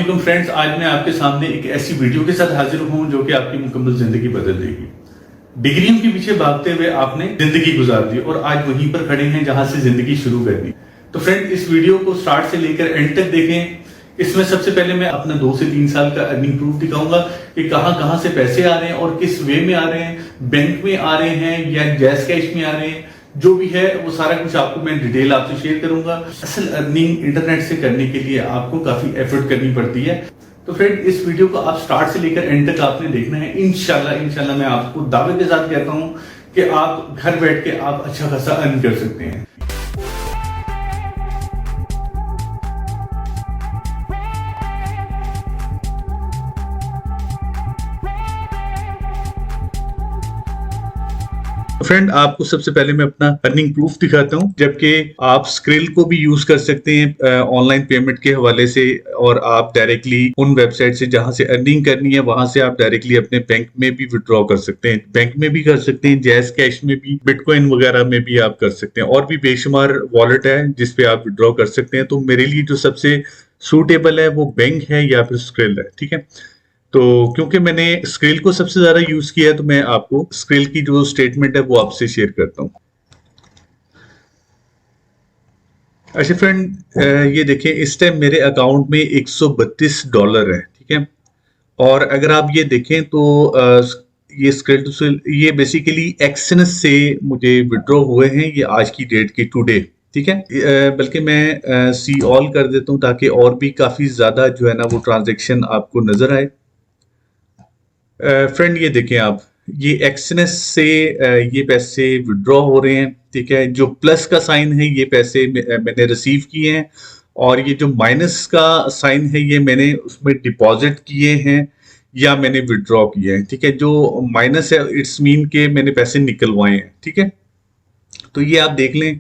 अस्सलाम फ्रेंड्स, आज मैं आपके सामने एक ऐसी वीडियो के साथ हाजिर हूं जो कि आपकी मुकम्मल जिंदगी बदल देगी। डिग्रियों के पीछे भागते हुए आपने जिंदगी गुजार दी और आज वहीं पर खड़े हैं जहां से जिंदगी शुरू करनी। तो फ्रेंड, इस वीडियो को स्टार्ट से लेकर एंड तक देखें। इसमें सबसे पहले मैं अपना 2 से 3 साल का अर्निंग प्रूफ दिखाऊंगा कि कहां से पैसे आ रहे हैं और किस वे में आ रहे हैं, बैंक में आ रहे हैं या जैस कैश में आ रहे हैं। जो भी है वो सारा कुछ आपको मैं डिटेल आपसे शेयर करूंगा। असल अर्निंग इंटरनेट से करने के लिए आपको काफी एफर्ट करनी पड़ती है। तो फ्रेंड, इस वीडियो को आप स्टार्ट से लेकर एंड तक आपने देखना है। इंशाल्लाह मैं आपको दावे के साथ कहता हूं कि आप घर बैठ के आप अच्छा खासा अर्न कर सकते हैं। फ्रेंड, आपको सबसे पहले मैं अपना अर्निंग प्रूफ दिखाता हूं, जबकि आप स्क्रिल को भी यूज कर सकते हैं ऑनलाइन पेमेंट के हवाले से, और आप डायरेक्टली उन वेबसाइट से जहां से अर्निंग करनी है वहां से आप डायरेक्टली अपने बैंक में भी विड्रॉ कर सकते हैं। बैंक में भी कर सकते हैं, जैस कैश में भी, बिटकॉइन वगैरह में भी आप कर सकते हैं, और भी बेशुमार वॉलेट है जिसपे आप विड्रॉ कर सकते हैं। तो मेरे लिए जो सबसे सूटेबल है वो बैंक है या फिर स्क्रिल है। ठीक है, तो क्योंकि मैंने स्क्रिल को सबसे ज्यादा यूज किया है तो मैं आपको स्क्रिल की जो स्टेटमेंट है वो आपसे शेयर करता हूं। अच्छा फ्रेंड, ये देखिए, इस टाइम मेरे अकाउंट में $132 है। ठीक है, और अगर आप ये देखें तो ये स्क्रिल ये बेसिकली एक्सएनएस से मुझे विड्रॉ हुए हैं, ये आज की डेट के टुडे। ठीक है, बल्कि मैं सी ऑल कर देता हूं ताकि और भी काफी ज्यादा जो है ना वो ट्रांजेक्शन आपको नजर आए। फ्रेंड, ये देखें आप, ये एक्सएनएस से ये पैसे विड्रॉ हो रहे हैं। ठीक है, जो प्लस का साइन है ये पैसे मैंने रिसीव किए हैं, और ये जो माइनस का साइन है ये मैंने उसमें डिपॉजिट किए हैं या मैंने विड्रॉ किए हैं। ठीक है, जो माइनस है इट्स मीन के मैंने पैसे निकलवाए हैं। ठीक है, तो ये आप देख लें,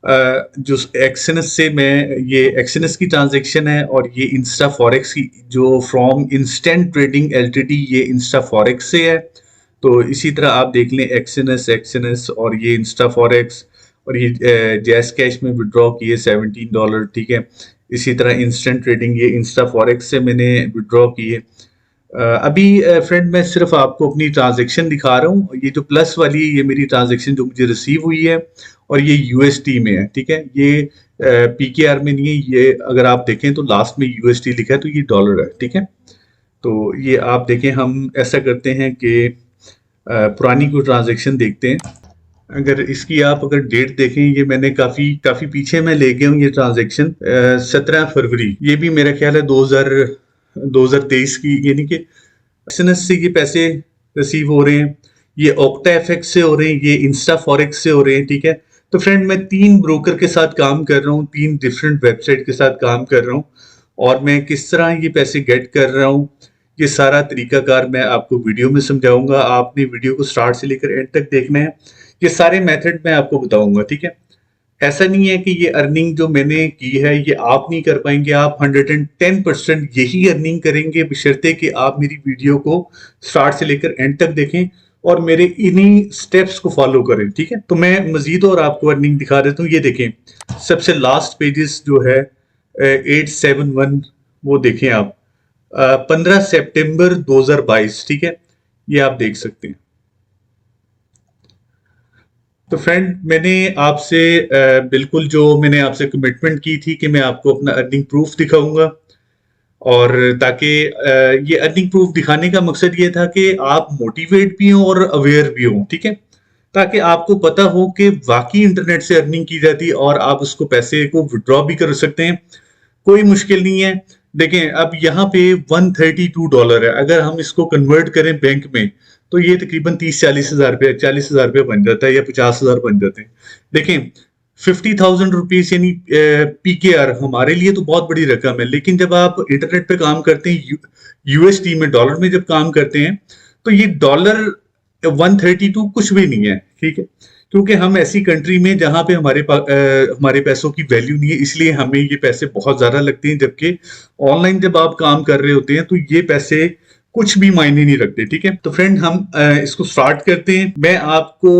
जो एक्सएनएस से मैं, ये एक्सएनएस की ट्रांजैक्शन है, और ये इंस्टा फॉरेक्स की जो फ्रॉम इंस्टेंट ट्रेडिंग एलटीडी, ये इंस्टा फॉरेक्स से है। तो इसी तरह आप देख लें, एक्सएनएस और ये इंस्टा फॉरेक्स, और ये जैस कैश में विड्रॉ किए $17। ठीक है, इसी तरह इंस्टेंट ट्रेडिंग, ये इंस्टा फॉरेक्स से मैंने विड्रॉ किए। अभी फ्रेंड, मैं सिर्फ आपको अपनी ट्रांजैक्शन दिखा रहा हूँ। ये जो प्लस वाली है ये मेरी ट्रांजैक्शन जो मुझे रिसीव हुई है, और ये यूएसटी में है। ठीक है, ये पीकेआर में नहीं है, ये अगर आप देखें तो लास्ट में यूएसटी लिखा है, तो ये डॉलर है। ठीक है, तो ये आप देखें, हम ऐसा करते हैं कि पुरानी कोई ट्रांजैक्शन देखते हैं। अगर इसकी आप अगर डेट देखें, ये मैंने काफी पीछे मैं ले गया हूँ ये ट्रांजैक्शन। 17 फरवरी, ये भी मेरा ख्याल है 2023 की, यानी कि एक्सएनएस से ये पैसे रिसीव हो रहे हैं, ये ऑक्टा एफएक्स से हो रहे हैं, ये इंस्टा फॉरेक्स से हो रहे हैं। ठीक है, तो फ्रेंड, मैं 3 ब्रोकर के साथ काम कर रहा हूँ, 3 डिफरेंट वेबसाइट के साथ काम कर रहा हूँ, और मैं किस तरह ये पैसे गेट कर रहा हूँ ये सारा तरीकाकार मैं आपको वीडियो में समझाऊंगा। आपने वीडियो को स्टार्ट से लेकर एंड तक देखना है, ये सारे मेथड मैं आपको बताऊंगा। ठीक है, ऐसा नहीं है कि ये अर्निंग जो मैंने की है ये आप नहीं कर पाएंगे, आप 110% यही अर्निंग करेंगे, बशर्ते कि आप मेरी वीडियो को स्टार्ट से लेकर एंड तक देखें और मेरे इन्हीं स्टेप्स को फॉलो करें। ठीक है, तो मैं मजीद और आपको अर्निंग दिखा देता हूँ। ये देखें, सबसे लास्ट पेजेस जो है 871, वो देखें आप, 15 सितंबर 2022। ठीक है, ये आप देख सकते हैं। तो फ्रेंड, मैंने आपसे बिल्कुल जो मैंने आपसे कमिटमेंट की थी कि मैं आपको अपना अर्निंग प्रूफ दिखाऊंगा, और ताकि ये अर्निंग प्रूफ दिखाने का मकसद ये था कि आप मोटिवेट भी हों और अवेयर भी हों। ठीक है, ताकि आपको पता हो कि वाकई इंटरनेट से अर्निंग की जाती है और आप उसको पैसे को विड्रॉ भी कर सकते हैं, कोई मुश्किल नहीं है। देखें, अब यहाँ पे $132 है, अगर हम इसको कन्वर्ट करें बैंक में तो ये तकरीबन 30-40 हज़ार रुपये बन जाता है, या 50,000 बन जाते हैं। देखें, 50,000 रुपीज यानी पीकेआर हमारे लिए तो बहुत बड़ी रकम है, लेकिन जब आप इंटरनेट पे काम करते हैं, यूएसडी में, डॉलर में जब काम करते हैं, तो ये डॉलर 132 कुछ भी नहीं है। ठीक है, क्योंकि हम ऐसी कंट्री में जहां पे हमारे पैसों की वैल्यू नहीं है, इसलिए हमें ये पैसे बहुत ज्यादा लगते हैं। जबकि ऑनलाइन जब आप काम कर रहे होते हैं तो ये पैसे कुछ भी मायने नहीं रखते। ठीक है, तो फ्रेंड, हम इसको स्टार्ट करते हैं। मैं आपको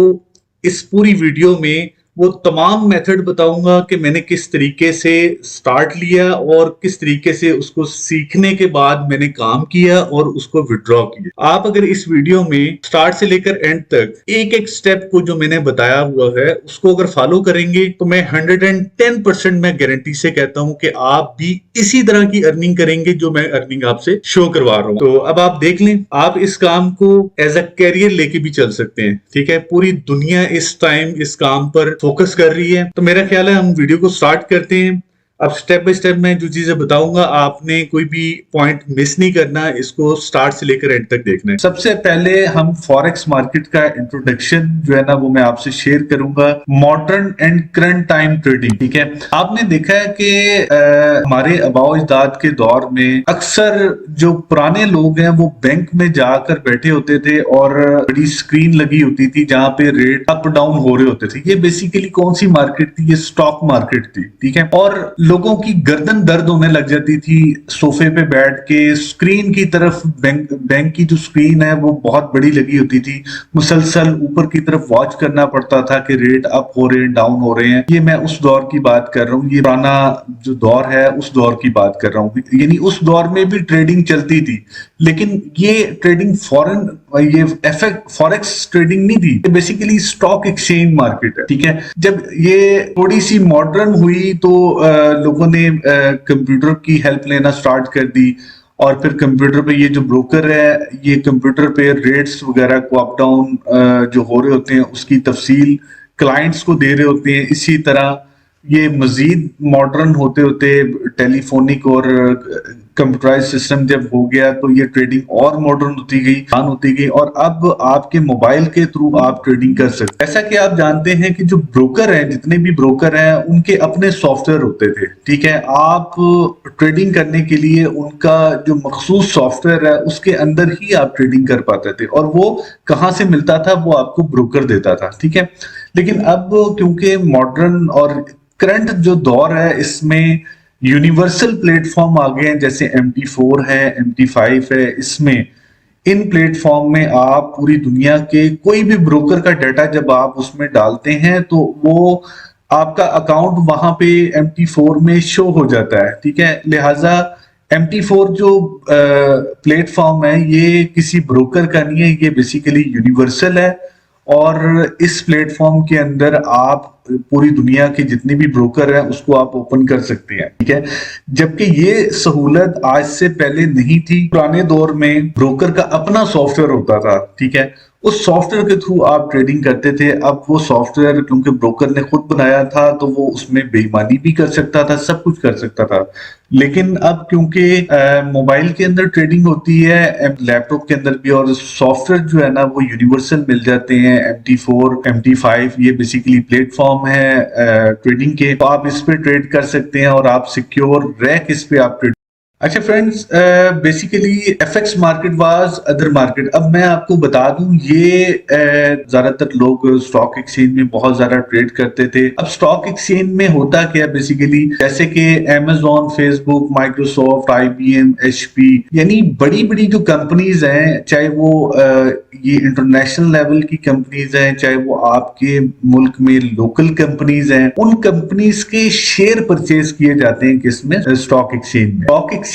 इस पूरी वीडियो में वो तमाम मेथड बताऊंगा कि मैंने किस तरीके से स्टार्ट लिया और किस तरीके से उसको सीखने के बाद मैंने काम किया और उसको विड्रॉ किया। आप अगर इस वीडियो में स्टार्ट से लेकर एंड तक एक एक स्टेप को जो मैंने बताया हुआ है उसको अगर फॉलो करेंगे तो मैं 110% मैं गारंटी से कहता हूं कि आप भी इसी तरह की अर्निंग करेंगे जो मैं अर्निंग आपसे शो करवा रहा हूं। तो अब आप देख लें, आप इस काम को एज अ कैरियर लेके भी चल सकते हैं। ठीक है, पूरी दुनिया इस टाइम इस काम पर फोकस कर रही है। तो मेरा ख्याल है हम वीडियो को स्टार्ट करते हैं। अब स्टेप बाय स्टेप मैं जो चीजें बताऊंगा आपने कोई भी पॉइंट मिस नहीं करना, इसको स्टार्ट से लेकर एंड तक देखना है। सबसे पहले हम फॉरेक्स मार्केट का इंट्रोडक्शन जो है ना वो मैं आपसे शेयर करूंगा, modern and current time trading. ठीक है, आपने देखा है कि हमारे आबाओ अजदाद के दौर में अक्सर जो पुराने लोग हैं वो बैंक में जाकर बैठे होते थे और बड़ी स्क्रीन लगी होती थी जहां पे रेट अप डाउन हो रहे होते थे। ये बेसिकली कौन सी मार्केट थी? ये स्टॉक मार्केट थी। ठीक है, और लोगों की गर्दन दर्द होने लग जाती थी सोफे पे बैठ के स्क्रीन की तरफ। बैंक की जो स्क्रीन है वो बहुत बड़ी लगी होती थी, मुसलसल ऊपर की तरफ वॉच करना पड़ता था कि रेट अप हो रहे हैं डाउन हो रहे हैं। ये मैं उस दौर की बात कर रहा हूँ, ये पुराना जो दौर है उस दौर की बात कर रहा हूँ। यानी उस दौर में भी ट्रेडिंग चलती थी, लेकिन ये ट्रेडिंग ये फॉरेक्स ट्रेडिंग नहीं थी, ये बेसिकली स्टॉक एक्सचेंज मार्केट है। ठीक है, जब ये थोड़ी सी मॉडर्न हुई तो लोगों ने कंप्यूटर की हेल्प लेना स्टार्ट कर दी और फिर कंप्यूटर पे ये जो ब्रोकर है ये कंप्यूटर पे रेट्स वगैरह को अप डाउन जो हो रहे होते हैं उसकी तफसील क्लाइंट्स को दे रहे होते हैं। इसी तरह ये मजीद मॉडर्न होते होते टेलीफोनिक और कंप्यूटराइज सिस्टम जब हो गया तो ये ट्रेडिंग और मॉडर्न होती गई और अब आपके मोबाइल के थ्रू आप ट्रेडिंग कर सकते हैं। ऐसा कि आप जानते हैं कि जो ब्रोकर हैं, जितने भी ब्रोकर हैं उनके अपने सॉफ्टवेयर होते थे। ठीक है, आप ट्रेडिंग करने के लिए उनका जो मखसूस सॉफ्टवेयर है उसके अंदर ही आप ट्रेडिंग कर पाते थे और वो कहाँ से मिलता था? वो आपको ब्रोकर देता था। ठीक है, लेकिन अब क्योंकि मॉडर्न और करंट जो दौर है इसमें यूनिवर्सल प्लेटफॉर्म आ गए हैं, जैसे MT4 है, MT5 है। इसमें इन प्लेटफॉर्म में आप पूरी दुनिया के कोई भी ब्रोकर का डाटा जब आप उसमें डालते हैं तो वो आपका अकाउंट वहां पे MT4 में शो हो जाता है। ठीक है, लिहाजा MT4 जो प्लेटफॉर्म है ये किसी ब्रोकर का नहीं है, ये बेसिकली यूनिवर्सल है और इस प्लेटफॉर्म के अंदर आप पूरी दुनिया के जितने भी ब्रोकर हैं उसको आप ओपन कर सकते हैं। ठीक है, जबकि ये सहूलत आज से पहले नहीं थी। पुराने दौर में ब्रोकर का अपना सॉफ्टवेयर होता था। ठीक है, उस सॉफ्टवेयर के थ्रू आप ट्रेडिंग करते थे। अब वो सॉफ्टवेयर क्योंकि ब्रोकर ने खुद बनाया था तो वो उसमें बेईमानी भी कर सकता था, सब कुछ कर सकता था। लेकिन अब क्योंकि मोबाइल के अंदर ट्रेडिंग होती है, लैपटॉप के अंदर भी, और सॉफ्टवेयर जो है ना वो यूनिवर्सल मिल जाते हैं। MT4 MT5 ये बेसिकली प्लेटफॉर्म है ट्रेडिंग के, तो आप इस पे ट्रेड कर सकते हैं और आप सिक्योर रह के इस पे आप ट्रेड। अच्छा friends, basically FX market was other market. अब मैं आपको बता दूं ये ज्यादातर लोग स्टॉक एक्सचेंज में बहुत ज्यादा ट्रेड करते थे। अब स्टॉक एक्सचेंज में होता क्या बेसिकली, जैसे कि Amazon, Facebook, Microsoft, IBM, HP, यानी बड़ी बड़ी जो कंपनीज हैं, चाहे वो ये इंटरनेशनल लेवल की कंपनीज हैं, चाहे वो आपके मुल्क में लोकल कंपनीज हैं, उन कंपनीज के शेयर परचेज किए जाते हैं किसमें? स्टॉक एक्सचेंज में। स्टॉक एक्सचेंज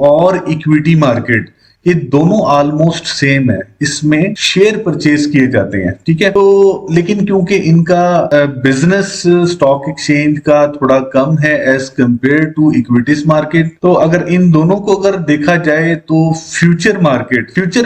और इक्विटी मार्केट ये दोनों ऑलमोस्ट सेम है, इसमें शेयर परचेज किए जाते हैं। ठीक है, तो लेकिन क्योंकि इनका बिजनेस स्टॉक एक्सचेंज का थोड़ा कम है as compared to equities market, तो अगर इन दोनों को अगर देखा जाए तो फ्यूचर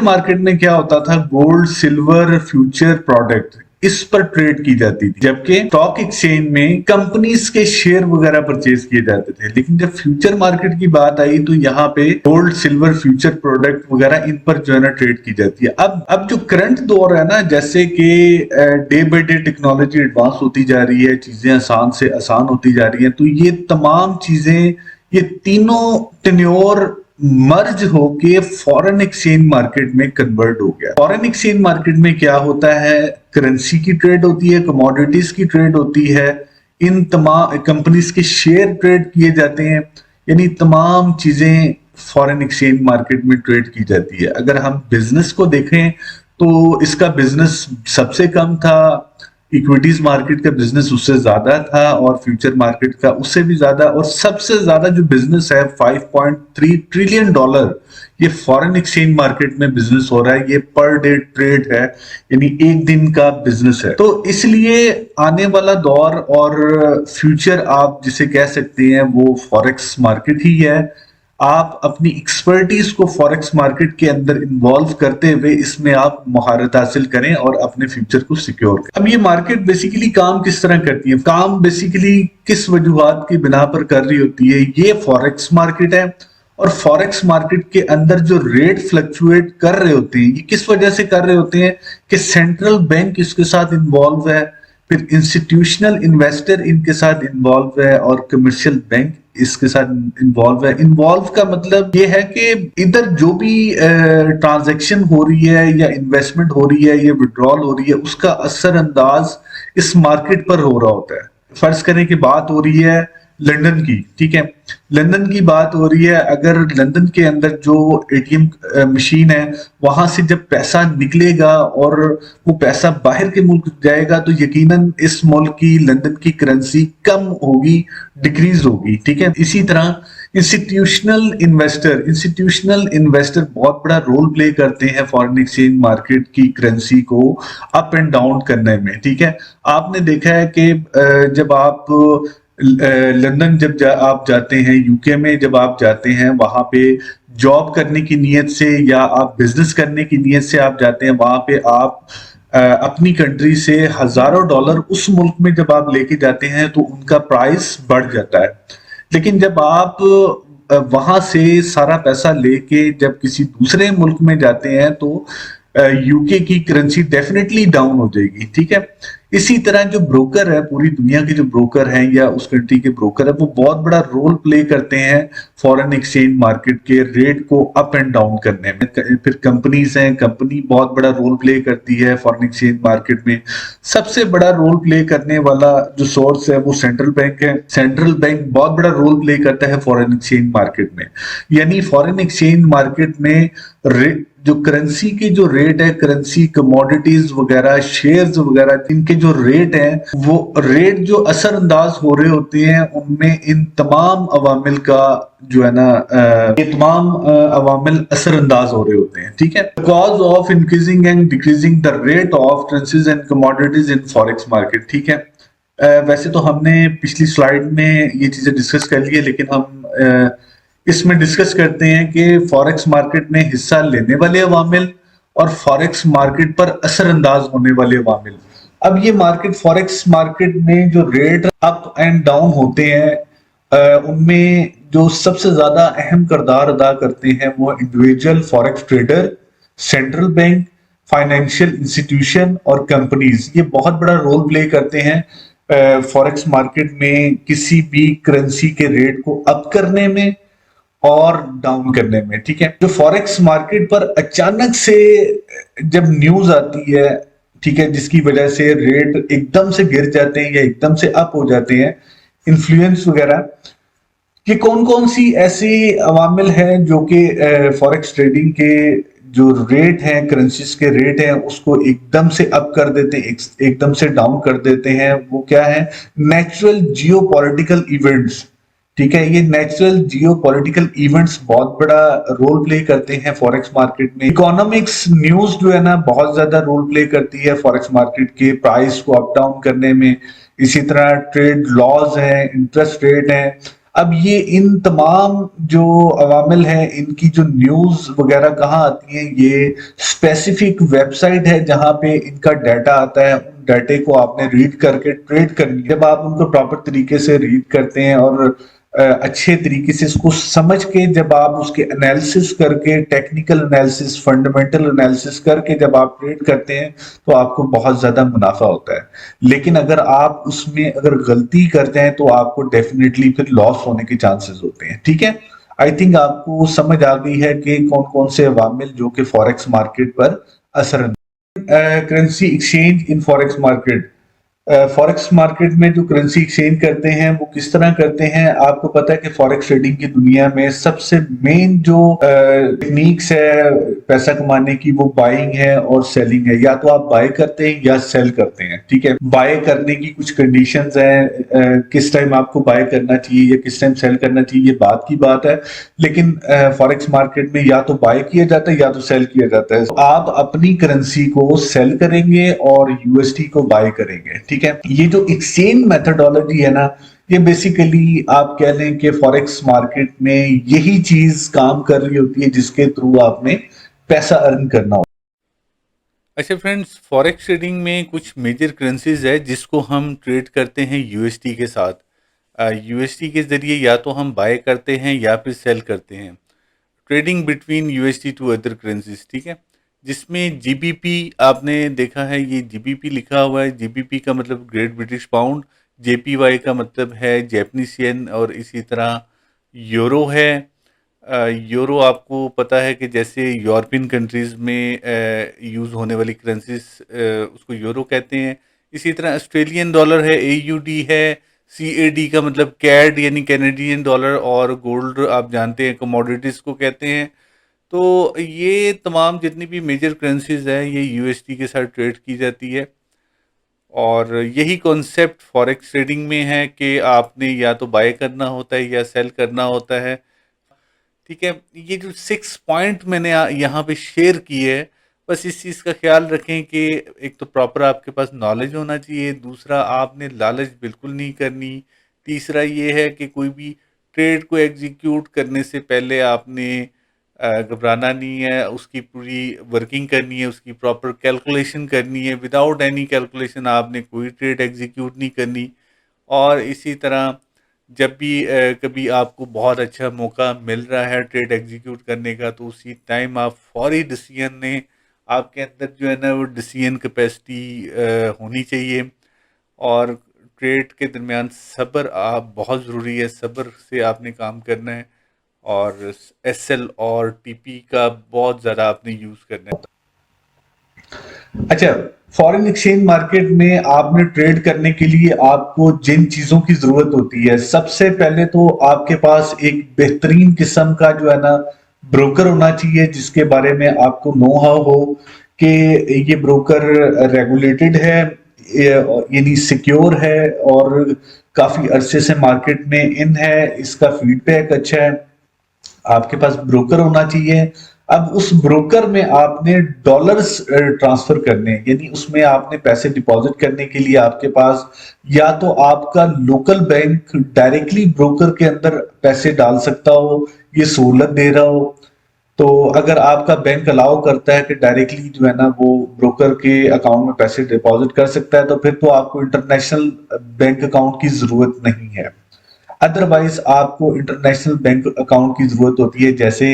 मार्केट में क्या होता था? गोल्ड सिल्वर फ्यूचर प्रोडक्ट, इस पर ट्रेड की जाती थी, जबकि स्टॉक एक्सचेंज में कंपनीज के शेयर वगैरह परचेज किए जाते थे। लेकिन जब फ्यूचर मार्केट की बात आई तो यहाँ पे गोल्ड सिल्वर फ्यूचर प्रोडक्ट वगैरह इन पर जो है ना ट्रेड की जाती है। अब जो करंट दौर है ना, जैसे कि day by day technology advance होती जा रही है, चीजें आसान से आसान होती जा रही है, तो ये तमाम चीजें, ये तीनों टेन्योर मर्ज होके फॉरेन एक्सचेंज मार्केट में कन्वर्ट हो गया। फॉरेन एक्सचेंज मार्केट में क्या होता है? करेंसी की ट्रेड होती है, कमोडिटीज की ट्रेड होती है, इन तमाम कंपनीज के शेयर ट्रेड किए जाते हैं, यानी तमाम चीजें फॉरेन एक्सचेंज मार्केट में ट्रेड की जाती है। अगर हम बिजनेस को देखें तो इसका बिजनेस सबसे कम था इक्विटीज मार्केट का बिजनेस उससे ज्यादा था और फ्यूचर मार्केट का उससे भी ज्यादा, और सबसे ज्यादा जो बिजनेस है 5.3 ट्रिलियन डॉलर ये फॉरेन एक्सचेंज मार्केट में बिजनेस हो रहा है। ये पर डे ट्रेड है, यानी एक दिन का बिजनेस है। तो इसलिए आने वाला दौर और फ्यूचर आप जिसे कह सकते हैं वो फॉरेक्स मार्केट ही है। आप अपनी एक्सपर्टीज को फॉरेक्स मार्केट के अंदर इन्वॉल्व करते हुए इसमें आप महारत हासिल करें और अपने फ्यूचर को सिक्योर करें। अब ये मार्केट बेसिकली काम किस तरह करती है, काम बेसिकली किस वजूहात की बिना पर कर रही होती है, ये फॉरेक्स मार्केट है। और फॉरेक्स मार्केट के अंदर जो रेट फ्लक्चुएट कर रहे होते हैं ये किस वजह से कर रहे होते हैं कि सेंट्रल बैंक इसके साथ इन्वॉल्व है, फिर इंस्टीट्यूशनल इन्वेस्टर इनके साथ इन्वॉल्व है और कमर्शियल बैंक इसके साथ इन्वॉल्व है। इन्वॉल्व का मतलब ये है कि इधर जो भी ट्रांजैक्शन हो रही है या इन्वेस्टमेंट हो रही है या विड्रॉल हो रही है उसका असर अंदाज इस मार्केट पर हो रहा होता है। फर्ज करें कि बात हो रही है लंदन की, ठीक है, लंदन की बात हो रही है। अगर लंदन के अंदर जो एटीएम मशीन है वहां से जब पैसा निकलेगा और वो पैसा बाहर के मुल्क जाएगा तो यकीनन इस मुल्क की लंदन की करेंसी कम होगी, डिक्रीज होगी, ठीक है। इसी तरह इंस्टीट्यूशनल इन्वेस्टर बहुत बड़ा रोल प्ले करते हैं फॉरेन एक्सचेंज मार्केट की करेंसी को अप एंड डाउन करने में, ठीक है। आपने देखा है कि जब आप लंदन आप जाते हैं, यूके में जब आप जाते हैं वहां पे जॉब करने की नीयत से या आप बिजनेस करने की नीयत से आप जाते हैं, वहां पे आप अपनी कंट्री से हजारों डॉलर उस मुल्क में जब आप लेके जाते हैं तो उनका प्राइस बढ़ जाता है। लेकिन जब आप वहां से सारा पैसा लेके जब किसी दूसरे मुल्क में जाते हैं तो यूके की करेंसी डेफिनेटली डाउन हो जाएगी, ठीक है। इसी तरह जो ब्रोकर है, पूरी दुनिया के जो ब्रोकर हैं या उस कंट्री के ब्रोकर है, वो बहुत बड़ा रोल प्ले करते हैं फॉरेन एक्सचेंज मार्केट के रेट को अप एंड डाउन करने में। फिर कंपनीज हैं, कंपनी बहुत बड़ा रोल प्ले करती है फॉरेन एक्सचेंज मार्केट में। सबसे बड़ा रोल प्ले करने वाला जो सोर्स है वो सेंट्रल बैंक है। सेंट्रल बैंक बहुत बड़ा रोल प्ले करता है फॉरेन एक्सचेंज मार्केट में। यानी फॉरेन एक्सचेंज मार्केट में जो करेंसी के जो रेट है, करेंसी कमोडिटीज वगैरह, शेयर्स वगैरह, इनके जो रेट हैं वो रेट जो असरअंदाज हो रहे होते हैं उनमें इन तमाम अवामिल का जो है ना ये तमाम अवामिल असरअंदाज हो रहे होते हैं, ठीक है। Cause of increasing and decreasing the rate of currencies and commodities in forex market, ठीक है। वैसे तो हमने पिछली स्लाइड में ये चीजें डिस्कस कर ली है, लेकिन हम इसमें डिस्कस करते हैं कि फॉरेक्स मार्केट में हिस्सा लेने वाले अवामिल और फॉरेक्स मार्केट पर असरअंदाज होने वाले अवामिल। अब ये मार्केट, फॉरेक्स मार्केट में जो रेट अप एंड डाउन होते हैं उनमें जो सबसे ज्यादा अहम किरदार अदा करते हैं वो individual forex trader, central bank, financial institution और कंपनीज। ये बहुत बड़ा रोल प्ले करते हैं फॉरेक्स मार्केट में किसी भी करेंसी के रेट को अप करने में और डाउन करने में, ठीक है। जो फॉरेक्स मार्केट पर अचानक से जब न्यूज आती है, ठीक है, जिसकी वजह से रेट एकदम से गिर जाते हैं या एकदम से अप हो जाते हैं, इन्फ्लुएंस वगैरह, कि कौन कौन सी ऐसी अवामिल हैं जो कि फॉरेक्स ट्रेडिंग के जो रेट हैं, करेंसीज के रेट हैं, उसको एकदम से अप कर देते हैं, एकदम से डाउन कर देते हैं। वो क्या है? नेचुरल जियो पॉलिटिकल इवेंट्स, ठीक है। ये नेचुरल जियो पॉलिटिकल इवेंट्स बहुत बड़ा रोल प्ले करते हैं फॉरेक्स मार्केट में। इकोनॉमिक्स न्यूज जो है ना बहुत ज्यादा रोल प्ले करती है फॉरेक्स मार्केट के प्राइस को अप डाउन करने में। इसी तरह ट्रेड लॉज हैं, इंटरेस्ट रेट हैं। अब ये इन तमाम जो अवामिल हैं इनकी जो न्यूज वगैरह कहाँ आती हैं, ये स्पेसिफिक वेबसाइट है जहां पे इनका डाटा आता है। उन डाटे को आपने रीड करके ट्रेड करनी है। जब आप उनको प्रॉपर तरीके से रीड करते हैं और अच्छे तरीके से इसको समझ के जब आप उसके एनालिसिस करके, टेक्निकल एनालिसिस, फंडामेंटल एनालिसिस करके जब आप ट्रेड करते हैं तो आपको बहुत ज्यादा मुनाफा होता है। लेकिन अगर आप उसमें अगर गलती करते हैं तो आपको डेफिनेटली फिर लॉस होने के चांसेस होते हैं, ठीक है। आई थिंक आपको समझ आ गई है कि कौन कौन से अवामिल जो कि फॉरेक्स मार्केट पर असर। करेंसी एक्सचेंज इन फॉरेक्स मार्केट, फॉरेक्स मार्केट में जो करेंसी एक्सचेंज करते हैं वो किस तरह करते हैं? आपको पता है कि फॉरेक्स ट्रेडिंग की दुनिया में सबसे मेन जो टेक्निक्स है पैसा कमाने की, वो बाइंग है और सेलिंग है। या तो आप बाय करते हैं या सेल करते हैं, ठीक है। बाय करने की कुछ कंडीशंस हैं, किस टाइम आपको बाय करना चाहिए या किस टाइम सेल करना चाहिए, ये बात की बात है। लेकिन फॉरेक्स मार्केट में या तो बाय किया जाता है या तो सेल किया जाता है। तो आप अपनी करेंसी को सेल करेंगे और यूएसडी को बाय करेंगे, ठीक है। ये जो एक्सचेंज मेथोडोलॉजी है ना, ये बेसिकली आप कह लें कि फॉरेक्स मार्केट में यही चीज काम कर रही होती है जिसके थ्रू आपने पैसा अर्न करना हो। अच्छा फ्रेंड्स, फॉरेक्स ट्रेडिंग में कुछ मेजर करेंसीज है जिसको हम ट्रेड करते हैं यूएसडी के साथ। यूएसडी के ज़रिए या तो हम बाय करते हैं या फिर सेल करते हैं। Trading between USD to other currencies, ठीक है। जिसमें जीबीपी आपने देखा है, ये जीबीपी लिखा हुआ है। जीबीपी का मतलब ग्रेट ब्रिटिश पाउंड, जेपीवाई का मतलब है जैपनीज येन, और इसी तरह यूरो है। यूरो आपको पता है कि जैसे यूरोपियन कंट्रीज़ में यूज़ होने वाली करेंसीज, उसको यूरो कहते हैं। इसी तरह ऑस्ट्रेलियन डॉलर है, एयूडी है। सीएडी का मतलब कैड यानी कैनेडियन डॉलर, और गोल्ड आप जानते हैं कमोडिटीज़ को कहते हैं। तो ये तमाम जितनी भी मेजर करेंसीज हैं ये यूएसडी के साथ ट्रेड की जाती है। और यही कॉन्सेप्ट फॉरेक्स ट्रेडिंग में है कि आपने या तो बाय करना होता है या सेल करना होता है, ठीक है। ये जो 6 पॉइंट मैंने यहाँ पे शेयर किए है, बस इस चीज़ का ख्याल रखें कि एक तो प्रॉपर आपके पास नॉलेज होना चाहिए, दूसरा आपने लालच बिल्कुल नहीं करनी, तीसरा ये है कि कोई भी ट्रेड को एग्जीक्यूट करने से पहले आपने घबराना नहीं है, उसकी पूरी वर्किंग करनी है, उसकी प्रॉपर कैलकुलेशन करनी है। विदाउट एनी कैलकुलेशन आपने कोई ट्रेड एग्जीक्यूट नहीं करनी। और इसी तरह जब भी कभी आपको बहुत अच्छा मौका मिल रहा है ट्रेड एग्जीक्यूट करने का, तो उसी टाइम आप फौरी डिसीजन लें। आपके अंदर जो है ना वो डिसीजन कैपेसिटी होनी चाहिए। और ट्रेड के दरमियान सब्र आप बहुत ज़रूरी है, सब्र से आपने काम करना है। और एसएल और टीपी का बहुत ज़्यादा आपने यूज़ करना है। अच्छा, फॉरेन एक्सचेंज मार्केट में आपने ट्रेड करने के लिए आपको जिन चीजों की जरूरत होती है, सबसे पहले तो आपके पास एक बेहतरीन किस्म का जो है ना ब्रोकर होना चाहिए, जिसके बारे में आपको नो हाउ हो कि ये ब्रोकर रेगुलेटेड है, यानी सिक्योर है और काफी अरसे से मार्केट में इन है, इसका फीडबैक अच्छा है। आपके पास ब्रोकर होना चाहिए। अब उस ब्रोकर में आपने डॉलर्स ट्रांसफर करने हैं, यानी उसमें आपने पैसे डिपॉजिट करने के लिए आपके पास या तो आपका लोकल बैंक डायरेक्टली ब्रोकर के अंदर पैसे डाल सकता हो, ये सहूलत दे रहा हो। तो अगर आपका बैंक अलाउ करता है कि डायरेक्टली जो है ना वो ब्रोकर के अकाउंट में पैसे डिपॉजिट कर सकता है, तो फिर तो आपको इंटरनेशनल बैंक अकाउंट की जरूरत नहीं है। अदरवाइज आपको इंटरनेशनल बैंक अकाउंट की जरूरत होती है। जैसे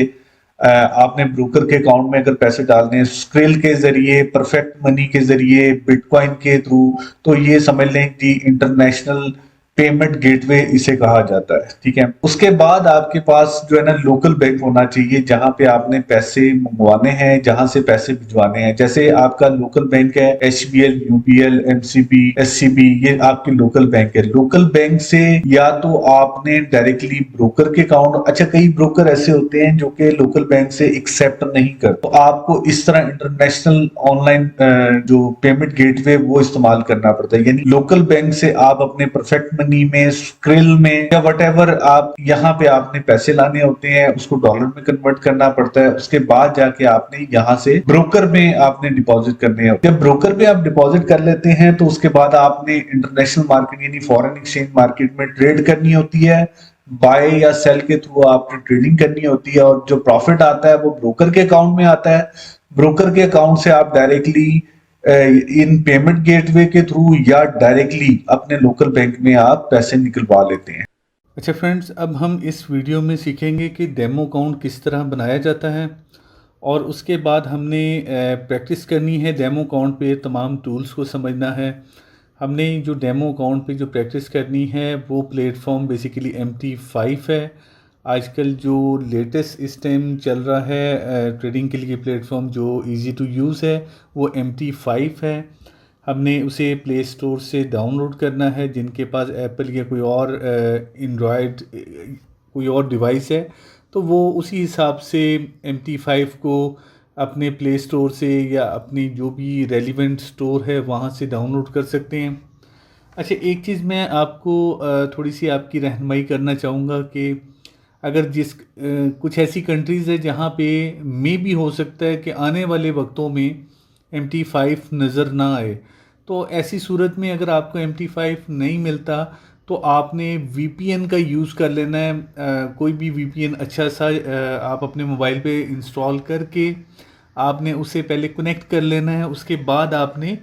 आपने ब्रोकर के अकाउंट में अगर पैसे डालने हैं स्क्रिल के जरिए, परफेक्ट मनी के जरिए, बिटकॉइन के थ्रू, तो ये समझ लें कि इंटरनेशनल पेमेंट गेटवे इसे कहा जाता है, ठीक है। उसके बाद आपके पास जो है ना लोकल बैंक होना चाहिए, जहां पे आपने पैसे मंगवाने हैं, जहां से पैसे भिजवाने हैं। जैसे आपका लोकल बैंक है एचबीएल, यूबीएल, एमसीबी, एससीबी, ये आपके लोकल बैंक है। लोकल बैंक से या तो आपने डायरेक्टली ब्रोकर के अकाउंट, अच्छा कई ब्रोकर ऐसे होते हैं जो कि लोकल बैंक से एक्सेप्ट नहीं करते, तो आपको इस तरह इंटरनेशनल ऑनलाइन जो पेमेंट गेटवे वो इस्तेमाल करना पड़ता है। यानी लोकल बैंक से आप अपने परफेक्ट मनी में, स्क्रिल में या वट आप यहाँ पे आपने पैसे लाने होते हैं, उसको डॉलर में कन्वर्ट करना पड़ता है। उसके बाद जाके आपने यहाँ से ब्रोकर में आपने डिपॉजिट करने हैं। जब ब्रोकर में आप डिपॉजिट कर लेते हैं तो उसके बाद आपने इंटरनेशनल मार्केट यानी फॉरेन एक्सचेंज मार्केट में ट्रेड करनी होती है। बाय या सेल के थ्रू आपने ट्रेडिंग करनी होती है और जो प्रॉफिट आता है वो ब्रोकर के अकाउंट में आता है। ब्रोकर के अकाउंट से आप डायरेक्टली इन पेमेंट गेटवे के थ्रू या डायरेक्टली अपने लोकल बैंक में आप पैसे निकलवा लेते हैं। अच्छा फ्रेंड्स, अब हम इस वीडियो में सीखेंगे कि डेमो अकाउंट किस तरह बनाया जाता है, और उसके बाद हमने प्रैक्टिस करनी है डेमो अकाउंट पे, तमाम टूल्स को समझना है। हमने जो डेमो अकाउंट पे जो प्रैक्टिस करनी है वो प्लेटफॉर्म बेसिकली MT5 है। आजकल जो लेटेस्ट इस टाइम चल रहा है ट्रेडिंग के लिए प्लेटफॉर्म जो इजी टू यूज़ है वो MT5 है। हमने उसे प्ले स्टोर से डाउनलोड करना है। जिनके पास एप्पल या कोई और एंड्रॉयड कोई और डिवाइस है तो वो उसी हिसाब से MT5 को अपने प्ले स्टोर से या अपनी जो भी रेलिवेंट स्टोर है वहाँ से डाउनलोड कर सकते हैं। अच्छा, एक चीज़ मैं आपको थोड़ी सी आपकी रहनुमाई करना चाहूँगा कि अगर कुछ ऐसी कंट्रीज़ है जहाँ पे मे भी हो सकता है कि आने वाले वक्तों में MT5 नज़र ना आए, तो ऐसी सूरत में अगर आपको MT5 नहीं मिलता तो आपने VPN का यूज़ कर लेना है। कोई भी VPN अच्छा सा आप अपने मोबाइल पे इंस्टॉल करके आपने उसे पहले कनेक्ट कर लेना है। उसके बाद आपने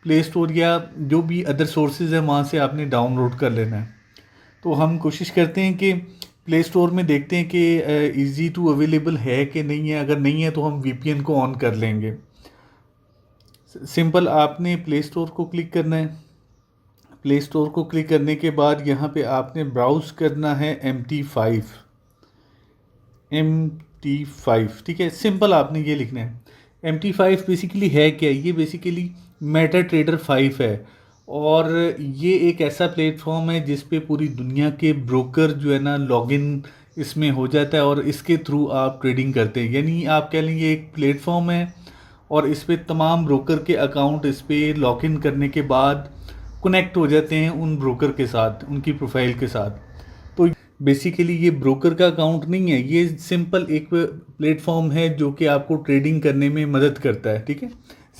प्ले स्टोर या जो भी अदर सोर्सेज हैं वहाँ से आपने डाउनलोड कर लेना है। तो हम कोशिश करते हैं कि प्ले स्टोर में देखते हैं कि इजी टू अवेलेबल है कि नहीं है। अगर नहीं है तो हम VPN को ऑन कर लेंगे। सिंपल आपने प्ले स्टोर को क्लिक करना है। प्ले स्टोर को क्लिक करने के बाद यहाँ पे आपने ब्राउज़ करना है MT5। ठीक है, सिंपल आपने ये लिखना है। MT5 बेसिकली है क्या? ये बेसिकली मेटा ट्रेडर 5 है और ये एक ऐसा प्लेटफॉर्म है जिस पे पूरी दुनिया के ब्रोकर जो है ना लॉगिन इसमें हो जाता है और इसके थ्रू आप ट्रेडिंग करते हैं। यानी आप कह लेंगे एक प्लेटफॉर्म है और इस पे तमाम ब्रोकर के अकाउंट इस पे लॉगिन करने के बाद कनेक्ट हो जाते हैं उन ब्रोकर के साथ, उनकी प्रोफाइल के साथ। तो बेसिकली ये ब्रोकर का अकाउंट नहीं है, ये सिंपल एक प्लेटफॉर्म है जो कि आपको ट्रेडिंग करने में मदद करता है। ठीक है,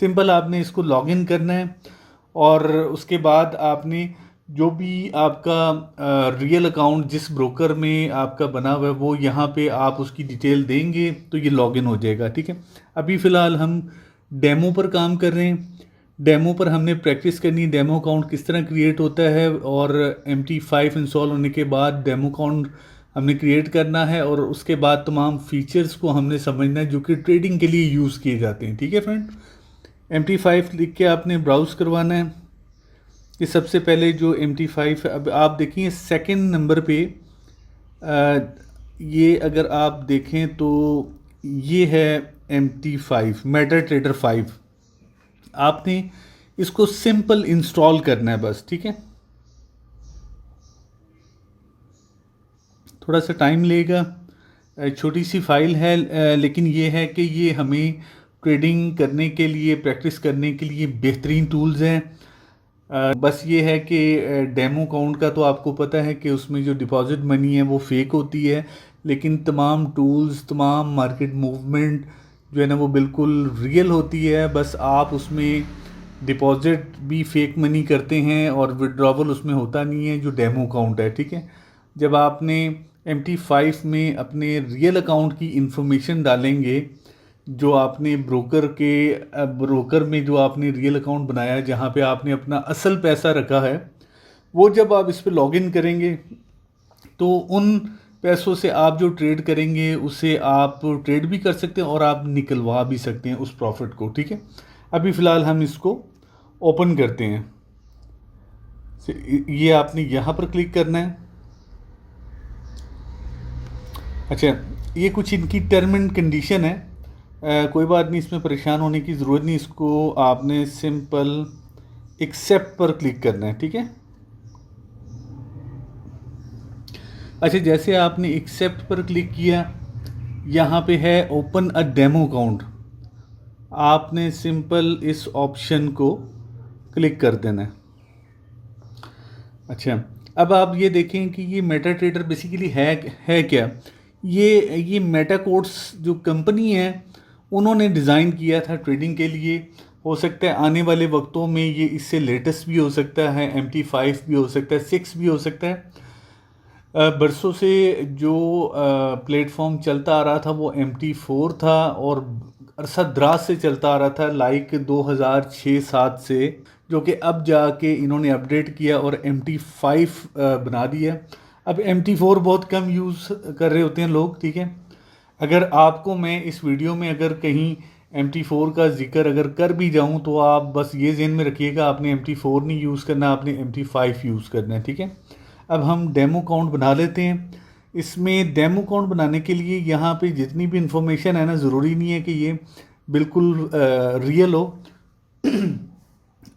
सिंपल आपने इसको लॉगिन करना है और उसके बाद आपने जो भी आपका रियल अकाउंट जिस ब्रोकर में आपका बना हुआ है वो यहाँ पे आप उसकी डिटेल देंगे तो ये लॉगिन हो जाएगा। ठीक है, अभी फ़िलहाल हम डेमो पर काम कर रहे हैं। डेमो पर हमने प्रैक्टिस करनी है डेमो अकाउंट किस तरह क्रिएट होता है और MT5 इंस्टॉल होने के बाद डेमो अकाउंट हमने क्रिएट करना है और उसके बाद तमाम फीचर्स को हमने समझना है जो कि ट्रेडिंग के लिए यूज़ किए जाते हैं। ठीक है फ्रेंड, MT5 लिख के आपने ब्राउज़ करवाना है। कि सबसे पहले जो MT5 है, अब आप देखिए सेकंड नंबर पे ये अगर आप देखें तो ये है MT5 मेटा ट्रेडर 5। आपने इसको सिंपल इंस्टॉल करना है बस। ठीक है, थोड़ा सा टाइम लेगा, छोटी सी फाइल है, लेकिन ये है कि ये हमें ट्रेडिंग करने के लिए प्रैक्टिस करने के लिए बेहतरीन टूल्स हैं। बस ये है कि डेमो अकाउंट का तो आपको पता है कि उसमें जो डिपॉजिट मनी है वो फेक होती है, लेकिन तमाम टूल्स तमाम मार्केट मूवमेंट जो है ना वो बिल्कुल रियल होती है। बस आप उसमें डिपॉजिट भी फेक मनी करते हैं और विड्रॉवल उसमें होता नहीं है जो डेमो अकाउंट है। ठीक है, जब आपने MT5 में अपने रियल अकाउंट की इंफॉर्मेशन डालेंगे जो आपने ब्रोकर में जो आपने रियल अकाउंट बनाया है जहाँ पे आपने अपना असल पैसा रखा है, वो जब आप इस पर लॉगिन करेंगे तो उन पैसों से आप जो ट्रेड करेंगे उसे आप ट्रेड भी कर सकते हैं और आप निकलवा भी सकते हैं उस प्रॉफिट को। ठीक है, अभी फ़िलहाल हम इसको ओपन करते हैं। ये आपने यहाँ पर क्लिक करना है। अच्छा, ये कुछ इनकी टर्म एंड कंडीशन है, कोई बात नहीं, इसमें परेशान होने की ज़रूरत नहीं। इसको आपने सिंपल एक्सेप्ट पर क्लिक करना है। ठीक है, अच्छा, जैसे आपने एक्सेप्ट पर क्लिक किया, यहाँ पे है ओपन अ डेमो अकाउंट। आपने सिंपल इस ऑप्शन को क्लिक कर देना है। अच्छा, अब आप ये देखें कि ये मेटा ट्रेडर बेसिकली है क्या। ये मेटा कोड्स जो कंपनी है उन्होंने डिज़ाइन किया था ट्रेडिंग के लिए। हो सकता है आने वाले वक्तों में ये इससे लेटेस्ट भी हो सकता है, MT5 भी हो सकता है, 6 भी हो सकता है। बरसों से जो प्लेटफॉर्म चलता आ रहा था वो MT4 था और अरसा दराज से चलता आ रहा था, लाइक 2006-07 से, जो कि अब जाके इन्होंने अपडेट किया और MT5 बना दिया। अब MT4 बहुत कम यूज़ कर रहे होते हैं लोग। ठीक है, अगर आपको मैं इस वीडियो में अगर कहीं MT4 का जिक्र अगर कर भी जाऊं तो आप बस ये ज़हन में रखिएगा, आपने MT4 नहीं यूज़ करना, आपने MT5 यूज़ करना है। ठीक है, अब हम डेमो अकाउंट बना लेते हैं। इसमें डेमो अकाउंट बनाने के लिए यहाँ पे जितनी भी इंफॉर्मेशन है ना, ज़रूरी नहीं है कि ये बिल्कुल रियल हो।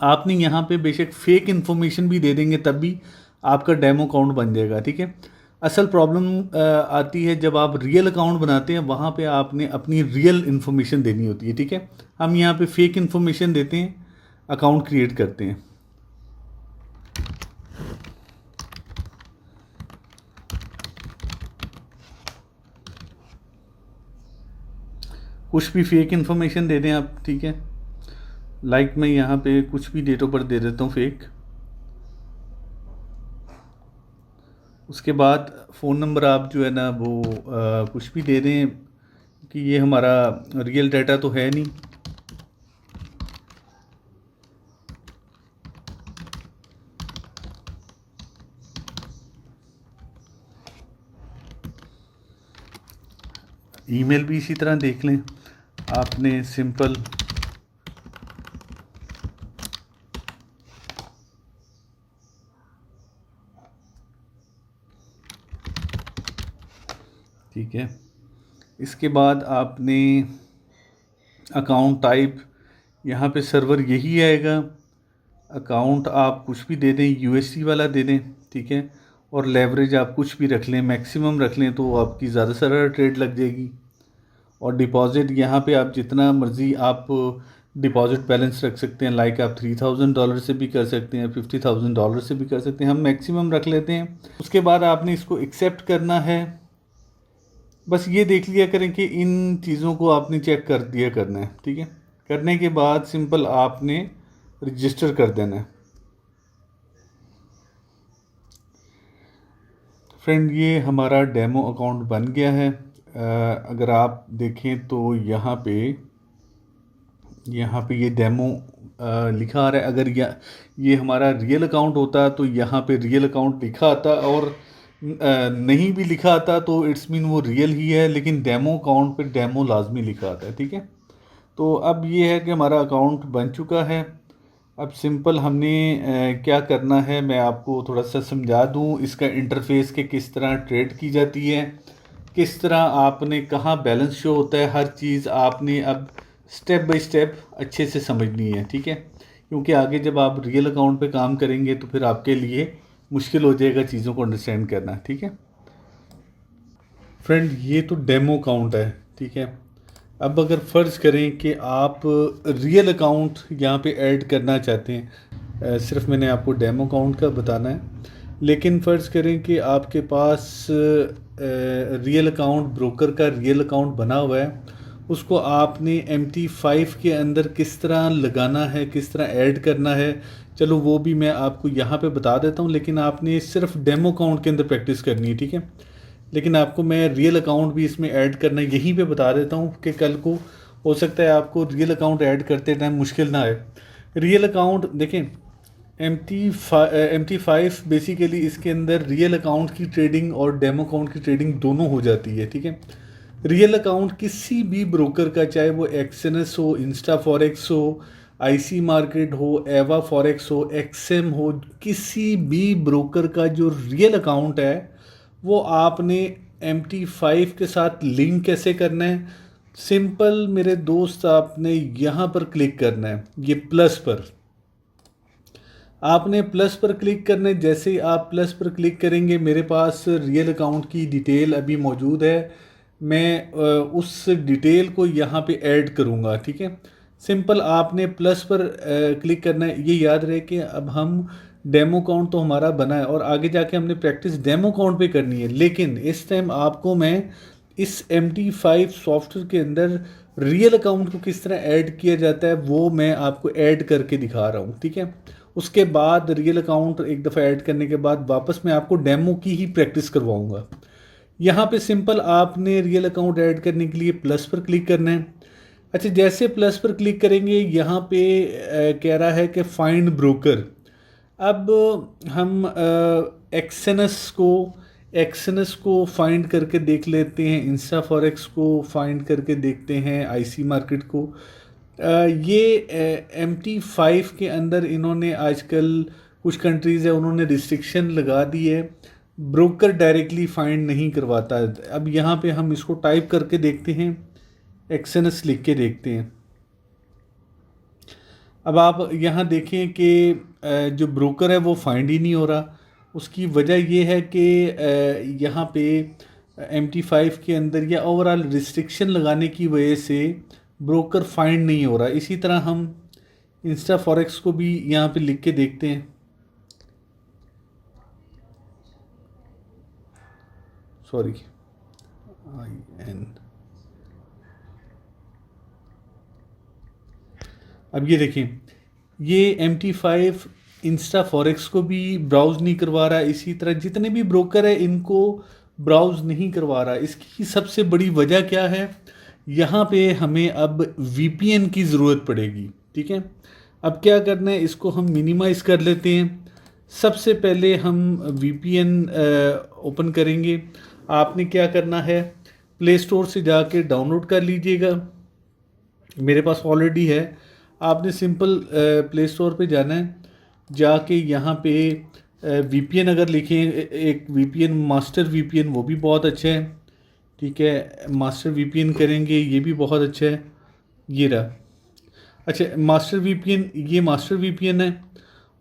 आपने यहाँ पे बेशक फेक इन्फॉर्मेशन भी दे देंगे तब भी आपका डेमो अकाउंट बन जाएगा, ठीक है। असल प्रॉब्लम आती है जब आप रियल अकाउंट बनाते हैं, वहाँ पे आपने अपनी रियल इन्फॉर्मेशन देनी होती है, ठीक है। हम यहाँ पे फेक इन्फॉर्मेशन देते हैं, अकाउंट क्रिएट करते हैं। कुछ भी फेक इन्फॉर्मेशन दे दें आप, ठीक है। लाइक मैं यहाँ पे कुछ भी डेट ऑफ बर्थ दे देता हूँ फेक। उसके बाद फ़ोन नंबर आप जो है ना वो कुछ भी दे दें कि ये हमारा रियल डाटा तो है नहीं। ईमेल भी इसी तरह देख लें आपने, सिंपल ठीक है। इसके बाद आपने अकाउंट टाइप, यहाँ पे सर्वर यही आएगा। अकाउंट आप कुछ भी दे दें, यूएसडी वाला दे दें, ठीक है। और लेवरेज आप कुछ भी रख लें, मैक्सिमम रख लें तो आपकी ज़्यादा से ज़्यादा ट्रेड लग जाएगी। और डिपॉजिट यहाँ पे आप जितना मर्ज़ी आप डिपॉजिट बैलेंस रख सकते हैं, लाइक आप $3000 से भी कर सकते हैं, $50,000 से भी कर सकते हैं, हम मैक्सिमम रख लेते हैं। उसके बाद आपने इसको एक्सेप्ट करना है। बस ये देख लिया करें कि इन चीज़ों को आपने चेक कर दिया करना है, ठीक है। करने के बाद सिंपल आपने रजिस्टर कर देना है। फ्रेंड, ये हमारा डेमो अकाउंट बन गया है। अगर आप देखें तो यहाँ पे ये डेमो लिखा आ रहा है। अगर ये हमारा रियल अकाउंट होता तो यहाँ पे रियल अकाउंट लिखा आता, और नहीं भी लिखा आता तो इट्स मीन वो रियल ही है, लेकिन डेमो अकाउंट पे डेमो लाजमी लिखा आता है, ठीक है। तो अब ये है कि हमारा अकाउंट बन चुका है। अब सिंपल हमने क्या करना है, मैं आपको थोड़ा सा समझा दूँ इसका इंटरफेस के किस तरह ट्रेड की जाती है, किस तरह आपने कहाँ बैलेंस शो होता है, हर चीज़ आपने अब स्टेप बाय स्टेप अच्छे से समझनी है, ठीक है। क्योंकि आगे जब आप रियल अकाउंट पे काम करेंगे तो फिर आपके लिए मुश्किल हो जाएगा चीज़ों को अंडरस्टैंड करना, ठीक है। फ्रेंड, ये तो डेमो अकाउंट है, ठीक है। अब अगर फ़र्ज़ करें कि आप रियल अकाउंट यहाँ पे ऐड करना चाहते हैं, सिर्फ मैंने आपको डेमो अकाउंट का बताना है, लेकिन फ़र्ज़ करें कि आपके पास रियल अकाउंट, ब्रोकर का रियल अकाउंट बना हुआ है, उसको आपने MT5 के अंदर किस तरह लगाना है, किस तरह ऐड करना है, चलो वो भी मैं आपको यहाँ पे बता देता हूँ। लेकिन आपने सिर्फ डेमो अकाउंट के अंदर प्रैक्टिस करनी है, ठीक है। लेकिन आपको मैं रियल अकाउंट भी इसमें ऐड करना यहीं पे बता देता हूँ कि कल को हो सकता है आपको रियल अकाउंट ऐड करते टाइम मुश्किल ना आए। रियल अकाउंट देखें, MT5 बेसिकली इसके अंदर रियल अकाउंट की ट्रेडिंग और डेमो अकाउंट की ट्रेडिंग दोनों हो जाती है, ठीक है। रियल अकाउंट किसी भी ब्रोकर का, चाहे वो एक्सएनएस हो, इंस्टा फॉरेक्स हो, आईसी मार्केट हो, एवा फॉरेक्स हो, एक्सएम हो, किसी भी ब्रोकर का जो रियल अकाउंट है वो आपने MT5 के साथ लिंक कैसे करना है। सिंपल मेरे दोस्त, आपने यहाँ पर क्लिक करना है, ये प्लस पर, आपने प्लस पर क्लिक करना है। जैसे ही आप प्लस पर क्लिक करेंगे, मेरे पास रियल अकाउंट की डिटेल अभी मौजूद है, मैं उस डिटेल को यहाँ पे ऐड करूँगा, ठीक है। सिंपल आपने प्लस पर क्लिक करना है। ये याद रहे कि अब हम डेमो अकाउंट तो हमारा बना है और आगे जाके हमने प्रैक्टिस डेमो अकाउंट पे करनी है, लेकिन इस टाइम आपको मैं इस MT5 सॉफ्टवेयर के अंदर रियल अकाउंट को किस तरह ऐड किया जाता है वो मैं आपको ऐड करके दिखा रहा हूँ, ठीक है। उसके बाद रियल अकाउंट एक दफ़ा ऐड करने के बाद वापस मैं आपको डेमो की ही प्रैक्टिस करवाऊँगा। यहाँ पे सिंपल आपने रियल अकाउंट ऐड करने के लिए प्लस पर क्लिक करना है। अच्छा, जैसे प्लस पर क्लिक करेंगे, यहाँ पे कह रहा है कि फाइंड ब्रोकर। अब हम एक्सएनएस को फाइंड करके देख लेते हैं, इंस्टा फॉरेक्स को फाइंड करके देखते हैं, आईसी मार्केट को। ये MT5 के अंदर इन्होंने आजकल कुछ कंट्रीज़ है उन्होंने रिस्ट्रिक्शन लगा दी है, ब्रोकर डायरेक्टली फाइंड नहीं करवाता है। अब यहाँ पे हम इसको टाइप करके देखते हैं, एक्सएनएस लिख के देखते हैं। अब आप यहाँ देखें कि जो ब्रोकर है वो फाइंड ही नहीं हो रहा। उसकी वजह ये है कि यहाँ पे MT5 के अंदर या ओवरऑल रिस्ट्रिक्शन लगाने की वजह से ब्रोकर फाइंड नहीं हो रहा। इसी तरह हम इंस्टा फॉरेक्स को भी यहाँ पे लिख के देखते हैं। Sorry, IN। अब ये देखें, ये MT5 इंस्टा फॉरेक्स को भी ब्राउज़ नहीं करवा रहा। इसी तरह जितने भी ब्रोकर है इनको ब्राउज़ नहीं करवा रहा। इसकी सबसे बड़ी वजह क्या है? यहाँ पे हमें अब VPN की ज़रूरत पड़ेगी। ठीक है, अब क्या करना है, इसको हम मिनिमाइज़ कर लेते हैं। सबसे पहले हम VPN ओपन करेंगे। आपने क्या करना है, प्ले स्टोर से जाके डाउनलोड कर लीजिएगा। मेरे पास ऑलरेडी है। आपने सिंपल प्ले स्टोर पे जाना है, जाके यहाँ पे VPN अगर लिखें, एक VPN मास्टर VPN, वो भी बहुत अच्छा है। ठीक है, मास्टर VPN करेंगे, ये भी बहुत अच्छा है। ये रहा। अच्छा, मास्टर VPN, ये मास्टर VPN है।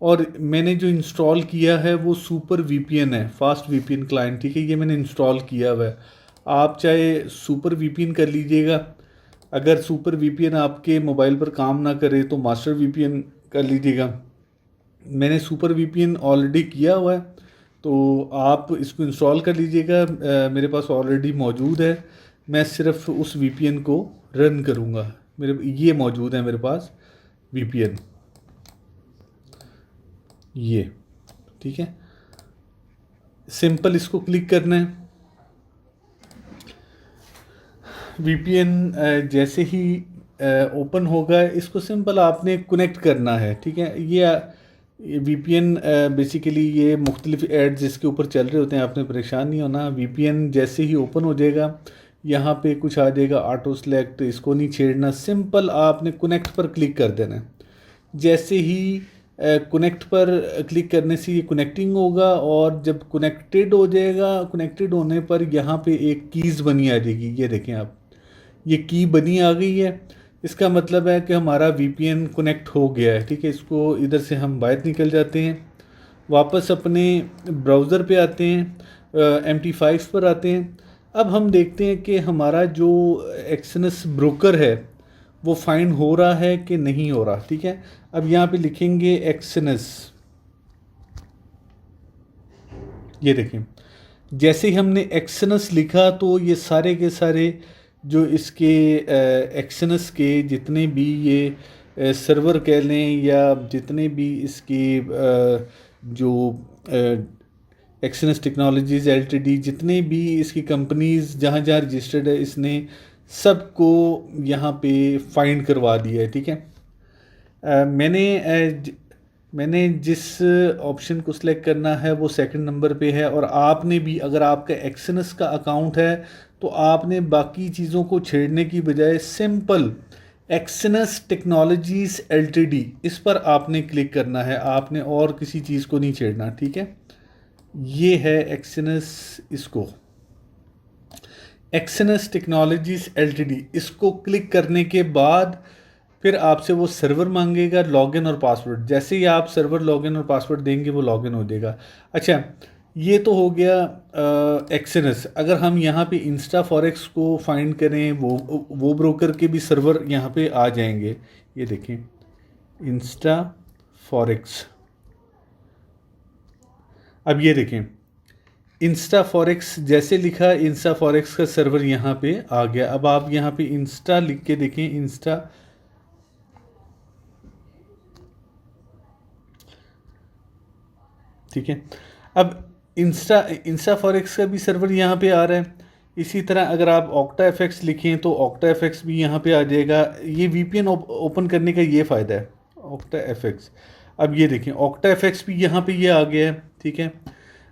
और मैंने जो इंस्टॉल किया है वो सुपर VPN है, फास्ट VPN क्लाइंट। ठीक है, ये मैंने इंस्टॉल किया हुआ है। आप चाहे सुपर VPN कर लीजिएगा। अगर सुपर VPN आपके मोबाइल पर काम ना करे तो मास्टर VPN कर लीजिएगा। मैंने सुपर VPN ऑलरेडी किया हुआ है, तो आप इसको इंस्टॉल कर लीजिएगा। मेरे पास ऑलरेडी मौजूद है। मैं सिर्फ उस VPN को रन करूँगा। मेरे ये मौजूद है मेरे पास VPN, ये। ठीक है, सिंपल इसको क्लिक करना है। VPN जैसे ही ओपन होगा, इसको सिंपल आपने कनेक्ट करना है। ठीक है, ये VPN बेसिकली ये मुख्तलिफ एड्स इसके ऊपर चल रहे होते हैं, आपने परेशान नहीं होना। VPN जैसे ही ओपन हो जाएगा, यहाँ पे कुछ आ जाएगा ऑटो सेलेक्ट, इसको नहीं छेड़ना। सिंपल आपने कनेक्ट पर क्लिक कर देना है। जैसे ही कनेक्ट पर क्लिक करने से ये कनेक्टिंग होगा, और जब कनेक्टेड हो जाएगा, कनेक्टेड होने पर यहाँ पे एक कीज़ बनी आ जाएगी। ये देखें आप, ये की बनी आ गई है। इसका मतलब है कि हमारा VPN कनेक्ट हो गया है। ठीक है, इसको इधर से हम बाहर निकल जाते हैं, वापस अपने ब्राउज़र पे आते हैं, MT5 पर आते हैं। अब हम देखते हैं कि हमारा जो एक्सनस ब्रोकर है वो फाइंड हो रहा है कि नहीं हो रहा। ठीक है, अब यहाँ पे लिखेंगे एक्सनस। ये देखें, जैसे ही हमने एक्सनस लिखा तो ये सारे के सारे जो इसके एक्सनस के जितने भी ये सर्वर कह लें, या जितने भी इसके जो एक्सनस टेक्नोलॉजीज़ LTD, जितने भी इसकी कंपनीज़ जहाँ जहाँ रजिस्टर्ड है, इसने सबको यहाँ पे फाइंड करवा दिया है। ठीक है, मैंने जिस ऑप्शन को सिलेक्ट करना है वो सेकंड नंबर पे है। और आपने भी, अगर आपका एक्सनस का अकाउंट है तो आपने बाकी चीज़ों को छेड़ने की बजाय सिंपल एक्सनस टेक्नोलॉजीज़ LTD इस पर आपने क्लिक करना है। आपने और किसी चीज़ को नहीं छेड़ना। ठीक है, ये है एक्सनस, इसको एक्सनस टेक्नोलॉजीज़ LTD, इसको क्लिक करने के बाद फिर आपसे वो सर्वर मांगेगा लॉगिन और पासवर्ड। जैसे ही आप सर्वर लॉगिन और पासवर्ड देंगे वो लॉगिन हो जाएगा। अच्छा, ये तो हो गया एक्सनस। अगर हम यहाँ पे इंस्टा फॉरेक्स को फाइंड करें, वो ब्रोकर के भी सर्वर यहाँ पे आ जाएंगे। ये देखें, इंस्टा फॉरेक्स। अब ये देखें, इंस्टा फॉरेक्स जैसे लिखा, इंस्टा फॉरेक्स का सर्वर यहाँ पे आ गया। अब आप यहाँ पे इंस्टा लिख के देखें, इंस्टा। ठीक है, अब इंस्टा फॉरेक्स का भी सर्वर यहाँ पे आ रहा है। इसी तरह अगर आप OctaFX लिखें तो OctaFX भी यहाँ पे आ जाएगा। ये VPN ओपन करने का ये फ़ायदा है, OctaFX। अब ये देखें, OctaFX भी यहाँ पे ये आ गया है। ठीक है,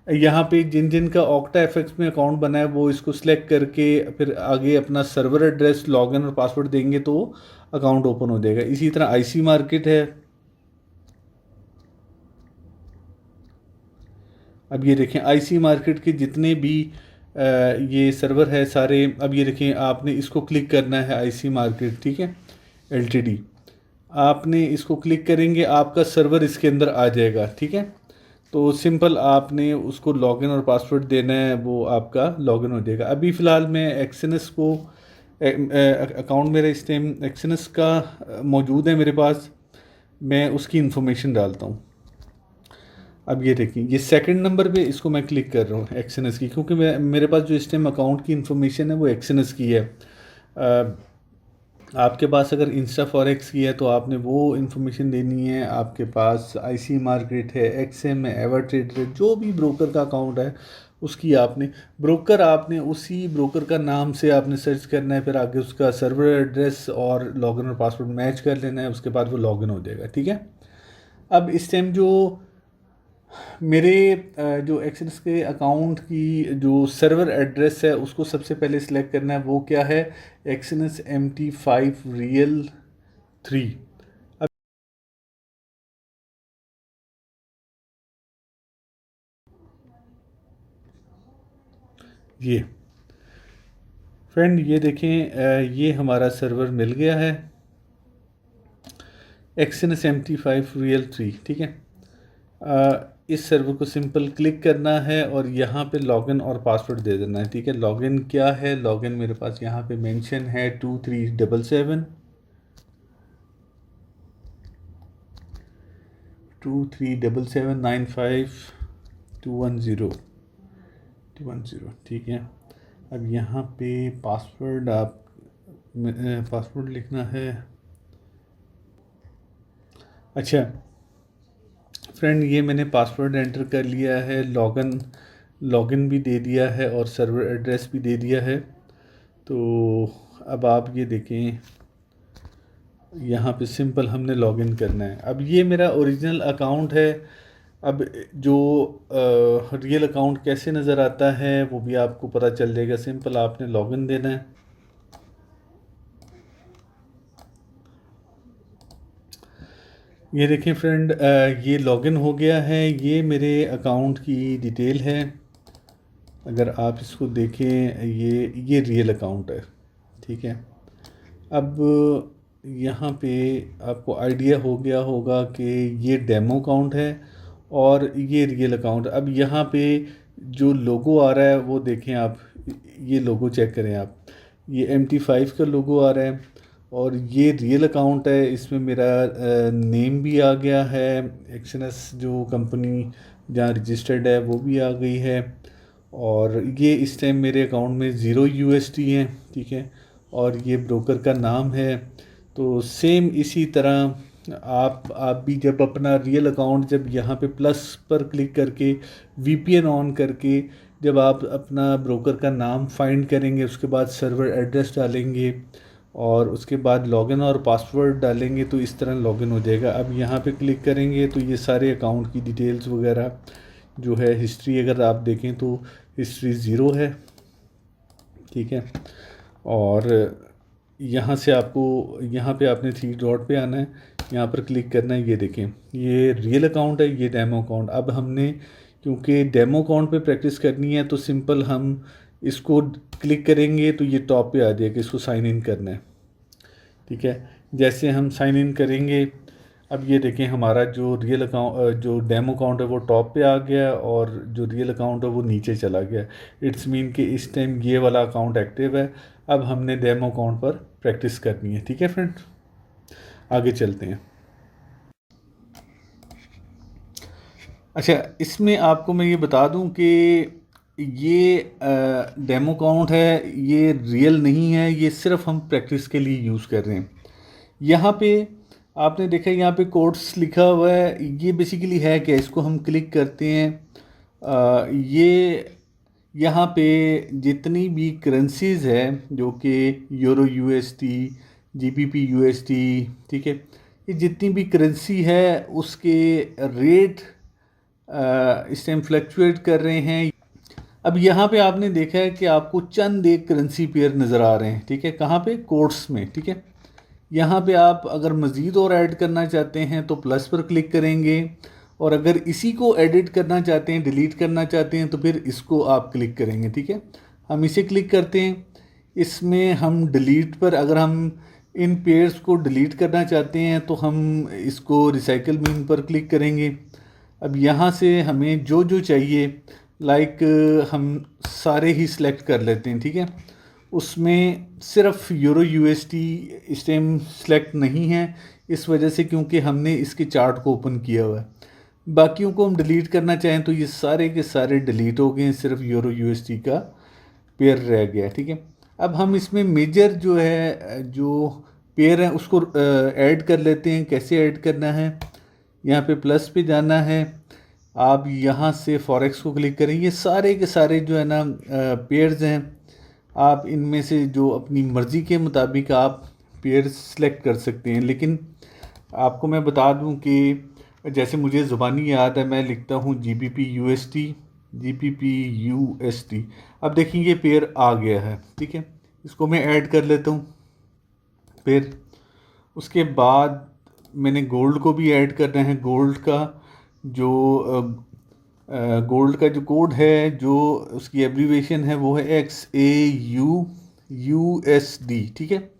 यहाँ पे जिन जिन का OctaFX में अकाउंट बना है वो इसको सिलेक्ट करके फिर आगे अपना सर्वर एड्रेस, लॉगिन और पासवर्ड देंगे तो अकाउंट ओपन हो जाएगा। इसी तरह IC मार्केट है। अब ये देखें, IC मार्केट के जितने भी ये सर्वर है सारे। अब ये देखें, आपने इसको क्लिक करना है, IC मार्केट। ठीक है, LTD आपने इसको क्लिक करेंगे, आपका सर्वर इसके अंदर आ जाएगा। ठीक है, तो सिंपल आपने उसको लॉगिन और पासवर्ड देना है, वो आपका लॉगिन हो जाएगा। अभी फ़िलहाल मैं एक्सएनएस को अकाउंट मेरा इस टाइम एक्सएनएस का मौजूद है मेरे पास, मैं उसकी इन्फॉर्मेशन डालता हूँ। अब ये देखिए, ये सेकंड नंबर पे इसको मैं क्लिक कर रहा हूँ एक्सएनएस की, क्योंकि मेरे पास जो इस टाइम अकाउंट की इन्फॉर्मेशन है वो एक्सएनएस की है। आपके पास अगर इंस्टा फॉरेक्स की है तो आपने वो इन्फॉर्मेशन देनी है। आपके पास आईसी मार्केट है, एक्सएम है, एवर ट्रेडर है, जो भी ब्रोकर का अकाउंट है उसकी आपने उसी ब्रोकर का नाम से आपने सर्च करना है, फिर आगे उसका सर्वर एड्रेस और लॉगिन और पासवर्ड मैच कर लेना है, उसके बाद वो लॉगिन हो जाएगा। ठीक है, अब इस टाइम जो मेरे जो एक्सेस के अकाउंट की जो सर्वर एड्रेस है उसको सबसे पहले सिलेक्ट करना है, वो क्या है, एक्सएनएस MT5 रियल 3। अब ये फ्रेंड ये देखें, ये हमारा सर्वर मिल गया है, एक्सएनएस MT5 रियल 3। ठीक है, इस सर्वर को सिंपल क्लिक करना है और यहाँ पे लॉगिन और पासवर्ड दे देना है। ठीक है, लॉगिन क्या है, लॉगिन मेरे पास यहाँ पे मेंशन है 2377 237795 210। ठीक है, अब यहाँ पे पासवर्ड पासवर्ड लिखना है। अच्छा फ्रेंड, ये मैंने पासवर्ड एंटर कर लिया है, लॉगिन भी दे दिया है और सर्वर एड्रेस भी दे दिया है। तो अब आप ये देखें, यहाँ पे सिंपल हमने लॉगिन करना है। अब ये मेरा ओरिजिनल अकाउंट है। अब जो रियल अकाउंट कैसे नज़र आता है वो भी आपको पता चल जाएगा, सिंपल आपने लॉगिन देना है। ये देखें फ्रेंड, ये लॉगिन हो गया है, ये मेरे अकाउंट की डिटेल है। अगर आप इसको देखें, ये रियल अकाउंट है। ठीक है, अब यहाँ पे आपको आइडिया हो गया होगा कि ये डेमो अकाउंट है और ये रियल अकाउंट। अब यहाँ पे जो लोगो आ रहा है वो देखें आप, ये लोगो चेक करें आप, ये MT5 का लोगो आ रहा है और ये रियल अकाउंट है। इसमें मेरा नेम भी आ गया है, एक्सएनएस जो कंपनी जहाँ रजिस्टर्ड है वो भी आ गई है, और ये इस टाइम मेरे अकाउंट में 0 USD है। ठीक है, और ये ब्रोकर का नाम है। तो सेम इसी तरह आप भी जब अपना रियल अकाउंट, जब यहाँ पे प्लस पर क्लिक करके VPN ऑन करके जब आप अपना ब्रोकर का नाम फाइंड करेंगे, उसके बाद सर्वर एड्रेस डालेंगे और उसके बाद लॉगिन और पासवर्ड डालेंगे तो इस तरह लॉगिन हो जाएगा। अब यहाँ पे क्लिक करेंगे तो ये सारे अकाउंट की डिटेल्स वगैरह जो है, हिस्ट्री अगर आप देखें तो हिस्ट्री 0 है। ठीक है, और यहाँ से आपको, यहाँ पे आपने 3 डॉट पे आना है, यहाँ पर क्लिक करना है। ये देखें, ये रियल अकाउंट है, ये डेमो अकाउंट। अब हमने क्योंकि डेमो अकाउंट पे प्रैक्टिस करनी है तो सिंपल हम इसको क्लिक करेंगे तो ये टॉप पे आ जाएगा, इसको साइन इन करना है। ठीक है, जैसे हम साइन इन करेंगे, अब ये देखें हमारा जो रियल अकाउंट, जो डेमो अकाउंट है वो टॉप पे आ गया और जो रियल अकाउंट है वो नीचे चला गया। इट्स मीन कि इस टाइम ये वाला अकाउंट एक्टिव है। अब हमने डेमो अकाउंट पर प्रैक्टिस करनी है। ठीक है फ्रेंड, आगे चलते हैं। अच्छा, इसमें आपको मैं ये बता दूं कि ये डेमो अकाउंट है, ये रियल नहीं है, ये सिर्फ हम प्रैक्टिस के लिए यूज़ कर रहे हैं। यहाँ पे आपने देखा, यहाँ पे कोड्स लिखा हुआ है, ये बेसिकली है क्या, इसको हम क्लिक करते हैं, ये यहाँ पे जितनी भी करेंसीज़ है जो कि यूरो USD, GBP USD, ठीक है, ये जितनी भी करेंसी है उसके रेट इस टाइम फ्लक्चुएट कर रहे हैं। अब यहाँ पे आपने देखा है कि आपको चंद एक करेंसी पेयर नज़र आ रहे हैं। ठीक है, कहाँ पे, कोड्स में। ठीक है, यहाँ पे आप अगर मज़ीद और ऐड करना चाहते हैं तो प्लस पर क्लिक करेंगे, और अगर इसी को एडिट करना चाहते हैं, डिलीट करना चाहते हैं तो फिर इसको आप क्लिक करेंगे। ठीक है, हम इसे क्लिक करते हैं, इसमें हम डिलीट पर, अगर हम इन पेयर्स को डिलीट करना चाहते हैं तो हम इसको रिसाइकल मीन पर क्लिक करेंगे। अब यहाँ से हमें जो जो चाहिए लाइक हम सारे ही सिलेक्ट कर लेते हैं, ठीक है। उसमें सिर्फ यूरो यूएसटी इस टाइम सेलेक्ट नहीं है, इस वजह से क्योंकि हमने इसके चार्ट को ओपन किया हुआ है। बाकियों को हम डिलीट करना चाहें तो ये सारे के सारे डिलीट हो गए, सिर्फ यूरो यूएसटी का पेयर रह गया, ठीक है। अब हम इसमें मेजर जो है जो पेयर है उसको ऐड कर लेते हैं। कैसे ऐड करना है, यहाँ पे प्लस पे जाना है, आप यहाँ से फॉरेक्स को क्लिक करें। ये सारे के सारे जो है ना पेयर्स हैं, आप इनमें से जो अपनी मर्ज़ी के मुताबिक आप पेयर सेलेक्ट कर सकते हैं। लेकिन आपको मैं बता दूं कि जैसे मुझे ज़ुबानी याद है, मैं लिखता हूँ GBP USD। अब देखिए ये पेयर आ गया है, ठीक है। इसको मैं ऐड कर लेता हूँ पेयर। उसके बाद मैंने गोल्ड को भी ऐड करना है। गोल्ड का जो कोड है, जो उसकी एब्रीवेशन है वो है XAUUSD, ठीक है।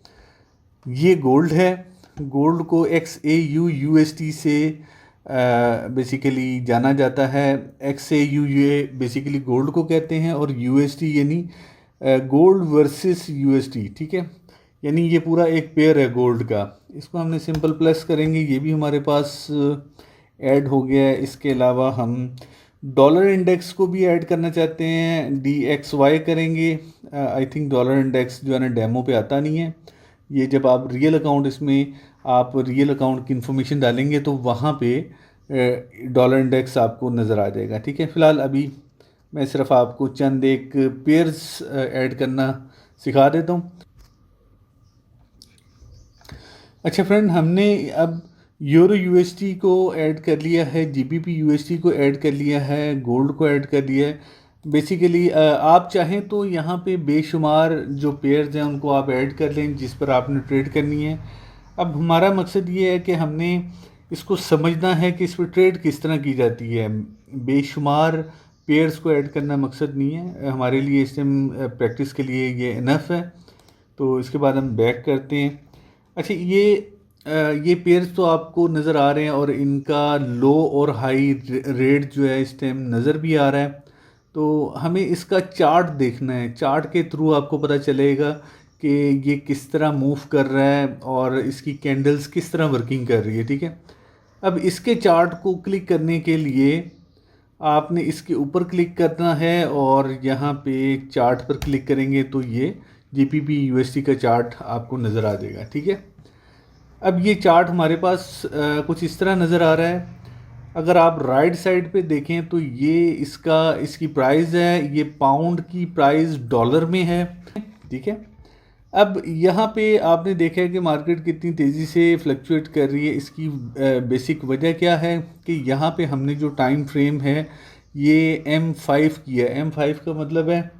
ये गोल्ड है। गोल्ड को XAUUSD से बेसिकली जाना जाता है। XAU ये बेसिकली गोल्ड को कहते हैं और USD यानी गोल्ड वर्सेस USD, ठीक है। यानी ये पूरा एक पेयर है गोल्ड का। इसको हमने सिंपल प्लस करेंगे, ये भी हमारे पास ऐड हो गया है। इसके अलावा हम डॉलर इंडेक्स को भी ऐड करना चाहते हैं, DXY करेंगे। आई थिंक डॉलर इंडेक्स जो है ना डेमो पे आता नहीं है। ये जब आप रियल अकाउंट, इसमें आप रियल अकाउंट की इन्फॉर्मेशन डालेंगे तो वहाँ पे डॉलर इंडेक्स आपको नज़र आ जाएगा, ठीक है। फ़िलहाल अभी मैं सिर्फ आपको चंद एक पेयर्स ऐड करना सिखा देता हूँ। अच्छा फ्रेंड, हमने अब यूरो यूएसडी को ऐड कर लिया है, GBP USD को ऐड कर लिया है, गोल्ड को ऐड कर लिया है। बेसिकली आप चाहें तो यहाँ पे बेशुमार जो पेयर्स हैं उनको आप ऐड कर लें जिस पर आपने ट्रेड करनी है। अब हमारा मकसद ये है कि हमने इसको समझना है कि इस पर ट्रेड किस तरह की जाती है। बेशुमार पेयर्स को ऐड करना मकसद नहीं है हमारे लिए, इस टाइम प्रैक्टिस के लिए ये इनफ है। तो इसके बाद हम बैक करते हैं। अच्छा, ये पेयर्स तो आपको नज़र आ रहे हैं और इनका लो और हाई रेट जो है इस टाइम नज़र भी आ रहा है। तो हमें इसका चार्ट देखना है। चार्ट के थ्रू आपको पता चलेगा कि ये किस तरह मूव कर रहा है और इसकी कैंडल्स किस तरह वर्किंग कर रही है, ठीक है। अब इसके चार्ट को क्लिक करने के लिए आपने इसके ऊपर क्लिक करना है और यहाँ पे चार्ट पर क्लिक करेंगे तो ये GBP USD का चार्ट आपको नज़र आ जाएगा, ठीक है। अब ये चार्ट हमारे पास कुछ इस तरह नज़र आ रहा है। अगर आप राइट साइड पे देखें तो ये इसकी प्राइस है, ये पाउंड की प्राइस डॉलर में है, ठीक है। अब यहाँ पे आपने देखा है कि मार्केट कितनी तेज़ी से फ्लक्चुएट कर रही है। इसकी बेसिक वजह क्या है कि यहाँ पे हमने जो टाइम फ्रेम है ये M5 की है। M5 का मतलब है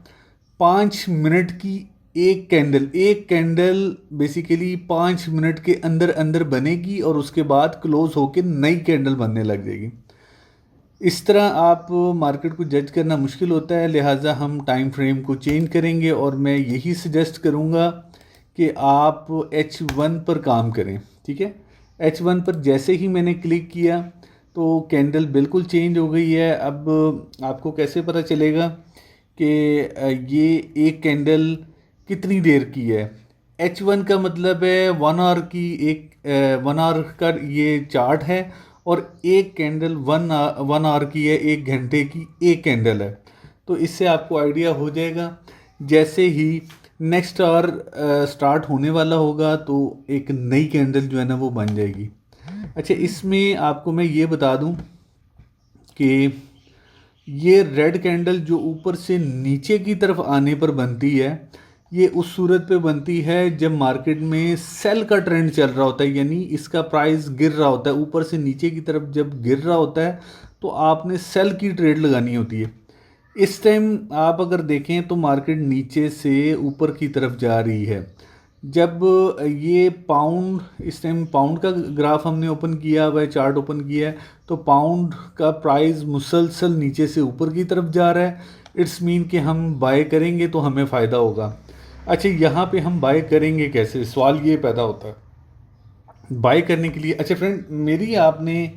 5 मिनट की एक कैंडल बेसिकली 5 मिनट के अंदर अंदर बनेगी और उसके बाद क्लोज होकर नई कैंडल बनने लग जाएगी। इस तरह आप मार्केट को जज करना मुश्किल होता है, लिहाजा हम टाइम फ्रेम को चेंज करेंगे और मैं यही सजेस्ट करूँगा कि आप H1 पर काम करें, ठीक है। H1 पर जैसे ही मैंने क्लिक किया तो कैंडल बिल्कुल चेंज हो गई है। अब आपको कैसे पता चलेगा कि ये एक कैंडल कितनी देर की है। H1 का मतलब है 1 आवर की, एक 1 आवर का ये चार्ट है और एक कैंडल 1 आवर की है, 1 घंटे की एक कैंडल है। तो इससे आपको आइडिया हो जाएगा। जैसे ही नेक्स्ट आवर स्टार्ट होने वाला होगा तो एक नई कैंडल जो है ना वो बन जाएगी। अच्छा, इसमें आपको मैं ये बता दूं कि ये रेड कैंडल जो ऊपर से नीचे की तरफ आने पर बनती है, ये उस सूरत पे बनती है जब मार्केट में सेल का ट्रेंड चल रहा होता है, यानी इसका प्राइस गिर रहा होता है। ऊपर से नीचे की तरफ जब गिर रहा होता है तो आपने सेल की ट्रेड लगानी होती है। इस टाइम आप अगर देखें तो मार्केट नीचे से ऊपर की तरफ जा रही है। जब ये पाउंड, इस टाइम पाउंड का ग्राफ हमने ओपन किया हुआ है, चार्ट ओपन किया है, तो पाउंड का प्राइस मुसलसल नीचे से ऊपर की तरफ जा रहा है। इट्स मीन कि हम बाय करेंगे तो हमें फ़ायदा होगा। अच्छा, यहाँ पे हम बाय करेंगे कैसे, सवाल ये पैदा होता है बाय करने के लिए। अच्छा फ्रेंड, मेरी आपने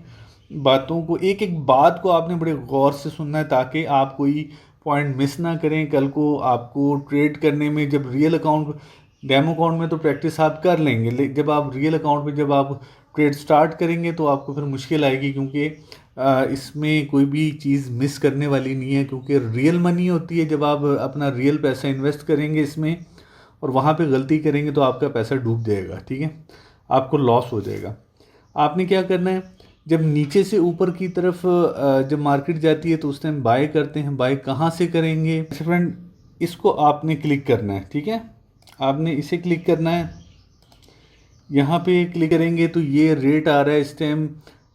बातों को, एक एक बात को आपने बड़े गौर से सुनना है ताकि आप कोई पॉइंट मिस ना करें। कल को आपको ट्रेड करने में, जब रियल अकाउंट, डेमो अकाउंट में तो प्रैक्टिस आप कर लेंगे, जब आप रियल अकाउंट में जब आप ट्रेड स्टार्ट करेंगे तो आपको फिर मुश्किल आएगी, क्योंकि इसमें कोई भी चीज़ मिस करने वाली नहीं है, क्योंकि रियल मनी होती है। जब आप अपना रियल पैसा इन्वेस्ट करेंगे इसमें और वहाँ पे गलती करेंगे तो आपका पैसा डूब जाएगा, ठीक है, आपको लॉस हो जाएगा। आपने क्या करना है, जब नीचे से ऊपर की तरफ जब मार्केट जाती है तो उस टाइम बाय करते हैं। बाय कहाँ से करेंगे? अच्छा फ्रेंड, इसको आपने क्लिक करना है, ठीक है, आपने इसे क्लिक करना है। यहाँ पे क्लिक करेंगे तो ये रेट आ रहा है इस टाइम।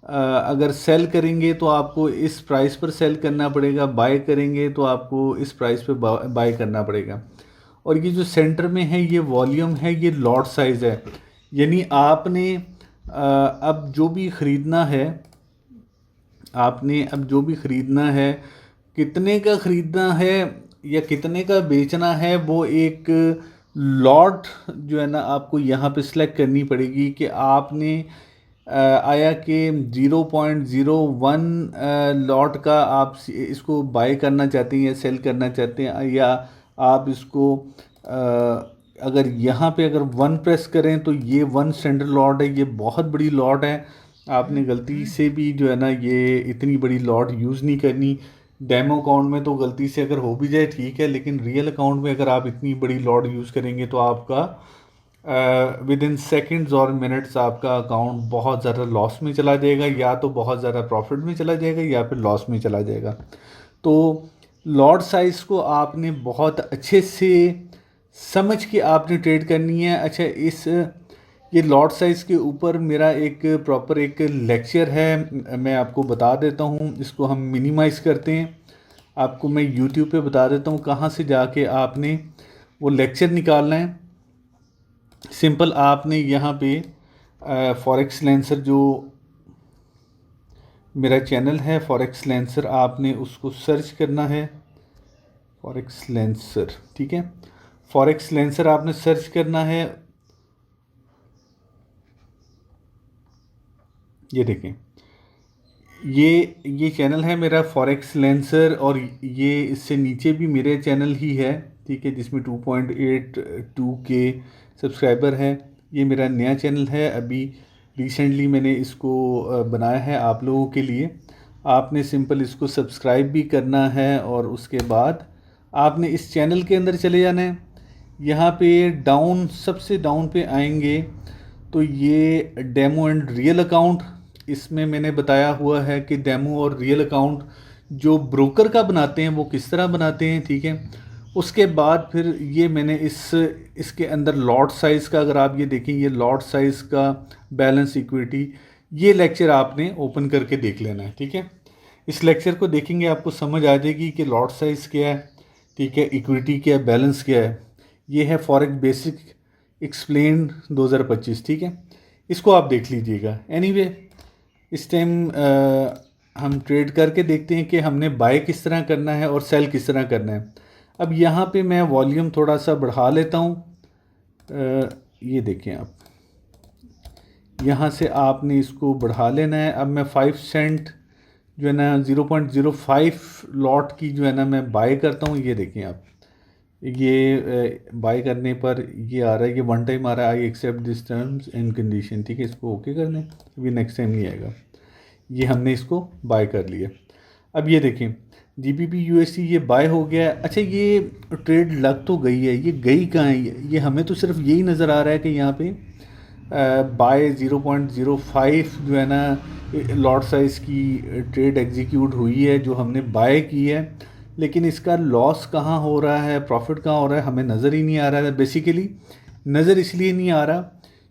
अगर सेल करेंगे तो आपको इस प्राइस पर सेल करना पड़ेगा, बाय करेंगे तो आपको इस प्राइस पे बाय करना पड़ेगा। और ये जो सेंटर में है ये वॉल्यूम है, ये लॉट साइज़ है। यानी आपने अब जो भी ख़रीदना है, आपने अब जो भी ख़रीदना है, कितने का ख़रीदना है या कितने का बेचना है, वो एक लॉट जो है ना आपको यहाँ पे सिलेक्ट करनी पड़ेगी कि आपने आया कि 0.01 लॉट का आप इसको बाय करना चाहते हैं या सेल करना चाहते हैं, या आप इसको अगर यहाँ पे अगर 1 प्रेस करें तो ये 1 स्टैंडर्ड लॉट है, ये बहुत बड़ी लॉट है। आपने गलती से भी जो है ना ये इतनी बड़ी लॉट यूज़ नहीं करनी। डेमो अकाउंट में तो गलती से अगर हो भी जाए ठीक है, लेकिन रियल अकाउंट में अगर आप इतनी बड़ी लॉट यूज़ करेंगे तो आपका विद इन सेकेंड्स और मिनट्स आपका अकाउंट बहुत ज़्यादा लॉस में चला जाएगा, या तो बहुत ज़्यादा प्रॉफिट में चला जाएगा या फिर लॉस में चला जाएगा। तो लॉट साइज़ को आपने बहुत अच्छे से समझ के आपने ट्रेड करनी है। अच्छा, ये लॉट साइज़ के ऊपर मेरा एक प्रॉपर एक लेक्चर है, मैं आपको बता देता हूँ। इसको हम मिनिमाइज़ करते हैं, आपको मैं यूट्यूब पे बता देता हूँ कहाँ से जाके आपने वो लेक्चर निकालना है। सिंपल आपने यहाँ पे फॉरेक्स लेंसर, जो मेरा चैनल है फॉरेक्स लेंसर, आपने उसको सर्च करना है, फॉरेक्स लेंसर, ठीक है, फॉरेक्स लेंसर आपने सर्च करना है। ये देखें, ये चैनल है मेरा फॉरेक्स लेंसर, और ये इससे नीचे भी मेरे चैनल ही है, ठीक है, जिसमें 2.82 के सब्सक्राइबर है। ये मेरा नया चैनल है, अभी रिसेंटली मैंने इसको बनाया है आप लोगों के लिए। आपने सिंपल इसको सब्सक्राइब भी करना है, और उसके बाद आपने इस चैनल के अंदर चले जाना है। यहाँ पे डाउन, सबसे डाउन पे आएंगे तो ये डेमो एंड रियल अकाउंट, इसमें मैंने बताया हुआ है कि डेमो और रियल अकाउंट जो ब्रोकर का बनाते हैं वो किस तरह बनाते हैं, ठीक है। उसके बाद फिर ये मैंने इसके अंदर लॉट साइज़ का, अगर आप ये देखें, ये लॉट साइज़ का बैलेंस इक्विटी, ये लेक्चर आपने ओपन करके देख लेना है, ठीक है। इस लेक्चर को देखेंगे आपको समझ आ जाएगी कि लॉट साइज़ क्या है, ठीक है, इक्विटी क्या है, बैलेंस क्या है। ये है फॉरेक्स बेसिक एक्सप्लेन 2025, ठीक है, इसको आप देख लीजिएगा। एनीवे, इस टाइम हम ट्रेड करके देखते हैं कि हमने बाय किस तरह करना है और सेल किस तरह करना है। अब यहाँ पे मैं वॉल्यूम थोड़ा सा बढ़ा लेता हूँ। ये देखें आप, यहाँ से आपने इसको बढ़ा लेना है। अब मैं 5 सेंट जो है ना 0.05 लॉट की जो है ना मैं बाय करता हूँ। ये देखें आप, ये बाय करने पर ये आ रहा है, ये 1 टाइम आ रहा है, I accept this terms and condition, ठीक है, इसको ओके कर लें, अभी नेक्स्ट टाइम नहीं आएगा। ये हमने इसको बाय कर लिया। अब ये देखें, GBP USD ये बाय हो गया। अच्छा, ये ट्रेड लग तो गई है, ये गई कहाँ है? ये हमें तो सिर्फ यही नज़र आ रहा है कि यहाँ पे बाय 0.05 जो है ना लॉट साइज़ की ट्रेड एग्जीक्यूट हुई है, जो हमने बाय की है, लेकिन इसका लॉस कहाँ हो रहा है, प्रॉफिट कहाँ हो रहा है, हमें नज़र ही नहीं आ रहा है। बेसिकली नज़र इसलिए नहीं आ रहा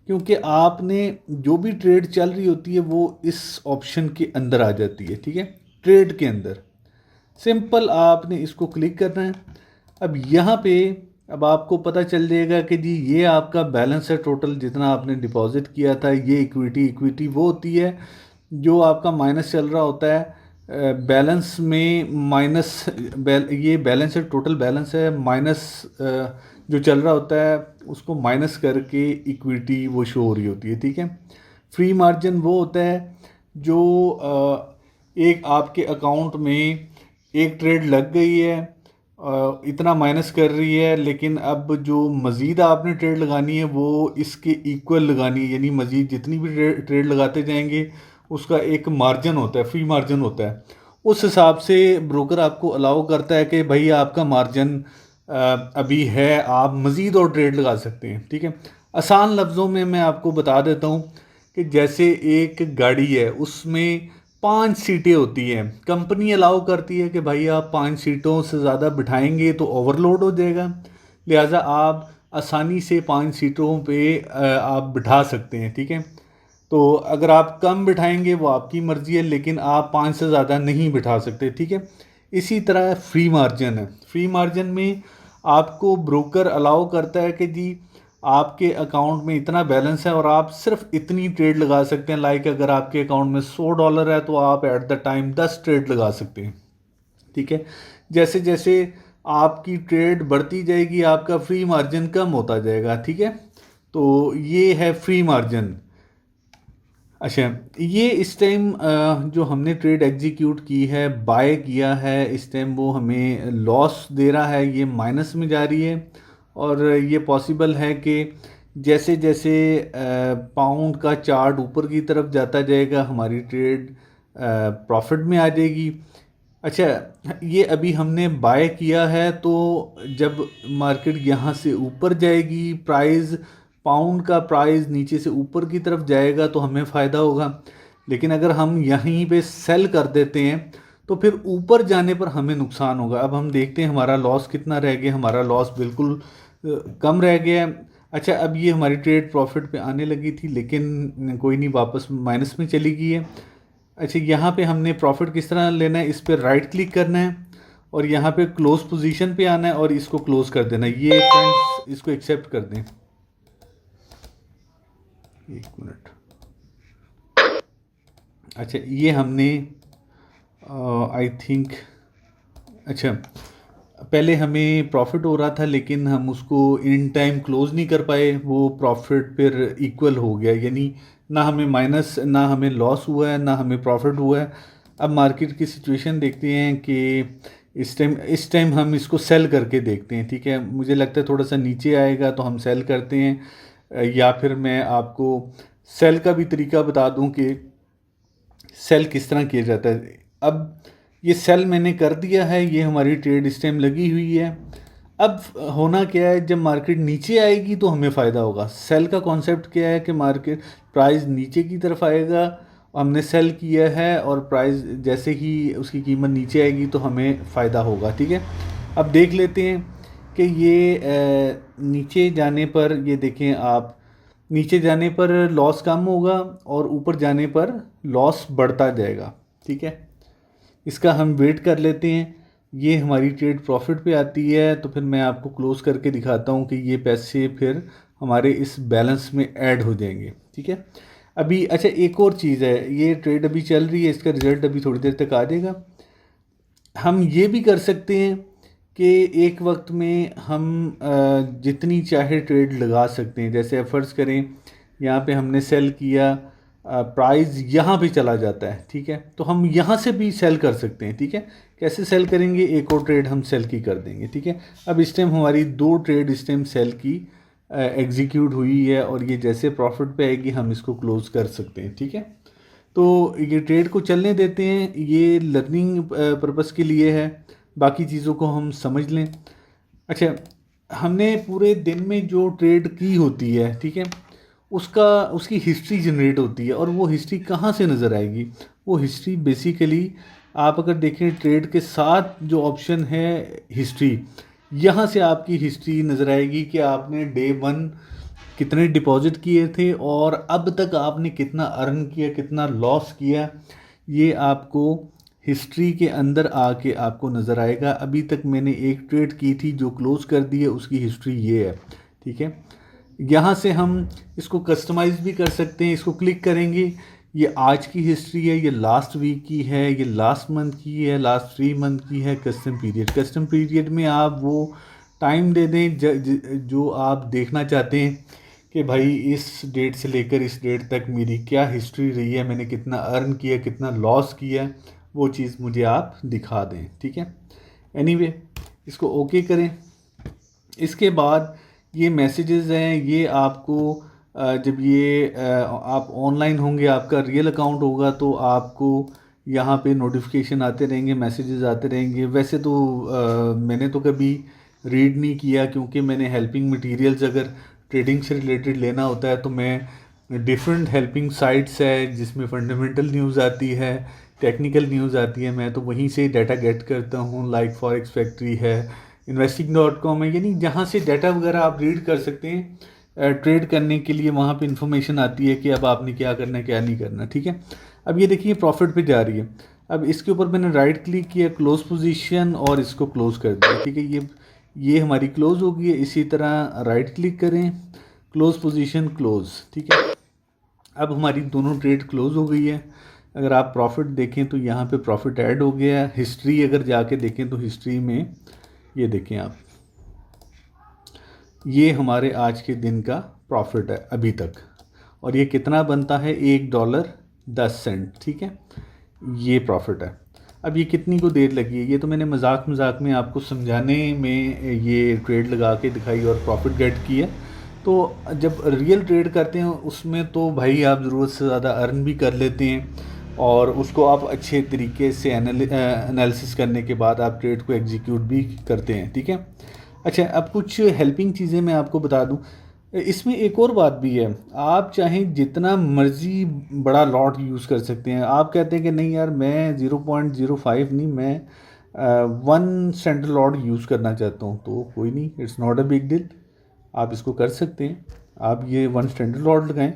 क्योंकि आपने जो भी ट्रेड चल रही होती है वो इस ऑप्शन के अंदर आ जाती है, ठीक है, ट्रेड के अंदर। सिंपल आपने इसको क्लिक करना है। अब यहाँ पे अब आपको पता चल जाएगा कि जी ये आपका बैलेंस है, टोटल जितना आपने डिपॉजिट किया था। ये इक्विटी वो होती है जो आपका माइनस चल रहा होता है बैलेंस में, माइनस ये बैलेंस है, टोटल बैलेंस है, माइनस जो चल रहा होता है उसको माइनस करके इक्विटी वो शो हो रही होती है, ठीक है। फ्री मार्जिन वो होता है जो एक आपके अकाउंट में एक ट्रेड लग गई है, इतना माइनस कर रही है, लेकिन अब जो मज़ीद आपने ट्रेड लगानी है वो इसके इक्वल लगानी है, यानी मज़ीद जितनी भी ट्रेड लगाते जाएंगे उसका एक मार्जिन होता है, फ्री मार्जिन होता है। उस हिसाब से ब्रोकर आपको अलाउ करता है कि भाई आपका मार्जिन अभी है, आप मज़ीद और ट्रेड लगा सकते हैं, ठीक है। आसान लफ्ज़ों में मैं आपको बता देता हूँ कि जैसे एक गाड़ी है उसमें 5 सीटें होती हैं, कंपनी अलाउ करती है कि भाई आप 5 सीटों से ज़्यादा बिठाएंगे तो ओवरलोड हो जाएगा, लिहाजा आप आसानी से 5 सीटों पे आप बिठा सकते हैं, ठीक है। तो अगर आप कम बिठाएंगे वो आपकी मर्ज़ी है, लेकिन आप 5 से ज़्यादा नहीं बिठा सकते, ठीक है। इसी तरह फ्री मार्जिन है। फ्री मार्जिन में आपको ब्रोकर अलाउ करता है कि जी आपके अकाउंट में इतना बैलेंस है और आप सिर्फ इतनी ट्रेड लगा सकते हैं। लाइक अगर आपके अकाउंट में $100 है तो आप एट द टाइम 10 ट्रेड लगा सकते हैं, ठीक है। जैसे जैसे आपकी ट्रेड बढ़ती जाएगी आपका फ्री मार्जिन कम होता जाएगा, ठीक है। तो ये है फ्री मार्जिन। अच्छा, ये इस टाइम जो हमने ट्रेड एग्जीक्यूट की है, बाय किया है, इस टाइम वो हमें लॉस दे रहा है, ये माइनस में जा रही है। और ये पॉसिबल है कि जैसे जैसे पाउंड का चार्ट ऊपर की तरफ जाता जाएगा हमारी ट्रेड प्रॉफिट में आ जाएगी। अच्छा, ये अभी हमने बाय किया है, तो जब मार्केट यहाँ से ऊपर जाएगी, प्राइस पाउंड का प्राइस नीचे से ऊपर की तरफ जाएगा तो हमें फ़ायदा होगा। लेकिन अगर हम यहीं पे सेल कर देते हैं तो फिर ऊपर जाने पर हमें नुकसान होगा। अब हम देखते हैं हमारा लॉस कितना रह गया। हमारा लॉस बिल्कुल कम रह गया है। अच्छा, अब ये हमारी ट्रेड प्रॉफिट पे आने लगी थी, लेकिन कोई नहीं, वापस माइनस में चली गई है। अच्छा, यहाँ पे हमने प्रॉफिट किस तरह लेना है, इस पर राइट क्लिक करना है और यहाँ पे क्लोज पोजीशन पे आना है और इसको क्लोज कर देना है। ये फ्रेंड्स इसको एक्सेप्ट कर दें, एक मिनट। अच्छा, ये हमने आई थिंक, अच्छा पहले हमें प्रॉफिट हो रहा था लेकिन हम उसको इन टाइम क्लोज नहीं कर पाए, वो प्रॉफिट फिर इक्वल हो गया, यानी ना हमें माइनस, ना हमें लॉस हुआ है, ना हमें प्रॉफिट हुआ है। अब मार्केट की सिचुएशन देखते हैं कि इस टाइम हम इसको सेल करके देखते हैं, ठीक है। मुझे लगता है थोड़ा सा नीचे आएगा तो हम सेल करते हैं, या फिर मैं आपको सेल का भी तरीका बता दूं कि सेल किस तरह किया जाता है। अब ये सेल मैंने कर दिया है, ये हमारी ट्रेड इस टाइम लगी हुई है। अब होना क्या है, जब मार्केट नीचे आएगी तो हमें फ़ायदा होगा। सेल का कॉन्सेप्ट क्या है कि मार्केट प्राइस नीचे की तरफ आएगा, हमने सेल किया है, और प्राइस जैसे ही उसकी कीमत नीचे आएगी तो हमें फ़ायदा होगा, ठीक है। अब देख लेते हैं कि ये नीचे जाने पर, ये देखें आप, नीचे जाने पर लॉस कम होगा और ऊपर जाने पर लॉस बढ़ता जाएगा, ठीक है। इसका हम वेट कर लेते हैं। ये हमारी ट्रेड प्रॉफिट पे आती है तो फिर मैं आपको क्लोज करके दिखाता हूँ कि ये पैसे फिर हमारे इस बैलेंस में ऐड हो जाएंगे, ठीक है। अभी अच्छा, एक और चीज़ है, ये ट्रेड अभी चल रही है, इसका रिजल्ट अभी थोड़ी देर तक आ जाएगा। हम ये भी कर सकते हैं कि एक वक्त में हम जितनी चाहे ट्रेड लगा सकते हैं। जैसे फ़र्ज़ करें यहाँ पे हमने सेल किया, प्राइस यहाँ पे चला जाता है, ठीक है, तो हम यहाँ से भी सेल कर सकते हैं, ठीक है। कैसे सेल करेंगे, एक और ट्रेड हम सेल की कर देंगे, ठीक है। अब इस टाइम हमारी 2 ट्रेड इस टाइम सेल की एग्जीक्यूट हुई है और ये जैसे प्रॉफिट पे आएगी हम इसको क्लोज कर सकते हैं, ठीक है। तो ये ट्रेड को चलने देते हैं, ये लर्निंग पर्पस के लिए है, बाकी चीज़ों को हम समझ लें। अच्छा, हमने पूरे दिन में जो ट्रेड की होती है, ठीक है, उसकी हिस्ट्री जनरेट होती है, और वो हिस्ट्री कहाँ से नज़र आएगी, वो हिस्ट्री बेसिकली आप अगर देखें ट्रेड के साथ जो ऑप्शन है हिस्ट्री, यहाँ से आपकी हिस्ट्री नज़र आएगी कि आपने डे 1 कितने डिपॉजिट किए थे और अब तक आपने कितना अर्न किया, कितना लॉस किया, ये आपको हिस्ट्री के अंदर आके आपको नज़र आएगा। अभी तक मैंने एक ट्रेड की थी जो क्लोज़ कर दी है, उसकी हिस्ट्री ये है, ठीक है। यहाँ से हम इसको कस्टमाइज़ भी कर सकते हैं। इसको क्लिक करेंगे, ये आज की हिस्ट्री है, ये लास्ट वीक की है, ये लास्ट मंथ की है, लास्ट 3 मंथ की है। कस्टम पीरियड में आप वो टाइम दे दें जो आप देखना चाहते हैं कि भाई इस डेट से लेकर इस डेट तक मेरी क्या हिस्ट्री रही है, मैंने कितना अर्न किया, कितना लॉस किया, वो चीज़ मुझे आप दिखा दें, ठीक है। एनीवे इसको ओके करें। इसके बाद ये मैसेजेस हैं, ये आपको जब ये आप ऑनलाइन होंगे, आपका रियल अकाउंट होगा, तो आपको यहाँ पे नोटिफिकेशन आते रहेंगे, मैसेजेस आते रहेंगे। वैसे तो मैंने तो कभी रीड नहीं किया, क्योंकि मैंने हेल्पिंग मटेरियल्स अगर ट्रेडिंग से रिलेटेड लेना होता है तो मैं डिफरेंट हेल्पिंग साइट्स है जिसमें फंडामेंटल न्यूज़ आती है, टेक्निकल न्यूज़ आती है, मैं तो वहीं से डाटा गेट करता हूँ। लाइक फॉरेक्स फैक्ट्री है, investing.com है, यानी जहाँ से डाटा वगैरह आप रीड कर सकते हैं ट्रेड करने के लिए। वहाँ पे इंफॉर्मेशन आती है कि अब आपने क्या करना है क्या नहीं करना, ठीक है। अब ये देखिए प्रॉफिट पे जा रही है। अब इसके ऊपर मैंने राइट क्लिक किया, क्लोज पोजीशन, और इसको क्लोज कर दिया, ठीक है। ये हमारी क्लोज हो गई है। इसी तरह राइट क्लिक करें, क्लोज पोजीशन, क्लोज, ठीक है। अब हमारी दोनों ट्रेड क्लोज हो गई है। अगर आप प्रॉफिट देखें तो यहाँ पे प्रॉफिट ऐड हो गया है। हिस्ट्री अगर जाके देखें तो हिस्ट्री में ये देखें आप, ये हमारे आज के दिन का प्रॉफिट है अभी तक, और ये कितना बनता है, $1.10, ठीक है। ये प्रॉफिट है। अब ये कितनी को देर लगी है, ये तो मैंने मजाक मजाक में आपको समझाने में ये ट्रेड लगा के दिखाई और प्रॉफिट गेट किया। तो जब रियल ट्रेड करते हैं उसमें तो भाई आप ज़रूरत से ज़्यादा अर्न भी कर लेते हैं, और उसको आप अच्छे तरीके से एनालिसिस करने के बाद आप ट्रेड को एग्जीक्यूट भी करते हैं, ठीक है। अच्छा, अब कुछ हेल्पिंग चीज़ें मैं आपको बता दूं। इसमें एक और बात भी है, आप चाहें जितना मर्ज़ी बड़ा लॉट यूज़ कर सकते हैं। आप कहते हैं कि नहीं यार मैं 0.05 नहीं, मैं 1 स्टैंडर्ड लॉट यूज़ करना चाहता हूँ, तो कोई नहीं, it's not a big deal, आप इसको कर सकते हैं। आप ये 1 स्टैंडर्ड लॉट लगाएं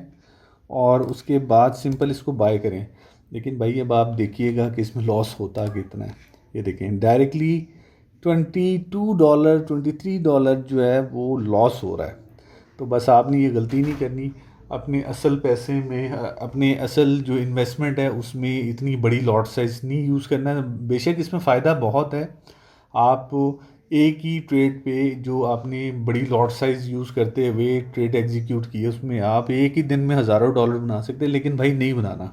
और उसके बाद सिंपल इसको बाय करें। लेकिन भाई अब आप देखिएगा कि इसमें लॉस होता कितना है। ये देखें डायरेक्टली $22 $23 जो है वो लॉस हो रहा है। तो बस आपने ये गलती नहीं करनी, अपने असल पैसे में अपने असल जो इन्वेस्टमेंट है उसमें इतनी बड़ी लॉट साइज़ नहीं यूज़ करना है। बेशक इसमें फ़ायदा बहुत है, आप एक ही ट्रेड पे जो आपने बड़ी लॉट साइज़ यूज़ करते हुए ट्रेड एग्जीक्यूट की है उसमें आप एक ही दिन में हज़ारों डॉलर बना सकते हैं। लेकिन भाई नहीं बनाना,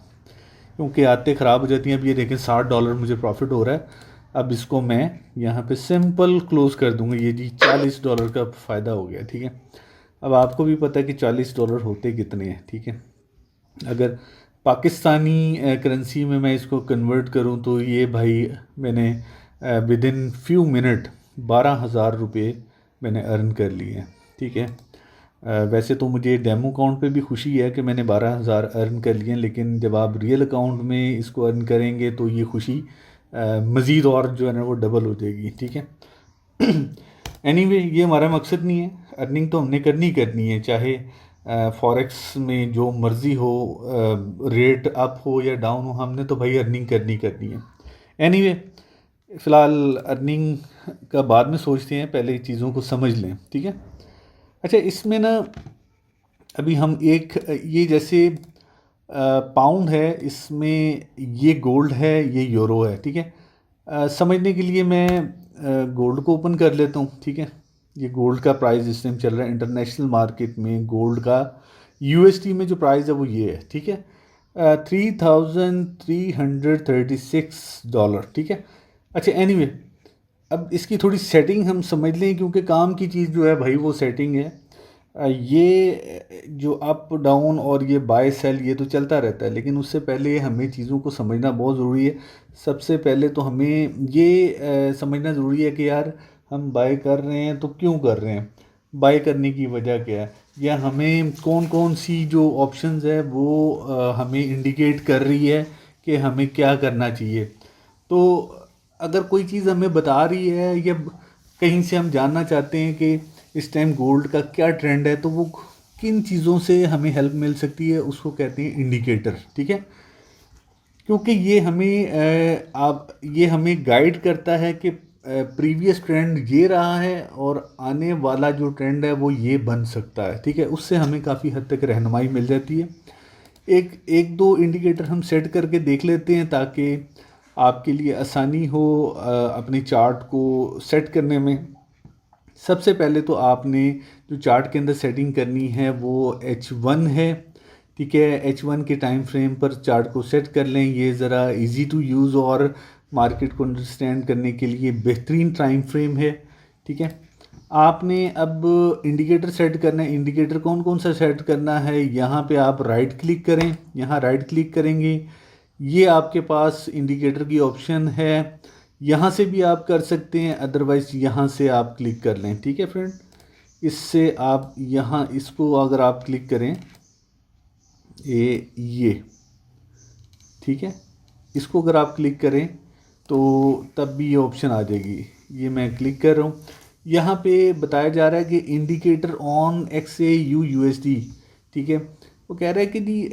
क्योंकि आदतें ख़राब हो जाती हैं। अब ये देखें $60 मुझे प्रॉफिट हो रहा है। अब इसको मैं यहाँ पे सिंपल क्लोज़ कर दूँगा। ये जी $40 का फ़ायदा हो गया, ठीक है। अब आपको भी पता है कि $40 होते कितने हैं, ठीक है। अगर पाकिस्तानी करेंसी में मैं इसको कन्वर्ट करूँ तो ये भाई मैंने विद इन फ्यू मिनट 12,000 रुपये मैंने अर्न कर लिए हैं, ठीक है। वैसे तो मुझे डेमो अकाउंट पे भी खुशी है कि मैंने 12,000 अर्न कर लिए हैं, लेकिन जब आप रियल अकाउंट में इसको अर्न करेंगे तो ये खुशी मज़ीद और जो है ना वो डबल हो जाएगी, ठीक है। एनीवे ये हमारा मकसद नहीं है, अर्निंग तो हमने करनी करनी है, चाहे फॉरेक्स में जो मर्ज़ी हो, रेट अप हो या डाउन हो, हमने तो भाई अर्निंग करनी करनी है। एनीवे फ़िलहाल अर्निंग का बाद में सोचते हैं, पहले चीज़ों को समझ लें, ठीक है। अच्छा, इसमें ना अभी हम एक ये जैसे पाउंड है, इसमें ये गोल्ड है, ये यूरो है, ठीक है। समझने के लिए मैं गोल्ड को ओपन कर लेता हूँ, ठीक है। ये गोल्ड का प्राइस इस टाइम चल रहा है इंटरनेशनल मार्केट में। गोल्ड का यूएसडी में जो प्राइस है वो ये है, ठीक है, $3,336, ठीक है। अच्छा एनीवे अब इसकी थोड़ी सेटिंग हम समझ लें, क्योंकि काम की चीज़ जो है भाई वो सेटिंग है। ये जो अप डाउन और ये बाय सेल ये तो चलता रहता है, लेकिन उससे पहले हमें चीज़ों को समझना बहुत ज़रूरी है। सबसे पहले तो हमें ये समझना ज़रूरी है कि यार हम बाय कर रहे हैं तो क्यों कर रहे हैं, बाय करने की वजह क्या है, या हमें कौन कौन सी जो ऑप्शंस है वो हमें इंडिकेट कर रही है कि हमें क्या करना चाहिए। तो अगर कोई चीज़ हमें बता रही है या कहीं से हम जानना चाहते हैं कि इस टाइम गोल्ड का क्या ट्रेंड है, तो वो किन चीज़ों से हमें हेल्प मिल सकती है, उसको कहते हैं इंडिकेटर, ठीक है। क्योंकि ये हमें गाइड करता है कि प्रीवियस ट्रेंड ये रहा है और आने वाला जो ट्रेंड है वो ये बन सकता है, ठीक है। उससे हमें काफ़ी हद तक रहनुमाई मिल जाती है। एक एक दो इंडिकेटर हम सेट करके देख लेते हैं ताकि आपके लिए आसानी हो अपनी चार्ट को सेट करने में। सबसे पहले तो आपने जो चार्ट के अंदर सेटिंग करनी है वो H1 है, ठीक है। H1 के टाइम फ्रेम पर चार्ट को सेट कर लें। ये ज़रा इजी टू यूज़ और मार्केट को अंडरस्टैंड करने के लिए बेहतरीन टाइम फ्रेम है, ठीक है। आपने अब इंडिकेटर सेट करना है। इंडिकेटर कौन कौन सा सेट करना है, यहाँ पे आप राइट क्लिक करें। यहाँ राइट क्लिक करेंगे, ये आपके पास इंडिकेटर की ऑप्शन है। यहाँ से भी आप कर सकते हैं, अदरवाइज यहाँ से आप क्लिक कर लें, ठीक है फ्रेंड। इससे आप यहाँ इसको अगर आप क्लिक करें ये ठीक है, इसको अगर आप क्लिक करें तो तब भी ये ऑप्शन आ जाएगी। ये मैं क्लिक कर रहा हूँ। यहाँ पे बताया जा रहा है कि इंडिकेटर ऑन XAU/USD, ठीक है। वो कह रहा है कि जी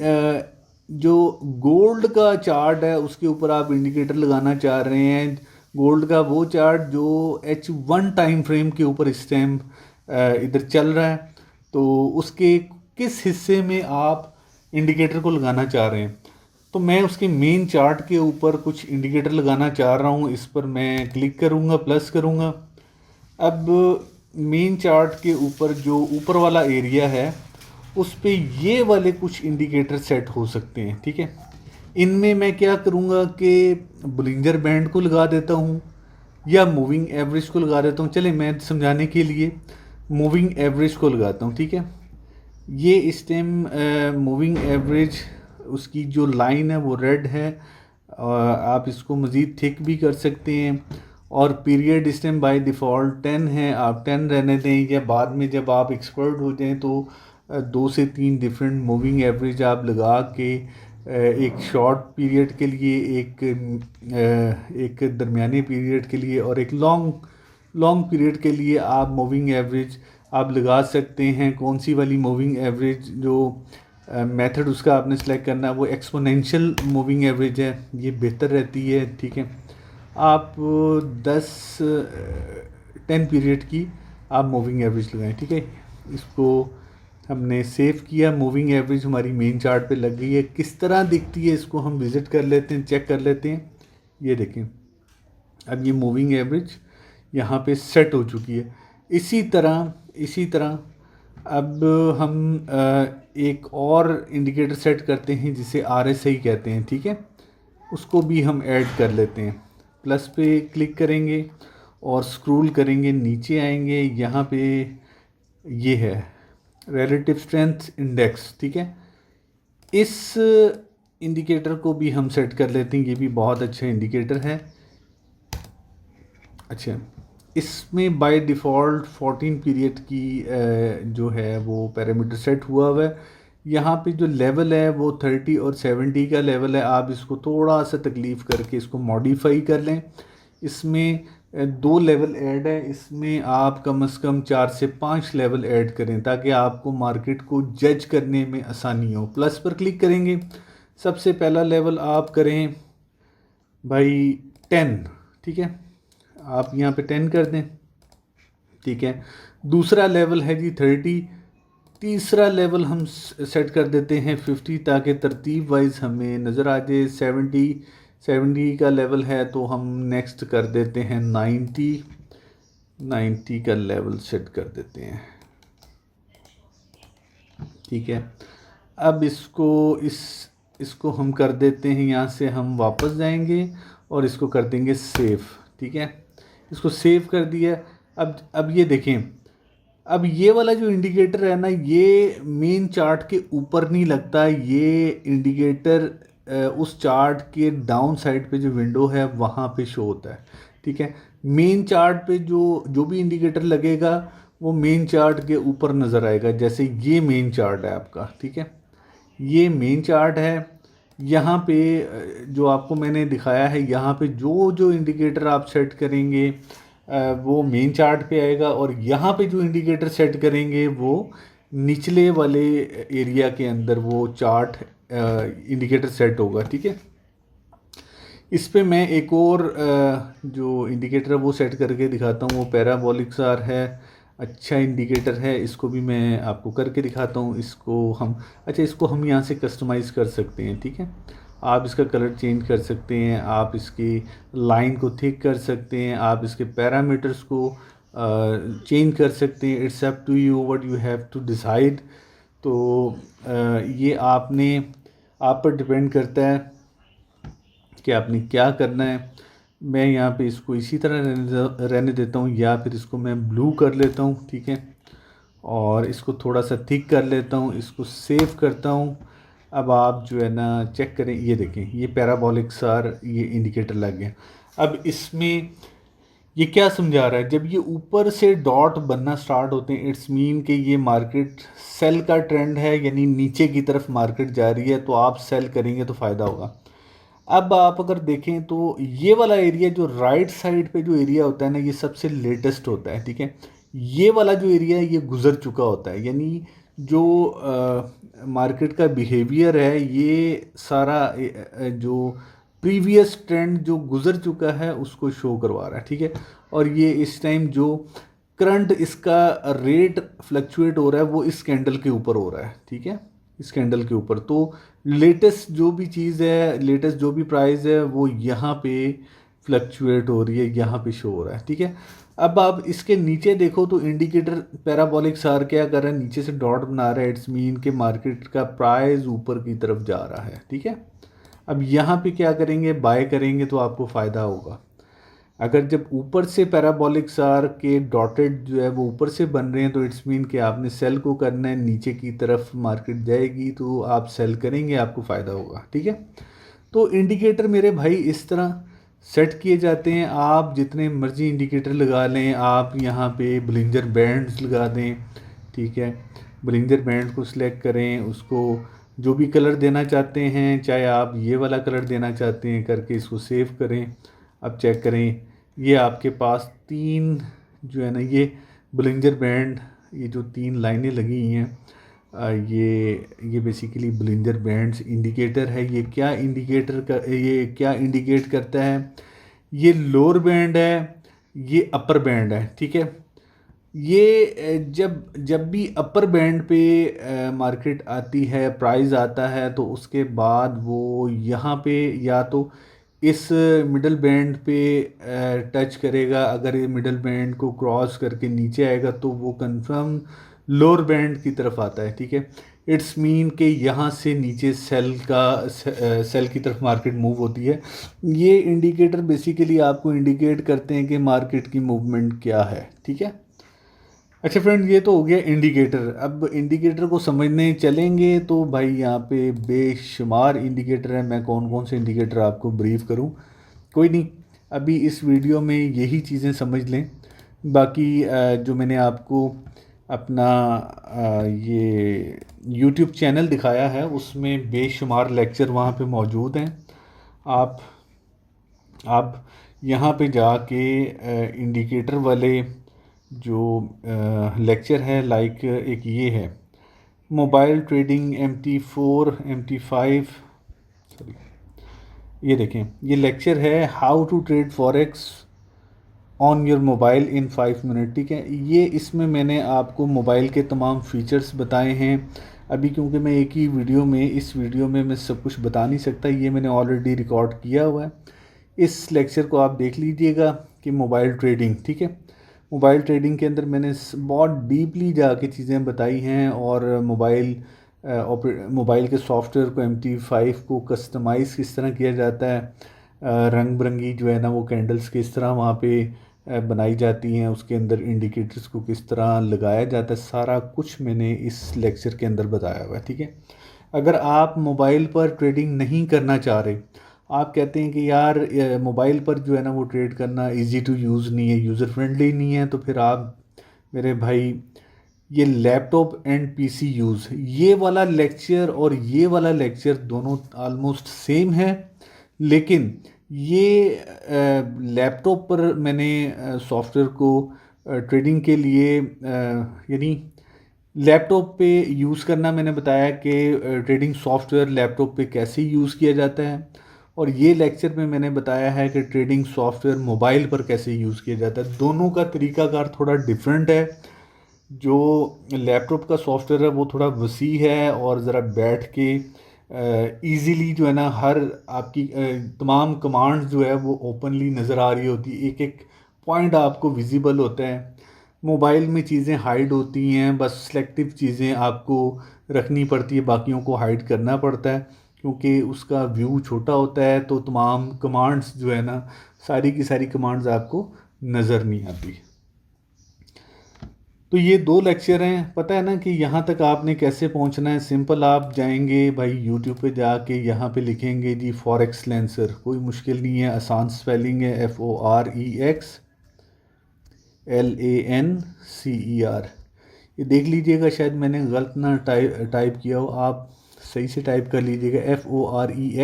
जो गोल्ड का चार्ट है उसके ऊपर आप इंडिकेटर लगाना चाह रहे हैं। गोल्ड का वो चार्ट जो H1 टाइम फ्रेम के ऊपर इस टाइम इधर चल रहा है, तो उसके किस हिस्से में आप इंडिकेटर को लगाना चाह रहे हैं। तो मैं उसके मेन चार्ट के ऊपर कुछ इंडिकेटर लगाना चाह रहा हूँ। इस पर मैं क्लिक करूँगा, प्लस करूँगा। अब मेन चार्ट के ऊपर जो ऊपर वाला एरिया है उस पे ये वाले कुछ इंडिकेटर सेट हो सकते हैं, ठीक है। इनमें मैं क्या करूँगा कि बोलिंजर बैंड को लगा देता हूँ या मूविंग एवरेज को लगा देता हूँ। चले मैं समझाने के लिए मूविंग एवरेज को लगाता हूँ, ठीक है। ये इस टाइम मूविंग एवरेज उसकी जो लाइन है वो रेड है। आप इसको मज़ीद थिक भी कर सकते हैं। और पीरियड इस टाइम बाय डिफ़ॉल्ट 10 है, आप 10 रहने दें, या बाद में जब आप एक्सपर्ट हो जाएं तो 2 से 3 डिफरेंट मूविंग एवरेज आप लगा के एक शॉर्ट पीरियड के लिए, एक दरमियाने पीरियड के लिए और एक लॉन्ग पीरियड के लिए आप मूविंग एवरेज आप लगा सकते हैं। कौन सी वाली मूविंग एवरेज जो मेथड उसका आपने सेलेक्ट करना है वो एक्सपोनेंशियल मूविंग एवरेज है, ये बेहतर रहती है, ठीक है। आप 10 पीरियड की आप मूविंग एवरेज लगाएं, ठीक है। इसको हमने सेव किया। मूविंग एवरेज हमारी मेन चार्ट पे लग गई है। किस तरह दिखती है इसको हम विज़िट कर लेते हैं, चेक कर लेते हैं। ये देखें, अब ये मूविंग एवरेज यहाँ पे सेट हो चुकी है। इसी तरह अब हम एक और इंडिकेटर सेट करते हैं जिसे RSI कहते हैं, ठीक है। उसको भी हम ऐड कर लेते हैं। प्लस पे क्लिक करेंगे और स्क्रॉल करेंगे, नीचे आएंगे। यहाँ पे ये है रिलेटिव स्ट्रेंथ इंडेक्स, ठीक है। इस इंडिकेटर को भी हम सेट कर लेते हैं। ये भी बहुत अच्छा इंडिकेटर है। अच्छा, इसमें बाय डिफ़ॉल्ट 14 पीरियड की जो है वो पैरामीटर सेट हुआ हुआ है। यहाँ पे जो लेवल है वो 30 और 70 का लेवल है। आप इसको थोड़ा सा तकलीफ़ करके इसको मॉडिफाई कर लें। इसमें 2 लेवल ऐड है, इसमें आप कम से कम 4 से 5 लेवल ऐड करें ताकि आपको मार्केट को जज करने में आसानी हो। प्लस पर क्लिक करेंगे। सबसे पहला लेवल आप करें भाई 10, ठीक है। आप यहाँ पे 10 कर दें, ठीक है। दूसरा लेवल है जी 30। तीसरा लेवल हम सेट कर देते हैं 50 ताकि तरतीब वाइज हमें नज़र आ जाए। 70 का लेवल है तो हम नेक्स्ट कर देते हैं 90 का लेवल सेट कर देते हैं, ठीक है। अब इसको हम कर देते हैं, यहाँ से हम वापस जाएंगे और इसको कर देंगे सेव, ठीक है। इसको सेव कर दिया। अब ये देखें, अब ये वाला जो इंडिकेटर है ना, ये मेन चार्ट के ऊपर नहीं लगता। ये इंडिकेटर उस चार्ट के डाउन साइड पे जो विंडो है वहाँ पे शो होता है, ठीक है। मेन चार्ट पे जो भी इंडिकेटर लगेगा वो मेन चार्ट के ऊपर नज़र आएगा। जैसे ये मेन चार्ट है आपका, ठीक है। ये मेन चार्ट है। यहाँ पे जो आपको मैंने दिखाया है, यहाँ पे जो इंडिकेटर आप सेट करेंगे वो मेन चार्ट पे आएगा, और यहाँ पे जो इंडिकेटर सेट करेंगे वो निचले वाले एरिया के अंदर वो चार्ट इंडिकेटर सेट होगा, ठीक है। इस पे मैं एक और जो इंडिकेटर है वो सेट करके दिखाता हूँ। वो पैराबोलिक सार है, अच्छा इंडिकेटर है। इसको भी मैं आपको करके दिखाता हूँ। इसको हम यहाँ से कस्टमाइज़ कर सकते हैं, ठीक है। आप इसका कलर चेंज कर सकते हैं, आप इसकी लाइन को थिक कर सकते हैं, आप इसके पैरामीटर्स को चेंज कर सकते हैं। It's up to you what you have to decide. तो ये आप पर डिपेंड करता है कि आपने क्या करना है। मैं यहाँ पे इसको इसी तरह रहने देता हूँ, या फिर इसको मैं ब्लू कर लेता हूँ, ठीक है, और इसको थोड़ा सा थिक कर लेता हूँ, इसको सेव करता हूँ। अब आप जो है ना चेक करें, ये देखें ये पैराबोलिक सार ये इंडिकेटर लग गया। अब इसमें ये क्या समझा रहा है, जब ये ऊपर से डॉट बनना स्टार्ट होते हैं इट्स मीन कि ये मार्केट सेल का ट्रेंड है, यानी नीचे की तरफ मार्केट जा रही है, तो आप सेल करेंगे तो फ़ायदा होगा। अब आप अगर देखें तो ये वाला एरिया जो राइट साइड पे जो एरिया होता है ना, ये सबसे लेटेस्ट होता है, ठीक है। ये वाला जो एरिया है ये गुजर चुका होता है, यानी जो मार्केट का बिहेवियर है ये सारा जो प्रीवियस ट्रेंड जो गुजर चुका है उसको शो करवा रहा है, ठीक है। और ये इस टाइम जो करंट इसका रेट फ्लक्चुएट हो रहा है वो इस कैंडल के ऊपर हो रहा है, ठीक है, इस कैंडल के ऊपर। तो लेटेस्ट जो भी चीज़ है, लेटेस्ट जो भी प्राइस है वो यहाँ पे फ्लक्चुएट हो रही है, यहाँ पे शो हो रहा है, ठीक है। अब आप इसके नीचे देखो तो इंडिकेटर पैराबोलिक सार क्या कर रहा है, नीचे से डॉट बना रहा है, इट्स मीन के मार्केट का प्राइस ऊपर की तरफ जा रहा है, ठीक है। अब यहाँ पे क्या करेंगे, बाय करेंगे तो आपको फ़ायदा होगा। अगर जब ऊपर से पैराबोलिक सार के डॉटेड जो है वो ऊपर से बन रहे हैं तो इट्स मीन कि आपने सेल को करना है, नीचे की तरफ मार्केट जाएगी तो आप सेल करेंगे, आपको फ़ायदा होगा, ठीक है। तो इंडिकेटर मेरे भाई इस तरह सेट किए जाते हैं। आप जितने मर्जी इंडिकेटर लगा लें, आप यहाँ पे ब्लिंजर बैंड्स लगा दें, ठीक है। ब्लिंजर बैंड को सिलेक्ट करें, उसको जो भी कलर देना चाहते हैं, चाहे आप ये वाला कलर देना चाहते हैं करके इसको सेव करें। अब चेक करें, ये आपके पास 3 जो है ना ये ब्लिंजर बैंड, ये जो 3 लाइनें लगी हुई हैं, ये बेसिकली ब्लिंजर बैंड्स इंडिकेटर है। ये क्या इंडिकेटर का, ये क्या इंडिकेट करता है, ये लोअर बैंड है, ये अपर बैंड है, ठीक है। ये जब जब भी अपर बैंड पे मार्केट आती है, प्राइस आता है, तो उसके बाद वो यहाँ पे या तो इस मिडल बैंड पे टच करेगा। अगर ये मिडल बैंड को क्रॉस करके नीचे आएगा तो वो कंफर्म लोअर बैंड की तरफ आता है, ठीक है। इट्स मीन कि यहाँ से नीचे सेल की तरफ मार्केट मूव होती है। ये इंडिकेटर बेसिकली आपको इंडिकेट करते हैं कि मार्केट की मूवमेंट क्या है, ठीक है। अच्छा फ्रेंड, ये तो हो गया इंडिकेटर। अब इंडिकेटर को समझने चलेंगे तो भाई यहाँ पे बेशुमार इंडिकेटर है। मैं कौन कौन से इंडिकेटर आपको ब्रीफ करूँ, कोई नहीं, अभी इस वीडियो में यही चीज़ें समझ लें। बाकी जो मैंने आपको अपना ये यूट्यूब चैनल दिखाया है उसमें बेशुमार लेक्चर वहाँ पे मौजूद हैं। आप यहाँ पे जाके इंडिकेटर वाले जो लेक्चर है, लाइक एक ये है mobile trading MT4 MT5, sorry, ये देखें, ये लेक्चर है how to trade forex on your mobile in 5 minute, ठीक है। ये इसमें मैंने आपको मोबाइल के तमाम फीचर्स बताए हैं। अभी क्योंकि मैं एक ही वीडियो में, इस वीडियो में मैं सब कुछ बता नहीं सकता, ये मैंने ऑलरेडी रिकॉर्ड किया हुआ है। इस लेक्चर को आप देख लीजिएगा कि मोबाइल ट्रेडिंग, ठीक है। मोबाइल ट्रेडिंग के अंदर मैंने बहुत डीपली जाके चीज़ें बताई हैं, और मोबाइल के सॉफ्टवेयर को MT5 को कस्टमाइज़ किस तरह किया जाता है, रंग बिरंगी जो है ना वो कैंडल्स किस तरह वहाँ पे बनाई जाती हैं, उसके अंदर इंडिकेटर्स को किस तरह लगाया जाता है, सारा कुछ मैंने इस लेक्चर के अंदर बताया हुआ है, ठीक है। अगर आप मोबाइल पर ट्रेडिंग नहीं करना चाह रहे, आप कहते हैं कि यार मोबाइल पर जो है ना वो ट्रेड करना इजी टू यूज़ नहीं है, यूज़र फ्रेंडली नहीं है, तो फिर आप मेरे भाई ये लैपटॉप एंड PC यूज़, ये वाला लेक्चर और ये वाला लेक्चर दोनों ऑलमोस्ट सेम है। लेकिन ये लैपटॉप पर मैंने सॉफ्टवेयर को ट्रेडिंग के लिए यानी लैपटॉप पे यूज़ करना मैंने बताया कि ट्रेडिंग सॉफ्टवेयर लैपटॉप पे कैसे यूज़ किया जाता है, और ये लेक्चर में मैंने बताया है कि ट्रेडिंग सॉफ्टवेयर मोबाइल पर कैसे यूज़ किया जाता है। दोनों का तरीकाकार थोड़ा डिफरेंट है। जो लैपटॉप का सॉफ्टवेयर है वो थोड़ा वसी है, और ज़रा बैठ के इजीली जो है ना हर आपकी तमाम कमांड्स जो है वो ओपनली नज़र आ रही होती है, एक एक पॉइंट आपको विजिबल होता है। मोबाइल में चीज़ें हाइड होती हैं, बस सिलेक्टिव चीज़ें आपको रखनी पड़ती है, बाकियों को हाइड करना पड़ता है क्योंकि उसका व्यू छोटा होता है। तो तमाम कमांड्स जो है ना, सारी की सारी कमांड्स आपको नज़र नहीं आती। तो ये 2 लेक्चर हैं। पता है ना कि यहाँ तक आपने कैसे पहुँचना है। सिंपल, आप जाएंगे भाई यूट्यूब पे जाके यहाँ पे लिखेंगे जी फॉरेक्स लेंसर, कोई मुश्किल नहीं है, आसान स्पेलिंग है, FOREXLANCER। ये देख लीजिएगा, शायद मैंने गलत ना टाइप किया हो, आप सही से टाइप कर लीजिएगा FOREXLANCER।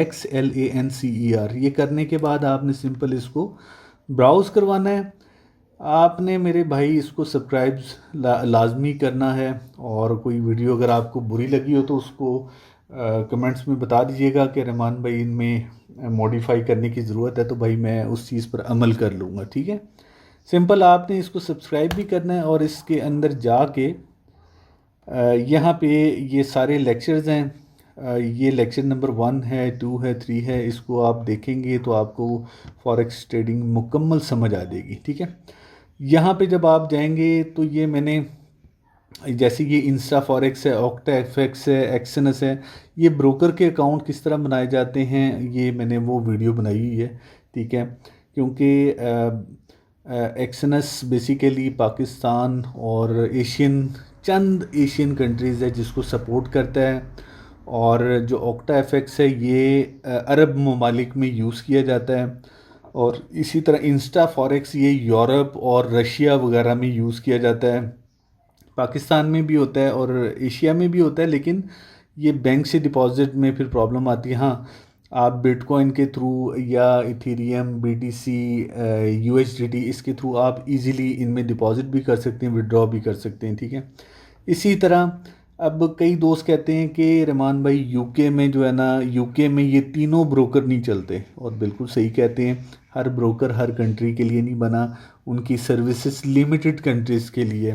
ये करने के बाद आपने सिंपल इसको ब्राउज़ करवाना है। आपने मेरे भाई इसको सब्सक्राइब लाजमी करना है। और कोई वीडियो अगर आपको बुरी लगी हो तो उसको कमेंट्स में बता दीजिएगा कि रहमान भाई इनमें मॉडिफाई करने की ज़रूरत है, तो भाई मैं उस चीज़ पर अमल कर लूँगा। ठीक है, सिंपल आपने इसको सब्सक्राइब भी करना है और इसके अंदर जाके यहाँ पे ये सारे लेक्चर्स हैं। ये लेक्चर नंबर 1 है, 2 है, 3 है। इसको आप देखेंगे तो आपको फॉरेक्स ट्रेडिंग मुकम्मल समझ आ जाएगी। ठीक है, यहाँ पे जब आप जाएंगे तो ये मैंने, जैसे ये इंस्टा फॉरेक्स है, ऑक्टा एफएक्स है, एक्सनस है, ये ब्रोकर के अकाउंट किस तरह बनाए जाते हैं, ये मैंने वो वीडियो बनाई हुई है। ठीक है, क्योंकि एक्सनस बेसिकली पाकिस्तान और चंद एशियन कंट्रीज़ है जिसको सपोर्ट करता है। और जो ऑक्टा एफएक्स है ये अरब ममालिक में यूज़ किया जाता है। और इसी तरह इंस्टा फॉरेक्स ये यूरोप और रशिया वगैरह में यूज़ किया जाता है। पाकिस्तान में भी होता है और एशिया में भी होता है, लेकिन ये बैंक से डिपॉजिट में फिर प्रॉब्लम आती है। हाँ, आप बिटकॉइन के थ्रू या इथेरियम, BTC, USDT, इसके थ्रू आप इजीली इनमें डिपॉजिट भी कर सकते हैं, विड्रॉ भी कर सकते हैं। ठीक है, इसी तरह अब कई दोस्त कहते हैं कि रहमान भाई यूके में जो है ना, यूके में ये तीनों ब्रोकर नहीं चलते, और बिल्कुल सही कहते हैं। हर ब्रोकर हर कंट्री के लिए नहीं बना, उनकी सर्विसेज लिमिटेड कंट्रीज़ के लिए।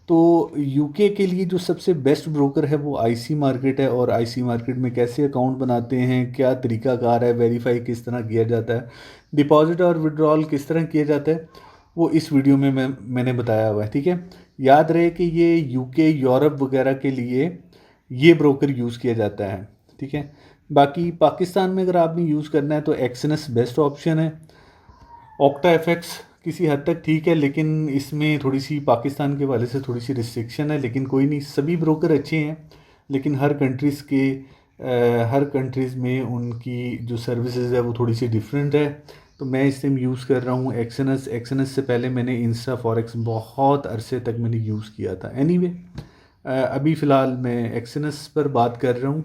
तो यूके के लिए जो सबसे बेस्ट ब्रोकर है वो आईसी मार्केट है। और आईसी मार्केट में कैसे अकाउंट बनाते हैं, क्या तरीकाकार है, वेरीफाई किस तरह किया जाता है, डिपॉजिट और विड्रॉल किस तरह किया जाता है, वो इस वीडियो में मैंने बताया हुआ है। ठीक है, याद रहे कि ये यूके, यूरोप वगैरह के लिए ये ब्रोकर यूज़ किया जाता है। ठीक है, बाकी पाकिस्तान में अगर आपने यूज़ करना है तो एक्सनस बेस्ट ऑप्शन है। ऑक्टा एफएक्स किसी हद तक ठीक है, लेकिन इसमें थोड़ी सी पाकिस्तान के वाले से थोड़ी सी रिस्ट्रिक्शन है, लेकिन कोई नहीं, सभी ब्रोकर अच्छे हैं। लेकिन हर कंट्रीज़ में उनकी जो सर्विसेज है वो थोड़ी सी डिफरेंट है। तो मैं इस टाइम यूज़ कर रहा हूँ एक्सनस से पहले मैंने इंस्टा फॉरेक्स बहुत अरसे तक मैंने यूज़ किया था। एनीवे, अभी फ़िलहाल मैं एक्सनस पर बात कर रहा हूँ।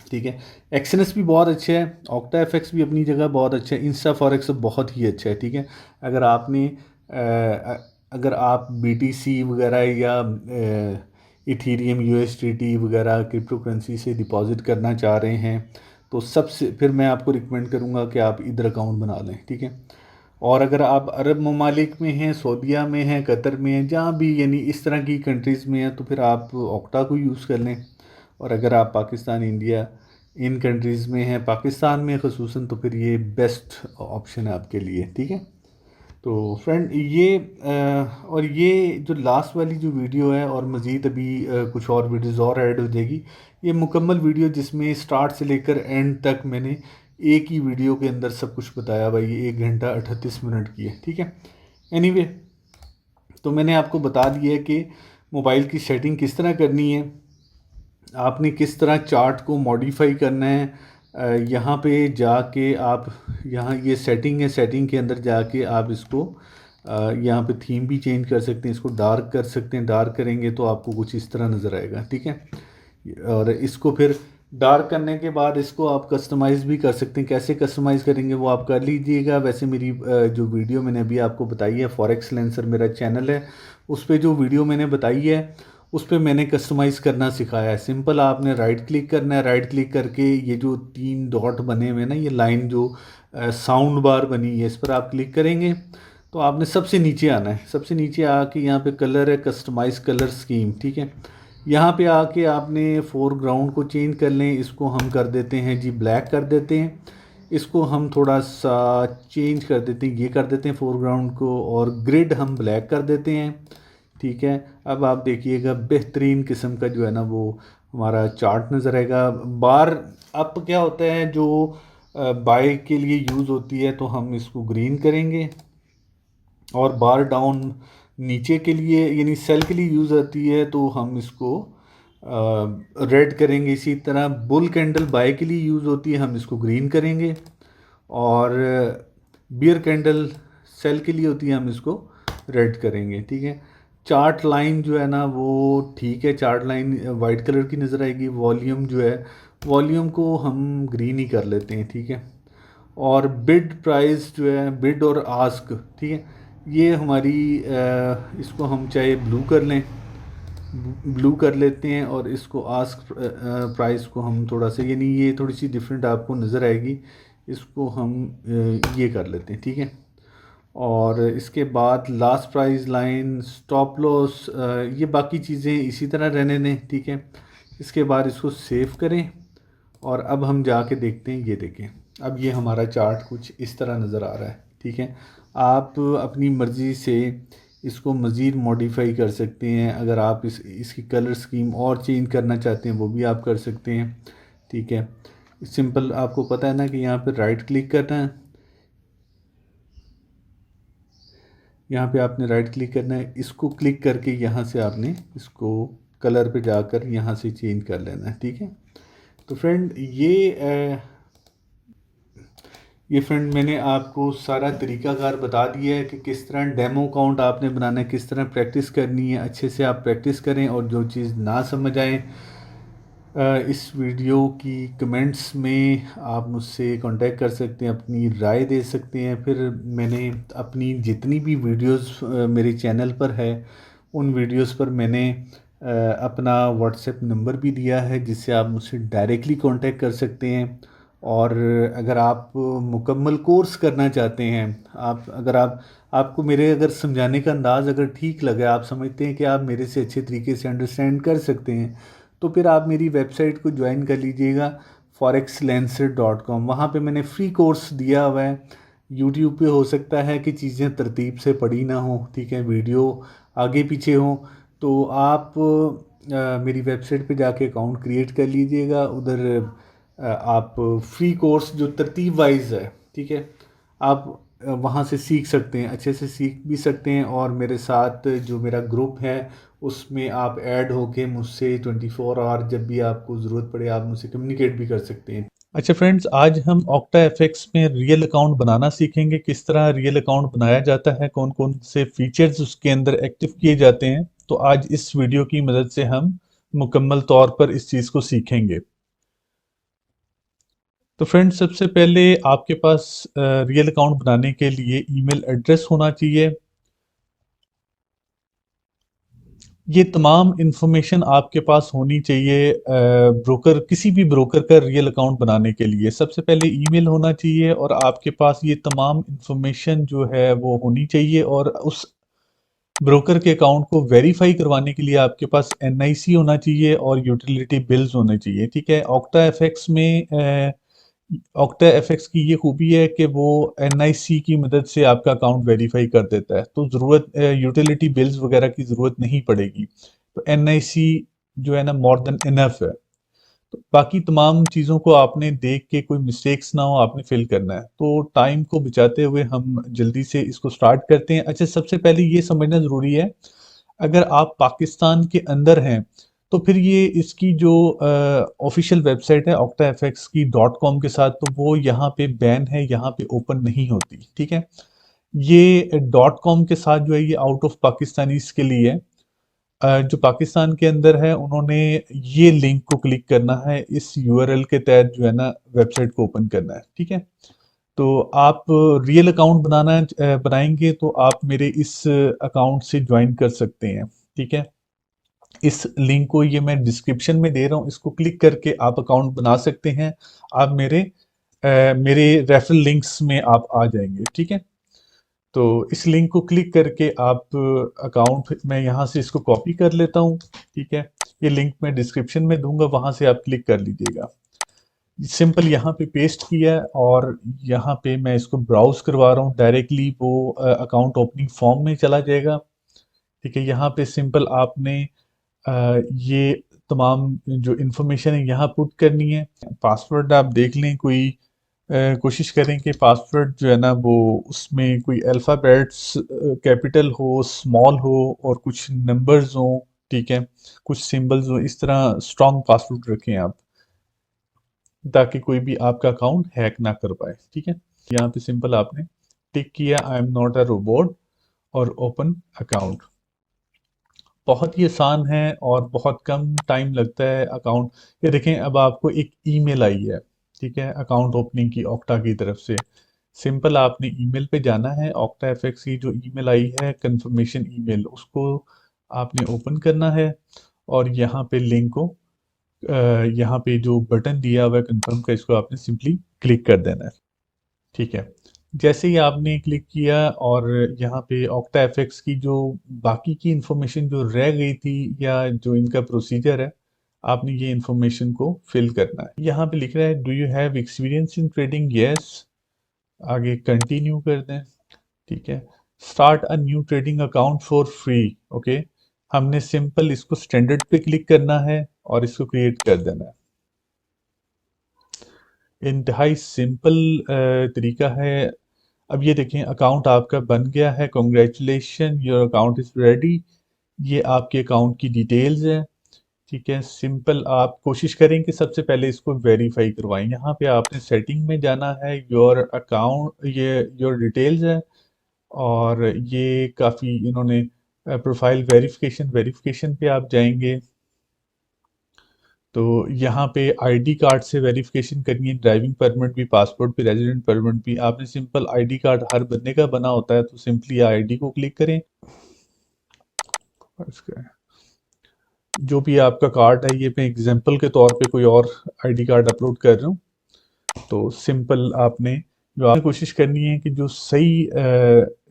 ठीक है, एक्सनस भी बहुत अच्छा है, ऑक्टा एफएक्स भी अपनी जगह बहुत अच्छा है, इंस्टा फॉरेक्स बहुत ही अच्छा है। ठीक है, अगर आपने अगर आप BTC वगैरह या इथेरियम, USDT वगैरह क्रिप्टो करेंसी से डिपॉजिट करना चाह रहे हैं तो सबसे फिर मैं आपको रिकमेंड करूंगा कि आप इधर अकाउंट बना लें। ठीक है, और अगर आप अरब ममालिक में हैं, सऊदीया में हैं, कतर में हैं, जहाँ भी यानी इस तरह की कंट्रीज़ में हैं, तो फिर आप ऑक्टा को यूज़ कर लें। और अगर आप पाकिस्तान, इंडिया, इन कंट्रीज़ में हैं, पाकिस्तान में ख़ुसूसन, तो फिर ये बेस्ट ऑप्शन है आपके लिए। ठीक है, तो फ्रेंड और ये जो लास्ट वाली जो वीडियो है, और मज़ीद अभी कुछ और वीडियोज़ और ऐड हो जाएगी, ये मुकम्मल वीडियो जिसमें स्टार्ट से लेकर एंड तक मैंने एक ही वीडियो के अंदर सब कुछ बताया भाई, ये 1 घंटा 38 मिनट की है। ठीक है, एनीवे, तो मैंने आपको बता दिया है कि मोबाइल की सेटिंग किस तरह करनी है, आपने किस तरह चार्ट को मॉडिफाई करना है। यहाँ पे जाके आप, यहाँ ये सेटिंग है, सेटिंग के अंदर जाके आप इसको यहाँ पे थीम भी चेंज कर सकते हैं, इसको डार्क कर सकते हैं। डार्क करेंगे तो आपको कुछ इस तरह नज़र आएगा। ठीक है, और इसको फिर डार्क करने के बाद इसको आप कस्टमाइज़ भी कर सकते हैं। कैसे कस्टमाइज़ करेंगे वो आप कर लीजिएगा। वैसे मेरी जो वीडियो मैंने अभी आपको बताई है, फॉरेक्स लेंसर मेरा चैनल है, उस पर जो वीडियो मैंने बताई है उस पर मैंने कस्टमाइज़ करना सिखाया है। सिंपल, आपने राइट क्लिक करना है, राइट क्लिक करके ये जो 3 डॉट बने हुए ना, ये लाइन जो साउंड बार बनी है, इस पर आप क्लिक करेंगे तो आपने सबसे नीचे आना है। सबसे नीचे आके यहाँ पे कलर है, कस्टमाइज़ कलर स्कीम। ठीक है, यहाँ पे आके आपने फोरग्राउंड को चेंज कर लें, इसको हम कर देते हैं जी ब्लैक कर देते हैं। इसको हम थोड़ा सा चेंज कर देते हैं, ये कर देते हैं फोरग्राउंड को, और ग्रिड हम ब्लैक कर देते हैं। ठीक है, अब आप देखिएगा बेहतरीन किस्म का जो है ना वो हमारा चार्ट नज़र आएगा। बार अप क्या होता है, जो बाय के लिए यूज़ होती है, तो हम इसको ग्रीन करेंगे। और बार डाउन नीचे के लिए यानी सेल के लिए यूज़ आती है, तो हम इसको रेड करेंगे। इसी तरह बुल कैंडल बाय के लिए यूज़ होती है, हम इसको ग्रीन करेंगे। और बियर कैंडल सेल के लिए होती है, हम इसको रेड करेंगे। ठीक है, चार्ट लाइन जो है ना वो ठीक है, चार्ट लाइन वाइट कलर की नज़र आएगी। वॉल्यूम जो है, वॉल्यूम को हम ग्रीन ही कर लेते हैं। ठीक है, और बिड प्राइस जो है, बिड और आस्क, ठीक है, ये हमारी इसको हम चाहे ब्लू कर लें, ब्लू कर लेते हैं। और इसको आस्क प्राइस को हम थोड़ा सा, यानी ये थोड़ी सी डिफरेंट आपको नज़र आएगी, इसको हम ये कर लेते हैं। ठीक है, और इसके बाद last price line, stop loss, ये बाकी चीज़ें इसी तरह रहने दें। ठीक है, इसके बाद इसको सेव करें। और अब हम जाके देखते हैं, ये देखें, अब ये हमारा चार्ट कुछ इस तरह नज़र आ रहा है। ठीक है, आप अपनी मर्ज़ी से इसको मज़ीद मॉडिफाई कर सकते हैं। अगर आप इसकी कलर स्कीम और चेंज करना चाहते हैं वो भी आप कर सकते हैं। ठीक है, सिंपल आपको पता है ना कि यहाँ पे राइट क्लिक करना है, यहाँ पे आपने राइट क्लिक करना है, इसको क्लिक करके यहाँ से आपने इसको कलर पे जाकर यहाँ से चेंज कर लेना है। ठीक है, तो फ्रेंड ये फ्रेंड मैंने आपको सारा तरीकाकार बता दिया है कि किस तरह डेमो अकाउंट आपने बनाना है, किस तरह प्रैक्टिस करनी है। अच्छे से आप प्रैक्टिस करें, और जो चीज़ ना समझ आए इस वीडियो की कमेंट्स में आप मुझसे कांटेक्ट कर सकते हैं, अपनी राय दे सकते हैं। फिर मैंने अपनी जितनी भी वीडियोस मेरे चैनल पर है, उन वीडियोस पर मैंने अपना व्हाट्सएप नंबर भी दिया है, जिससे आप मुझसे डायरेक्टली कांटेक्ट कर सकते हैं। और अगर आप मुकम्मल कोर्स करना चाहते हैं, आप अगर आपको मेरे अगर समझाने का अंदाज़ अगर ठीक लगा, आप समझते हैं कि आप मेरे से अच्छे तरीके से अंडरस्टैंड कर सकते हैं, तो फिर आप मेरी वेबसाइट को ज्वाइन कर लीजिएगा, forexlancer.com। वहाँ पे मैंने फ्री कोर्स दिया हुआ है। यूट्यूब पे हो सकता है कि चीज़ें तरतीब से पढ़ी ना हो, ठीक है, वीडियो आगे पीछे हो, तो आप मेरी वेबसाइट पे जाके अकाउंट क्रिएट कर लीजिएगा। उधर आप फ्री कोर्स जो तरतीब वाइज है, ठीक है, आप वहाँ से सीख सकते हैं, अच्छे से सीख भी सकते हैं। और मेरे साथ जो मेरा ग्रुप है उसमें आप ऐड होके मुझसे 24 आवर जब भी आपको ज़रूरत पड़े आप मुझसे कम्युनिकेट भी कर सकते हैं। अच्छा फ्रेंड्स, आज हम ऑक्टा एफएक्स में रियल अकाउंट बनाना सीखेंगे, किस तरह रियल अकाउंट बनाया जाता है, कौन कौन से फीचर्स उसके अंदर एक्टिव किए जाते हैं। तो आज इस वीडियो की मदद से हम मुकम्मल तौर पर इस चीज़ को सीखेंगे। तो फ्रेंड्स, सबसे पहले आपके पास रियल अकाउंट बनाने के लिए ईमेल एड्रेस होना चाहिए। ये तमाम इंफॉर्मेशन आपके पास होनी चाहिए ब्रोकर, किसी भी ब्रोकर का रियल अकाउंट बनाने के लिए। सबसे पहले ईमेल होना चाहिए, और आपके पास ये तमाम इंफॉर्मेशन जो है वो होनी चाहिए। और उस ब्रोकर के अकाउंट को वेरीफाई करवाने के लिए आपके पास एनआईसी होना चाहिए और यूटिलिटी बिल्स होने चाहिए। ठीक है, ऑक्टा एफएक्स में ऑक्टा एफएक्स की ये खूबी है कि वो एनआईसी की मदद से आपका अकाउंट वेरीफाई कर देता है, तो ज़रूरत यूटिलिटी बिल्स वगैरह की ज़रूरत नहीं पड़ेगी। तो एनआईसी जो है ना मोर देन इनफ है। तो बाकी तमाम चीज़ों को आपने देख के कोई मिस्टेक्स ना हो आपने फिल करना है। तो टाइम को बचाते हुए हम जल्दी से इसको स्टार्ट करते हैं। अच्छा, सबसे पहले ये समझना ज़रूरी है, अगर आप पाकिस्तान के अंदर हैं तो फिर ये इसकी जो ऑफिशियल वेबसाइट है ऑक्टा एफएक्स की .com के साथ, तो वो यहाँ पे बैन है, यहाँ पे ओपन नहीं होती। ठीक है, ये .com के साथ जो है ये आउट ऑफ पाकिस्तानीज के लिए है। जो पाकिस्तान के अंदर है उन्होंने ये लिंक को क्लिक करना है, इस यूआरएल के तहत जो है ना वेबसाइट को ओपन करना है। ठीक है, तो आप रियल अकाउंट बनाएंगे तो आप मेरे इस अकाउंट से ज्वाइन कर सकते हैं। ठीक है, इस लिंक को ये मैं डिस्क्रिप्शन में दे रहा हूँ, इसको क्लिक करके आप अकाउंट बना सकते हैं। आप मेरे रेफरल लिंक्स में आप आ जाएंगे। ठीक है, तो इस लिंक को क्लिक करके आप अकाउंट, मैं यहाँ से इसको कॉपी कर लेता हूँ। ठीक है, ये लिंक मैं डिस्क्रिप्शन में दूंगा, वहां से आप क्लिक कर लीजिएगा। सिंपल यहाँ पे पेस्ट किया है और यहाँ पे मैं इसको ब्राउज करवा रहा हूँ, डायरेक्टली वो अकाउंट ओपनिंग फॉर्म में चला जाएगा। ठीक है, यहाँ पे सिंपल आपने ये तमाम जो इन्फॉर्मेशन है यहाँ पुट करनी है। पासवर्ड आप देख लें, कोई कोशिश करें कि पासवर्ड जो है ना वो उसमें कोई अल्फ़ाबेट्स कैपिटल हो, स्मॉल हो और कुछ नंबर्स हो। ठीक है, कुछ सिंबल्स हो, इस तरह स्ट्रॉन्ग पासवर्ड रखें आप, ताकि कोई भी आपका अकाउंट हैक ना कर पाए। ठीक है, यहाँ पे सिंपल आपने टिक किया I am not a robot और ओपन अकाउंट। बहुत ही आसान है और बहुत कम टाइम लगता है अकाउंट। ये देखें, अब आपको एक ईमेल आई है, ठीक है, अकाउंट ओपनिंग की ऑक्टा की तरफ से। सिंपल आपने ईमेल पे जाना है, ऑक्टा एफएक्स की जो ईमेल आई है कंफर्मेशन ईमेल, उसको आपने ओपन करना है और यहाँ पे लिंक को यहाँ पे जो बटन दिया हुआ है कंफर्म का, इसको आपने सिंपली क्लिक कर देना है। ठीक है, जैसे ही आपने क्लिक किया और यहाँ पे ऑक्टा एफएक्स की जो बाकी की इंफॉर्मेशन जो रह गई थी या जो इनका प्रोसीजर है, आपने ये इंफॉर्मेशन को फिल करना है। यहाँ पे लिख रहा है do you have experience in trading, yes, आगे कंटिन्यू कर दें। ठीक है, start a new trading account for free, okay, हमने सिंपल इसको स्टैंडर्ड पे क्लिक करना है और इसको क्रिएट कर देना है। इंतहाई सिंपल तरीका है। अब ये देखें, अकाउंट आपका बन गया है, congratulation your account is ready. ये आपके अकाउंट की डिटेल्स है। ठीक है, सिंपल आप कोशिश करें कि सबसे पहले इसको वेरीफाई करवाएं। यहाँ पे आपने सेटिंग में जाना है, योर अकाउंट, ये योर डिटेल्स है और ये काफ़ी इन्होंने प्रोफाइल वेरिफिकेशन, वेरिफिकेशन पे आप जाएंगे तो यहाँ पे आईडी कार्ड से वेरिफिकेशन करनी है, ड्राइविंग परमिट भी, पासपोर्ट भी, रेजिडेंट परमिट भी। आपने सिंपल आईडी कार्ड हर बंदे का बना होता है, तो सिंपली आईडी को क्लिक करें। इसका जो भी आपका कार्ड है, ये मैं एग्जांपल के तौर पे कोई और आईडी कार्ड अपलोड कर रहा हूँ। तो सिंपल आपने जो आपने कोशिश करनी है कि जो सही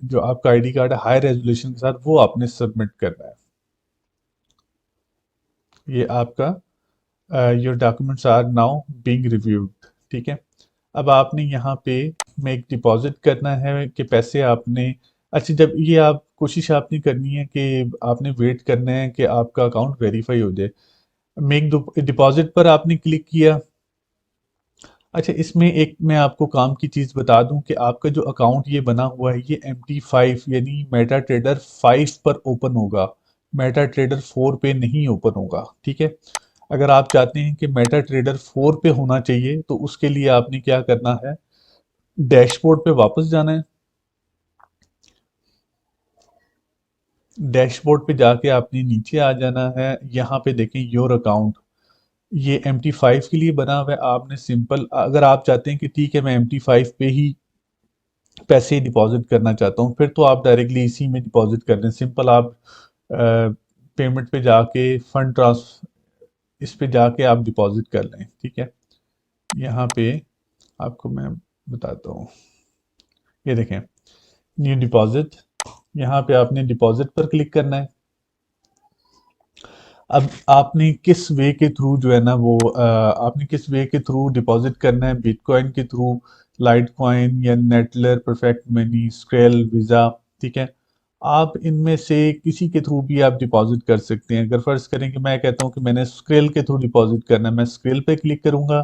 जो आपका आईडी कार्ड है हाई रेजोल्यूशन के साथ, वो आपने सबमिट करना है। ये आपका your documents are now being reviewed. ठीक है, अब आपने यहाँ पे मेक डिपॉजिट करना है कि पैसे आपने, अच्छा, जब ये आप कोशिश आपने करनी है कि आपने वेट करना है कि आपका अकाउंट वेरीफाई हो जाए। मेक डिपॉजिट पर आपने क्लिक किया। अच्छा, इसमें एक मैं आपको काम की चीज़ बता दूं कि आपका जो अकाउंट ये बना हुआ है, ये MT5 यानी मेटा ट्रेडर 5 पर ओपन होगा, मेटा ट्रेडर 4 पे नहीं ओपन होगा। ठीक है, अगर आप चाहते हैं कि मेटा ट्रेडर 4 पे होना चाहिए तो उसके लिए आपने क्या करना है, डैशबोर्ड पे वापस जाना है। डैशबोर्ड पे जाके आपने नीचे आ जाना है। यहाँ पे देखें योर अकाउंट, ये MT5 के लिए बना हुआ है। आपने सिंपल, अगर आप चाहते हैं कि ठीक है मैं MT5 पे ही पैसे डिपॉजिट करना चाहता हूँ, फिर तो आप डायरेक्टली इसी में डिपॉजिट कर दें। सिंपल आप पेमेंट पे जाके फंड ट्रांसफर, इस पे जाके आप डिपॉजिट कर लें। ठीक है, यहाँ पे आपको मैं बताता हूँ, ये देखें न्यू डिपॉजिट, यहाँ पे आपने डिपॉजिट पर क्लिक करना है। अब आपने किस वे के थ्रू जो है ना वो आपने किस वे के थ्रू डिपॉजिट करना है, बिटकॉइन के थ्रू, लाइट कॉइन या नेटलर, परफेक्ट मनी, स्क्रेल, वीज़ा। ठीक है, आप इनमें से किसी के थ्रू भी आप डिपॉजिट कर सकते हैं। अगर फर्ज करें कि मैं कहता हूँ कि मैंने स्क्रेल के थ्रू डिपॉजिट करना है, मैं स्क्रेल पे क्लिक करूंगा,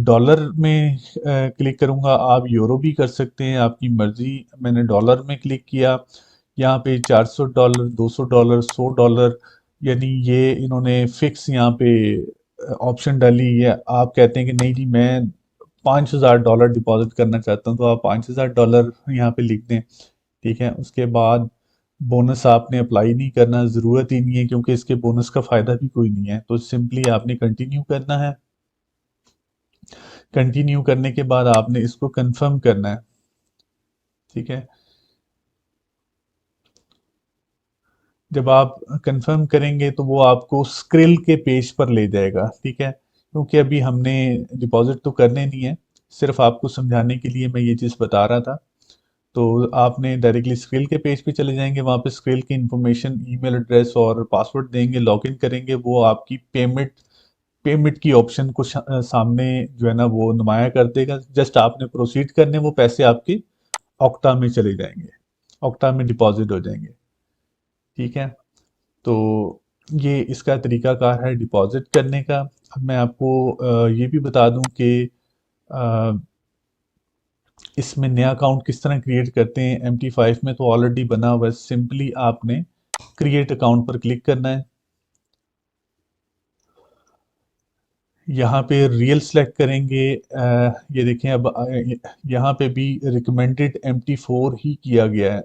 डॉलर में क्लिक करूंगा, आप यूरो भी कर सकते हैं, आपकी मर्जी। मैंने डॉलर में क्लिक किया, यहाँ पे $400, $200, $100, यानी ये इन्होंने फिक्स यहाँ पे ऑप्शन डाली है। आप कहते हैं कि नहीं जी मैं $5000 डिपॉजिट करना चाहता हूँ, तो आप $5000 यहाँ पे लिख दें। ठीक है, उसके बाद बोनस आपने अप्लाई नहीं करना, ज़रूरत ही नहीं है, क्योंकि इसके बोनस का फ़ायदा भी कोई नहीं है। तो सिंपली आपने कंटिन्यू करना है। कंटिन्यू करने के बाद आपने इसको कंफर्म करना है। ठीक है, जब आप कंफर्म करेंगे तो वो आपको स्क्रिल के पेज पर ले जाएगा। ठीक है, क्योंकि अभी हमने डिपॉजिट तो करने नहीं है, सिर्फ आपको समझाने के लिए मैं ये चीज़ बता रहा था। तो आपने डायरेक्टली स्क्रिल के पेज पे चले जाएंगे, वहाँ पे स्क्रिल की इंफॉर्मेशन, ईमेल एड्रेस और पासवर्ड देंगे, लॉगिन करेंगे, वो आपकी पेमेंट पेमेंट की ऑप्शन को सामने जो है ना वो नुमाया कर देगा। जस्ट आपने प्रोसीड करने, वो पैसे आपके ऑक्टा में चले जाएंगे, ऑक्टा में डिपॉजिट हो जाएंगे। ठीक है, तो ये इसका तरीकाकार है डिपॉजिट करने का। अब मैं आपको ये भी बता दूं कि अ, इसमें नया अकाउंट किस तरह क्रिएट करते हैं। MT5 में तो ऑलरेडी बना हुआ है, सिंपली आपने क्रिएट अकाउंट पर क्लिक करना है। यहाँ पे रियल सेलेक्ट करेंगे। ये देखें अब यहाँ पे भी रिकमेंडेड MT4 ही किया गया है।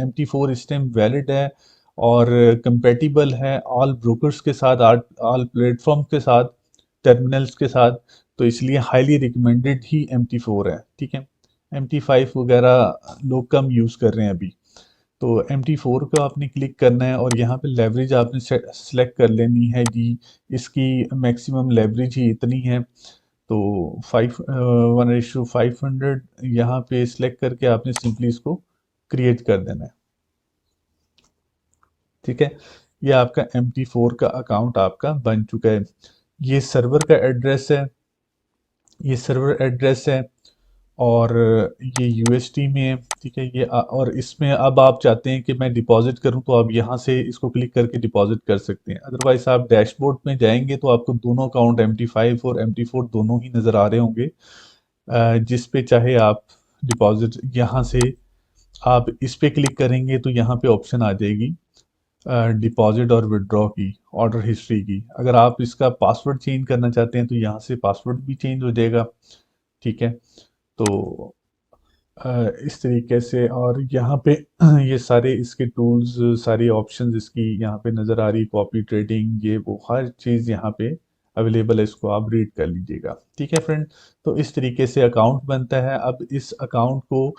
MT4 इस टाइम वैलिड है और कंपेटिबल है ऑल ब्रोकर्स के साथ, ऑल प्लेटफॉर्म के साथ, टर्मिनल्स के साथ। तो इसलिए हाईली रिकमेंडेड ही MT4 है। ठीक है, MT5 वगैरह लोग कम यूज़ कर रहे हैं अभी। तो MT4 को आपने क्लिक करना है और यहाँ पे लेवरेज आपने सेलेक्ट कर लेनी है जी। इसकी मैक्सिमम लेवरेज ही इतनी है, तो 1:500 यहाँ पे सिलेक्ट करके आपने सिंपली इसको क्रिएट कर देना है। ठीक है, ये आपका MT4 का अकाउंट आपका बन चुका है। ये सर्वर का एड्रेस है, ये सर्वर एड्रेस है और ये यूएसडी में है। ठीक है, ये और इसमें अब आप चाहते हैं कि मैं डिपॉजिट करूं तो आप यहाँ से इसको क्लिक करके डिपॉजिट कर सकते हैं। अदरवाइज आप डैशबोर्ड में जाएंगे तो आपको दोनों अकाउंट MT5 और MT4 दोनों ही नज़र आ रहे होंगे। जिस पे चाहे आप डिपॉजिट, यहाँ से आप इस पे क्लिक करेंगे तो यहाँ पे ऑप्शन आ जाएगी डिपॉजिट और विड्रॉ की, ऑर्डर हिस्ट्री की। अगर आप इसका पासवर्ड चेंज करना चाहते हैं तो यहाँ से पासवर्ड भी चेंज हो जाएगा। ठीक है, तो इस तरीके से। और यहाँ पे ये सारे इसके टूल्स, सारी ऑप्शंस इसकी यहाँ पे नज़र आ रही, कॉपी ट्रेडिंग, ये वो हर चीज़ यहाँ पे अवेलेबल है, इसको आप रीड कर लीजिएगा। ठीक है फ्रेंड, तो इस तरीके से अकाउंट बनता है। अब इस अकाउंट को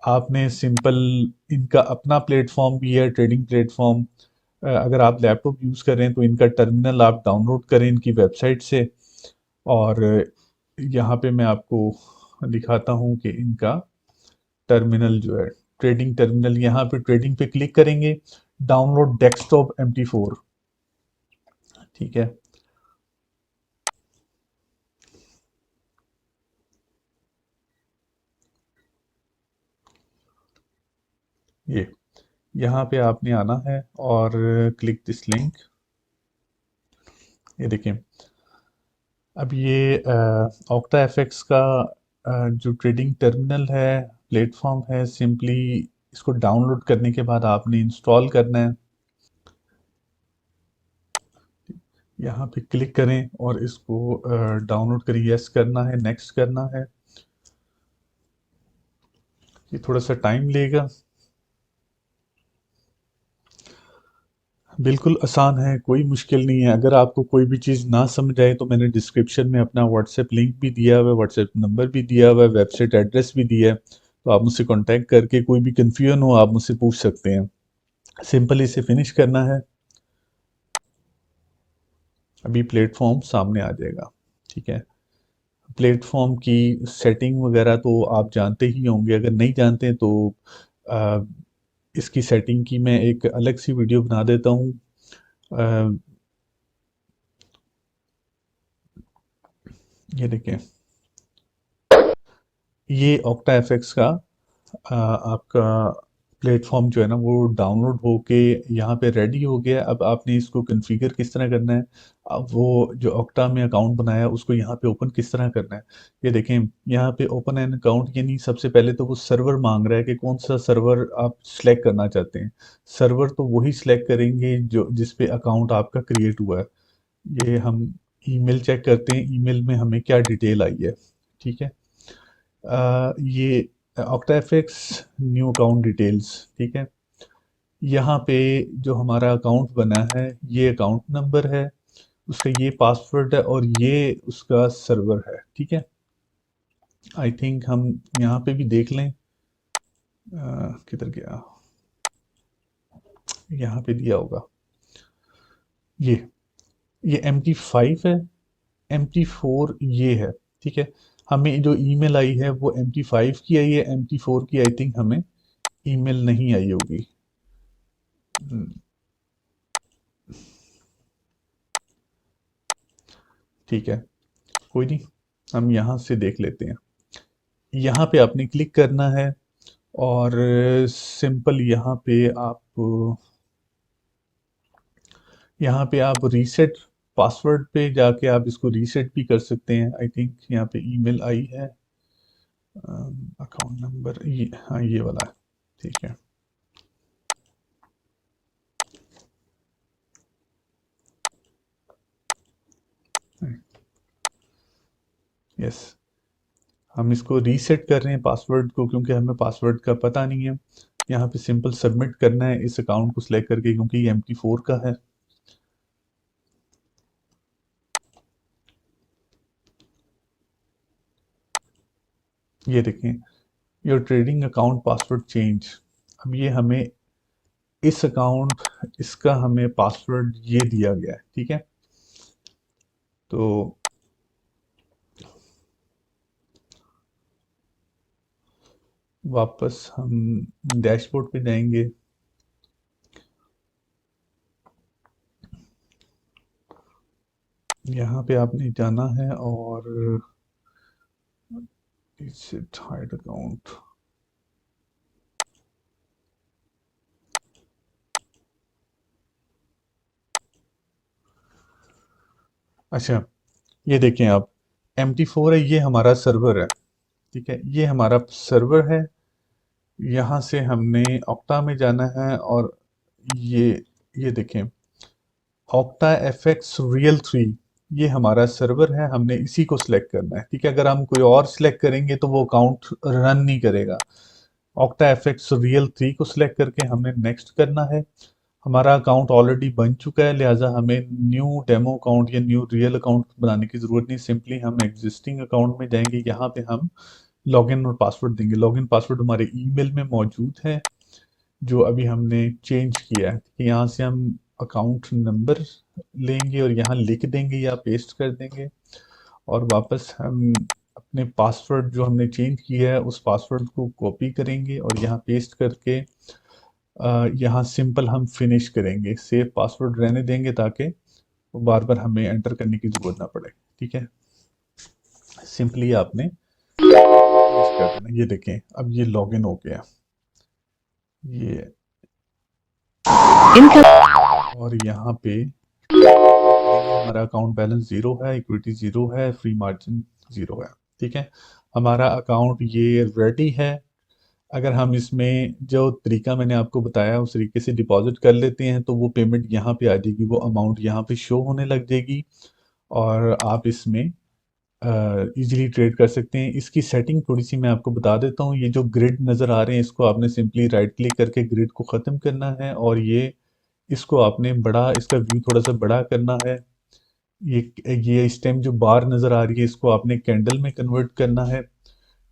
आपने सिंपल, इनका अपना प्लेटफॉर्म भी है, ट्रेडिंग प्लेटफॉर्म। अगर आप लैपटॉप यूज़ कर रहे हैं तो इनका टर्मिनल आप डाउनलोड करें इनकी वेबसाइट से। और यहाँ पे मैं आपको दिखाता हूँ कि इनका टर्मिनल जो है, ट्रेडिंग टर्मिनल, यहाँ पे ट्रेडिंग पे क्लिक करेंगे, डाउनलोड डेस्कटॉप MT4। ठीक है, ये यहाँ पे आपने आना है और क्लिक दिस लिंक। ये देखें, अब ये ऑक्टा एफएक्स का जो ट्रेडिंग टर्मिनल है, प्लेटफॉर्म है, सिंपली इसको डाउनलोड करने के बाद आपने इंस्टॉल करना है। यहाँ पे क्लिक करें और इसको डाउनलोड करें, यस करना है, नेक्स्ट करना है। ये थोड़ा सा टाइम लेगा। बिल्कुल आसान है, कोई मुश्किल नहीं है। अगर आपको कोई भी चीज़ ना समझ आए तो मैंने डिस्क्रिप्शन में अपना व्हाट्सएप लिंक भी दिया हुआ है, व्हाट्सएप नंबर भी दिया हुआ है, वेबसाइट एड्रेस भी दिया है। तो आप मुझसे कांटेक्ट करके कोई भी कन्फ्यूजन हो आप मुझसे पूछ सकते हैं। सिंपल इसे फिनिश करना है, अभी प्लेटफॉर्म सामने आ जाएगा। ठीक है, प्लेटफॉर्म की सेटिंग वगैरह तो आप जानते ही होंगे, अगर नहीं जानते तो आ, इसकी सेटिंग की मैं एक अलग सी वीडियो बना देता हूँ। ये देखें, ये ऑक्टा एफएक्स का आपका प्लेटफॉर्म जो है ना वो डाउनलोड होके यहाँ पे रेडी हो गया। अब आपने इसको कॉन्फ़िगर किस तरह करना है, अब वो जो ऑक्टा में अकाउंट बनाया है उसको यहाँ पे ओपन किस तरह करना है। ये देखें, यहाँ पे ओपन एन अकाउंट, यानी सबसे पहले तो वो सर्वर मांग रहा है कि कौन सा सर्वर आप सिलेक्ट करना चाहते हैं। सर्वर तो वही सिलेक्ट करेंगे जो जिस पे अकाउंट आपका क्रिएट हुआ है। ये हम ईमेल चेक करते हैं, ईमेल में हमें क्या डिटेल आई है। ठीक है, ये ऑक्टाफिक्स न्यू अकाउंट डिटेल्स। ठीक है, यहाँ पे जो हमारा अकाउंट बना है ये अकाउंट नंबर है, उसका ये पासवर्ड है और ये उसका सर्वर है। ठीक है, आई थिंक हम यहाँ पे भी देख लें। किधर गया, यहाँ पे दिया होगा। ये ये MT5 है, MT4 ये है। ठीक है, हमें जो ईमेल आई है वो MT5 की आई है, MT4 की आई थिंक हमें ईमेल नहीं आई होगी। ठीक है, कोई नहीं, हम यहाँ से देख लेते हैं। यहाँ पे आपने क्लिक करना है और सिंपल यहाँ पे आप रीसेट पासवर्ड पे जाके आप इसको रीसेट भी कर सकते हैं। आई थिंक यहाँ पे ईमेल आई है, अकाउंट नंबर ये, हाँ ये वाला है, ठीक है। यस, हम इसको रीसेट कर रहे हैं पासवर्ड को, क्योंकि हमें पासवर्ड का पता नहीं है। यहाँ पे सिंपल सबमिट करना है इस अकाउंट को सिलेक्ट करके, क्योंकि ये MT4 का है। ये देखें, your trading account password change. अब ये हमें इस अकाउंट, इसका हमें पासवर्ड ये दिया गया है, ठीक है। तो वापस हम डैशबोर्ड पे जाएंगे। यहाँ पे आपने जाना है और हाइड अकाउंट, अच्छा ये देखें आप, MT4 है, ये हमारा सर्वर है, ठीक है, ये हमारा सर्वर है। यहाँ से हमने ऑक्टा में जाना है और ये ये देखें, ऑक्टा FX रियल 3, ये हमारा सर्वर है, हमने इसी को सिलेक्ट करना है, ठीक है। अगर हम कोई और सिलेक्ट करेंगे तो वो अकाउंट रन नहीं करेगा। ऑक्टा FX रियल 3 को सिलेक्ट करके हमने नेक्स्ट करना है। हमारा अकाउंट ऑलरेडी बन चुका है, लिहाजा हमें न्यू डेमो अकाउंट या न्यू रियल अकाउंट बनाने की ज़रूरत नहीं। सिंपली हम एग्जिस्टिंग अकाउंट में जाएंगे, यहाँ पे हम लॉगिन और पासवर्ड देंगे। लॉगिन पासवर्ड हमारे ईमेल में मौजूद है, जो अभी हमने चेंज किया है। यहाँ से हम अकाउंट नंबर लेंगे और यहाँ लिख देंगे या पेस्ट कर देंगे, और वापस हम अपने पासवर्ड जो हमने चेंज किया है उस पासवर्ड को कॉपी करेंगे और यहाँ पेस्ट करके यहाँ सिंपल हम फिनिश करेंगे। सेव पासवर्ड रहने देंगे ताकि बार बार हमें एंटर करने की ज़रूरत ना पड़े, ठीक है। सिंपली आपने फिनिश कर देना। ये देखें, अब ये लॉगिन हो गया, ये और यहाँ पे हमारा अकाउंट बैलेंस 0 है, इक्विटी 0 है, फ्री मार्जिन 0 है, ठीक है। हमारा अकाउंट ये रेडी है। अगर हम इसमें जो तरीका मैंने आपको बताया उस तरीके से डिपॉजिट कर लेते हैं तो वो पेमेंट यहाँ पे आ जाएगी, वो अमाउंट यहाँ पे शो होने लग जाएगी और आप इसमें इजीली ट्रेड कर सकते हैं। इसकी सेटिंग थोड़ी सी मैं आपको बता देता हूँ। ये जो ग्रिड नज़र आ रहे हैं, इसको आपने सिंपली राइट क्लिक करके ग्रिड को ख़त्म करना है और इसको आपने इसका व्यू थोड़ा सा बड़ा करना है। ये इस टाइम जो बार नज़र आ रही है इसको आपने कैंडल में कन्वर्ट करना है,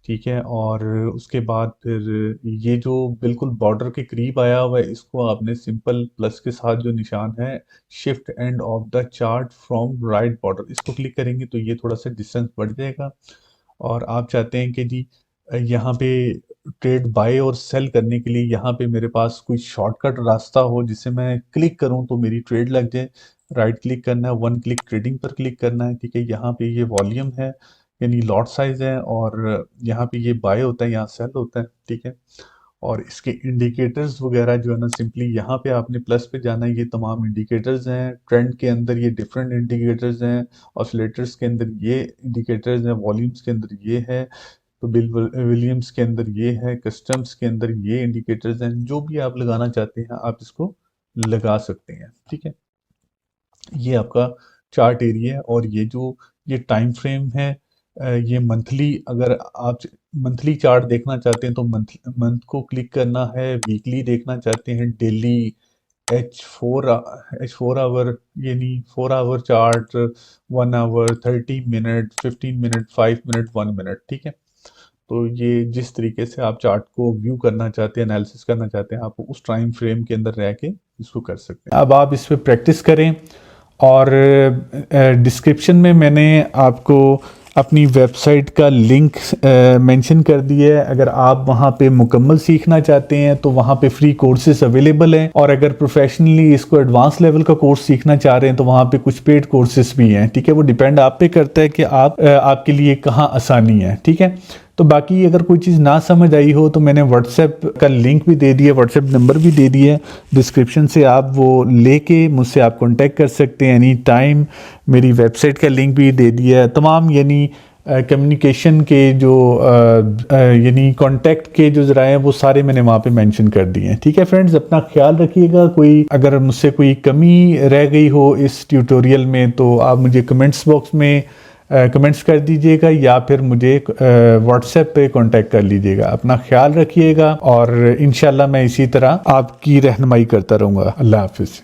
ठीक है। और उसके बाद फिर ये जो बिल्कुल बॉर्डर के करीब आया हुआ है, इसको आपने सिंपल प्लस के साथ जो निशान है, shift end of the chart from right border, इसको क्लिक करेंगे तो ये थोड़ा सा डिस्टेंस बढ़ जाएगा। और आप चाहते हैं कि जी यहाँ पे ट्रेड बाय और सेल करने के लिए यहाँ पे मेरे पास कोई शॉर्टकट रास्ता हो जिससे मैं क्लिक करूँ तो मेरी ट्रेड लग जाए। राइट क्लिक करना है, वन क्लिक ट्रेडिंग पर क्लिक करना है, ठीक है। यहाँ पे ये वॉल्यूम है यानी लॉट साइज है और यहाँ पे ये बाय होता है, यहाँ सेल होता है, ठीक है। और इसके इंडिकेटर्स वगैरह जो है ना, सिंपली यहाँ पे आपने प्लस पे जाना है। ये तमाम इंडिकेटर्स हैं। ट्रेंड के अंदर ये डिफरेंट इंडिकेटर्स हैं, ऑसिलेटर्स के अंदर ये इंडिकेटर्स हैं, वॉल्यूम्स के अंदर ये है, तो बिल विलियम्स के अंदर ये है, कस्टम्स के अंदर ये इंडिकेटर्स हैं। जो भी आप लगाना चाहते हैं आप इसको लगा सकते हैं, ठीक है। ये आपका चार्ट एरिया है और ये टाइम फ्रेम है, ये मंथली। अगर आप मंथली चार्ट देखना चाहते हैं तो मंथ को क्लिक करना है। वीकली देखना चाहते हैं डेली H4 आवर यानी 4 hour chart, 1 hour, 30 minute, 15 minute, 5 minute, 1 minute, ठीक है। तो ये जिस तरीके से आप चार्ट को व्यू करना चाहते हैं, एनालिसिस करना चाहते हैं, आप उस टाइम फ्रेम के अंदर रह के इसको कर सकते हैं। अब आप इस पर प्रैक्टिस करें और डिस्क्रिप्शन में मैंने आपको अपनी वेबसाइट का लिंक मेंशन कर दिया है। अगर आप वहाँ पे मुकम्मल सीखना चाहते हैं तो वहाँ पे फ्री कोर्सेज अवेलेबल हैं, और अगर प्रोफेशनली इसको एडवांस लेवल का कोर्स सीखना चाह रहे हैं तो वहाँ पे कुछ पेड कोर्सेज भी हैं। ठीक है, वो डिपेंड आप पे करता है कि आप आपके लिए कहाँ आसानी है। ठीक है, तो बाकी अगर कोई चीज़ ना समझ आई हो तो मैंने व्हाट्सएप का लिंक भी दे दिया, व्हाट्सएप नंबर भी दे दिया डिस्क्रिप्शन से, आप वो लेके मुझसे आप कांटेक्ट कर सकते हैं एनी टाइम। मेरी वेबसाइट का लिंक भी दे दिया है। तमाम यानी कम्युनिकेशन के जो यानी कांटेक्ट के जो ज़राए हैं वो सारे मैंने वहाँ पे मेंशन कर दिए हैं। ठीक है फ्रेंड्स, अपना ख्याल रखिएगा। कोई अगर मुझसे कोई कमी रह गई हो इस ट्यूटोरियल में तो आप मुझे कमेंट्स बॉक्स में कमेंट्स कर दीजिएगा, या फिर मुझे व्हाट्सएप पे कांटेक्ट कर लीजिएगा। अपना ख्याल रखिएगा और इंशाल्लाह मैं इसी तरह आपकी रहनुमाई करता रहूँगा। अल्लाह हाफिज़।